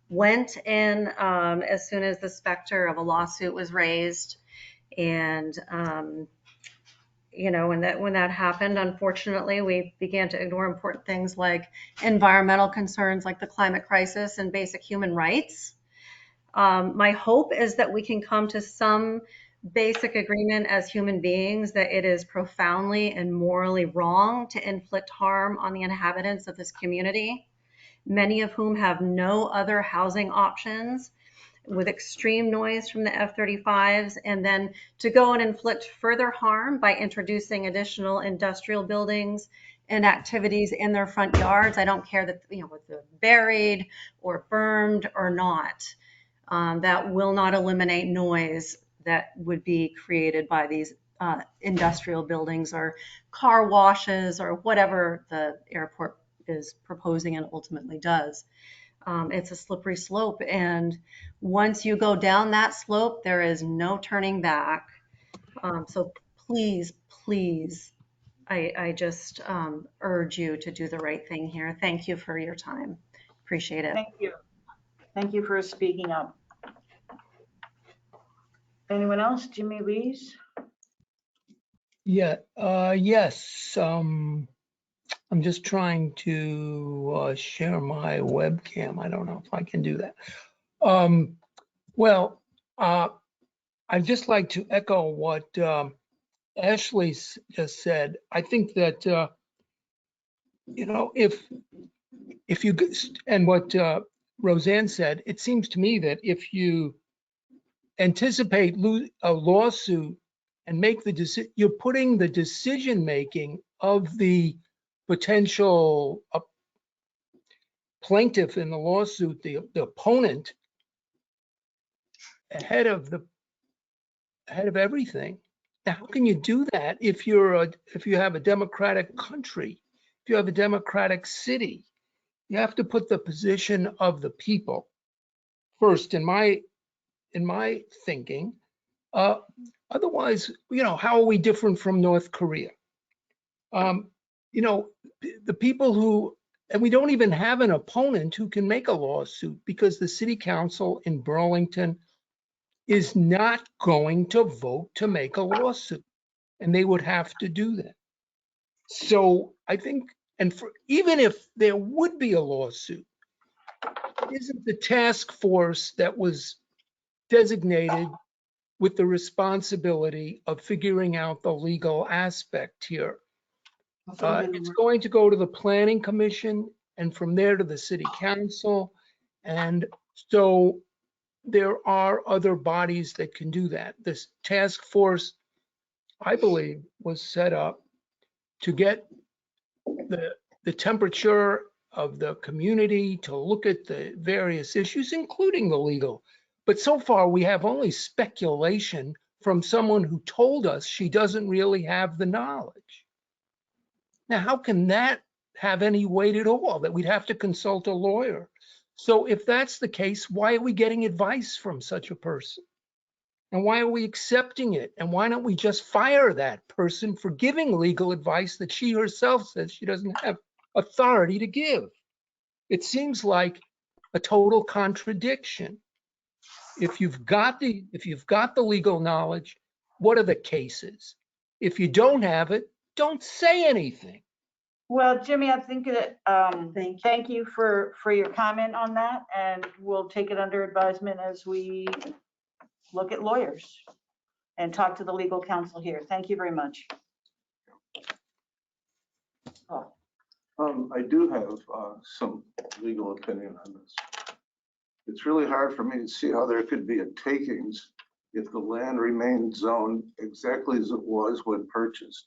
went in as soon as the specter of a lawsuit was raised. And when that happened, unfortunately, we began to ignore important things like environmental concerns, like the climate crisis and basic human rights. My hope is that we can come to some basic agreement as human beings that it is profoundly and morally wrong to inflict harm on the inhabitants of this community, many of whom have no other housing options, with extreme noise from the F-35s, and then to go and inflict further harm by introducing additional industrial buildings and activities in their front yards. I don't care that, if they're buried or burned or not. That will not eliminate noise that would be created by these industrial buildings or car washes or whatever the airport is proposing and ultimately does. It's a slippery slope, and once you go down that slope, there is no turning back. So please, I just urge you to do the right thing here. Thank you for your time. Appreciate it. Thank you. Thank you for speaking up. Anyone else? Jimmy Lees? Yeah, yes, I'm just trying to share my webcam. I don't know if I can do that. Well, I'd just like to echo what Ashley just said. I think that, you know, if you, and what Roseanne said, it seems to me that if you anticipate a lawsuit and make the decision, you're putting the decision-making of the potential plaintiff in the lawsuit, the opponent, ahead of everything. Now, how can you do that if you have a democratic country, if you have a democratic city? You have to put the position of the people first, in my thinking. Otherwise, you know, how are we different from North Korea? You know, the people who, and we don't even have an opponent who can make a lawsuit because the city council in Burlington is not going to vote to make a lawsuit, and they would have to do that. So I think, and even if there would be a lawsuit, isn't the task force that was designated with the responsibility of figuring out the legal aspect here? It's going to go to the planning commission and from there to the city council. And so there are other bodies that can do that. This task force, I believe, was set up to get the temperature of the community, to look at the various issues, including the legal. But so far, we have only speculation from someone who told us she doesn't really have the knowledge. Now, how can that have any weight at all, that we'd have to consult a lawyer? So if that's the case, why are we getting advice from such a person? And why are we accepting it? And why don't we just fire that person for giving legal advice that she herself says she doesn't have authority to give? It seems like a total contradiction. If you've got the legal knowledge, what are the cases? If you don't have it, don't say anything. Well, Jimmy, I think that, thank you for your comment on that, and we'll take it under advisement as we look at lawyers and talk to the legal counsel here. Thank you very much. Oh, I do have some legal opinion on this. It's really hard for me to see how there could be a takings if the land remained zoned exactly as it was when purchased.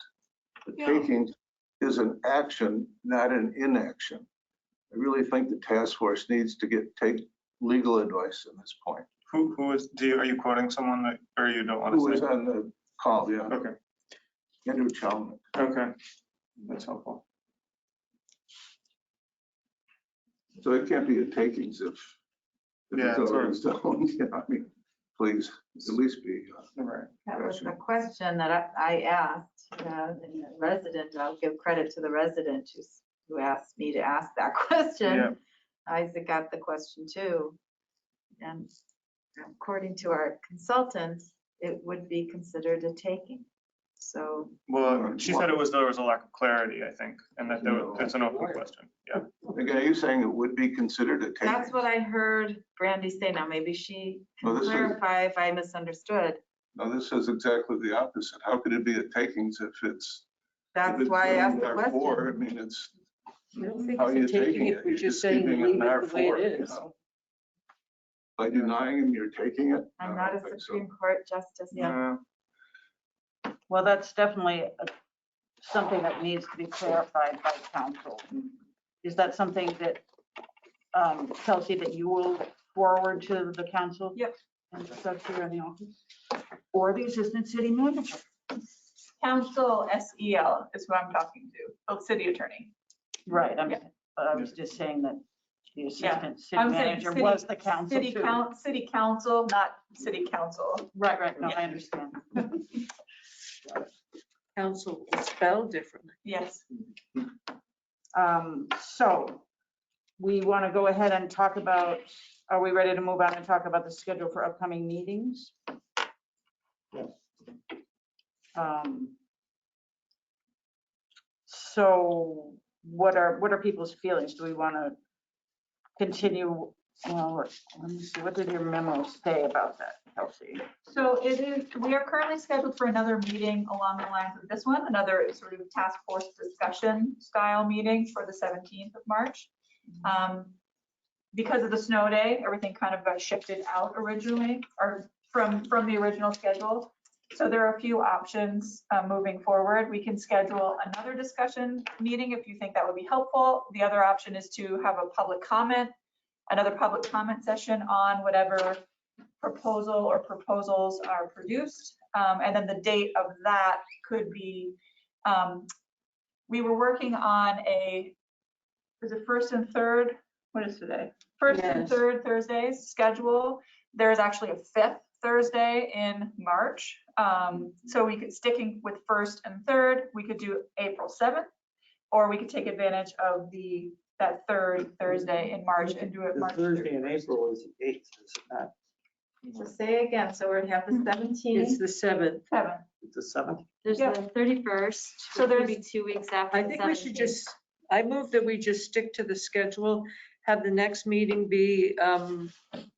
The takings is an action, not an inaction. I really think the task force needs to take legal advice at this point. Who is, are you quoting someone that, or you don't want Who to was say? on the call, yeah. Okay, Andrew Chalmers. okay, that's helpful. So it can't be a takings if Yeah, it's it's already zoned. Yeah, I mean, please, at least be. Right. That was the question that I asked, and the resident, I'll give credit to the resident who asked me to ask that question. Yeah. Isaac got the question too. And according to our consultant, it would be considered a taking. So. Well, she said there was a lack of clarity, I think, and that it's an open question. Yeah. Again, are you saying it would be considered a taking? That's what I heard Brandy say. Now, maybe she can clarify if I misunderstood. No, this is exactly the opposite. How could it be a takings if it's? That's why I asked the question. R4, I mean, it's, I don't think how are you it's a taking taking if it? you're You're just saying keeping it leave in it the way R4, it you is. know? By denying him, you're taking it? I'm No, I not don't a think so. Supreme Court justice. yeah. Well, that's definitely something that needs to be clarified by counsel. Is that something that, Kelsey, that you will forward to the council? Yep. And stuff here in the office? Or the assistant city manager? Council SEL is who I'm talking to, oh, city attorney. Right, Yeah. but I was just saying that the assistant city I'm saying manager city- was the council too. City council, not city council. Right, no, Yeah. I understand. Council is spelled differently. Yes. So we want to go ahead and talk about, are we ready to move on and talk about the schedule for upcoming meetings? So what are people's feelings? Do we want to continue? Well, let me see, what did your memo say about that, Kelsey? So we are currently scheduled for another meeting along the lines of this one, another sort of task force discussion style meeting for the 17th of March. Because of the snow day, everything kind of got shifted out originally, or from the original schedule. So there are a few options moving forward. We can schedule another discussion meeting if you think that would be helpful. The other option is to have a another public comment session on whatever proposal or proposals are produced. And then the date of that could be, we were working on is it first and third? What is today? First and Yes. third Thursdays schedule. There's actually a fifth Thursday in March. So we could, sticking with first and third, we could do April 7th, or we could take advantage of that third Thursday in March and do it The March Thursday in 31st. April is the 8th, is it not? So say again, so we have the 17th. It's the 7th. 7th. It's the 7th. There's Yeah. the 31st, So so there'd there's- be 2 weeks after I the think we should 17th. I move that we just stick to the schedule, have the next meeting be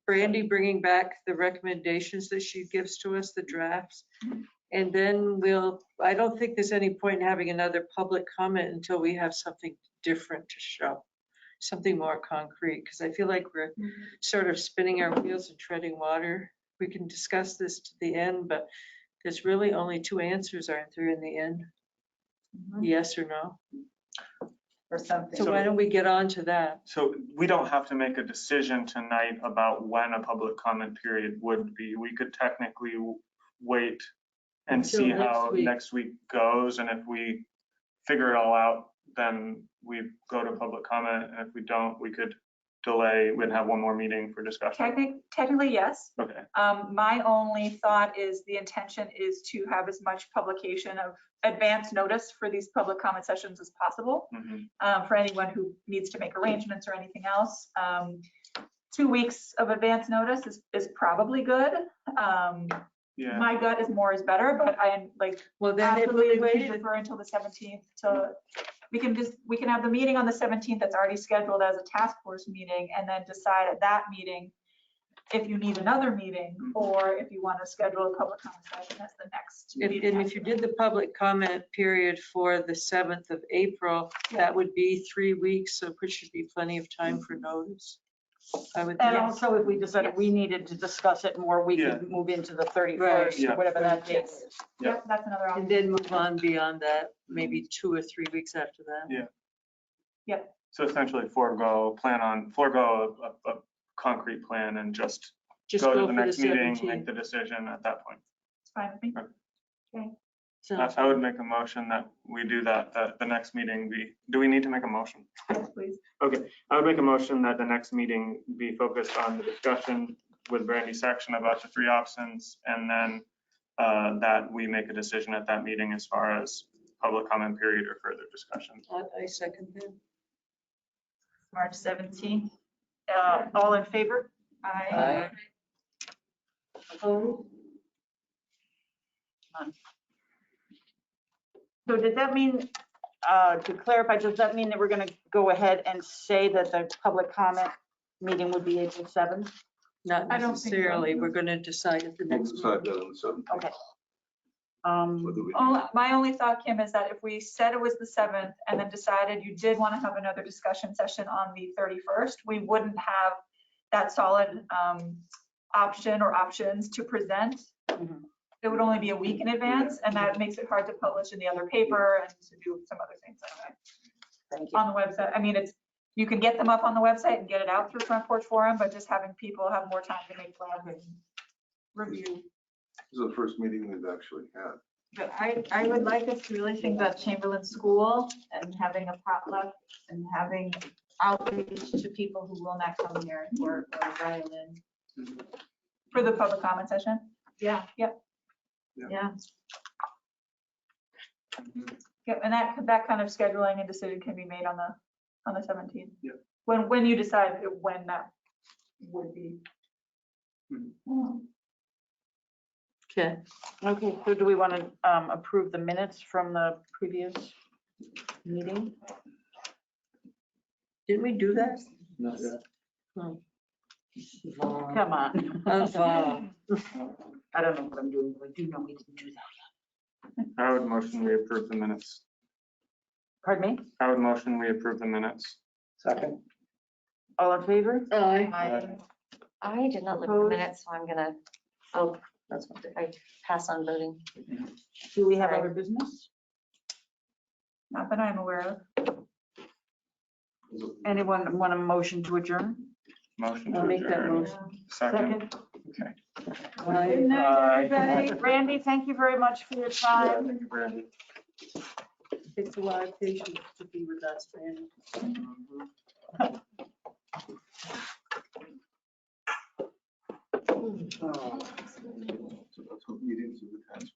Brandy bringing back the recommendations that she gives to us, the drafts. And then I don't think there's any point in having another public comment until we have something different to show, something more concrete, because I feel like we're sort of spinning our wheels and treading water. We can discuss this to the end, but there's really only two answers, aren't there, in the end? Yes or no? Or something? So why don't we get on to that? So we don't have to make a decision tonight about when a public comment period would be. We could technically wait and Until see next how week. next week goes. And if we figure it all out, then we go to public comment. And if we don't, we could delay, we'd have one more meeting for discussion. Technically, yes. Okay. My only thought is the intention is to have as much publication of advance notice for these public comment sessions as possible, for anyone who needs to make arrangements or anything else. 2 weeks of advance notice is probably good. Yeah. My gut is more is better, but I like, Well, then if absolutely, we we can waited, defer until the 17th to, we can have the meeting on the 17th that's already scheduled as a task force meeting, and then decide at that meeting if you need another meeting, or if you want to schedule a public comment session as the next meeting. and if you did the public comment period for the 7th of April, that would be 3 weeks, so which should be plenty of time for notice. I would And think. also, if we decided we needed to discuss it more, we Yeah. could move into the 31st, Right. Yeah. or whatever that date is. Yep, that's another option. And then move on beyond that, maybe 2 or 3 weeks after that. Yeah. Yep. So essentially forego a concrete plan and just Just go to go the for the next meeting, 17th. make the decision at that point. It's fine with me. Sounds I would make a motion that we do that, the next meeting be, do we need to make a motion? Yes, please. Okay, I would make a motion that the next meeting be focused on the discussion with Brandy's section about the 3 options, and then that we make a decision at that meeting as far as public comment period or further discussion. I second that. March 17th. All in favor? Aye. Opposed? None. So does that mean, to clarify, does that mean that we're going to go ahead and say that the public comment meeting would be April 7th? Not I don't think so. necessarily. We're going to decide at the We'll next decide meeting. that on the 7th. Okay. Whether we- My only thought, Kim, is that if we said it was the 7th and then decided you did want to have another discussion session on the 31st, we wouldn't have that solid option or options to present. It would only be a week in advance, and that makes it hard to publish in the other paper and to do some other things like that. Thank you. On the website, I mean, you can get them up on the website and get it out through Front Porch Forum, but just having people have more time to make plans and review. This is the first meeting we've actually had. But I would like us to really think about Chamberlain School and having a potluck and having outreach to people who will not come here or violin. For the public comment session? Yeah. Yep. Yeah. Yep, and that kind of scheduling and decision can be made on the 17th. Yeah. When you decide when that would be. Okay. Okay, so do we want to approve the minutes from the previous meeting? Didn't we do that? Come on. I don't know what I'm doing, but I do know we didn't do that. I would motion we approve the minutes. Pardon me? I would motion we approve the minutes. Second. All in favor? I did not look at the Opposed? minutes, so I'm gonna, oh, That's fine. I pass on voting. Do we have Sorry. other business? Not that I'm aware of. Anyone want a motion to adjourn? Motion to I'll make that adjourn. motion. Second. Second. Okay. Good night, Bye. everybody. Randy, thank you very much for your Yeah, time. thank you, Brandy. Takes a lot of patience to be with us, man. So that's what meetings of the task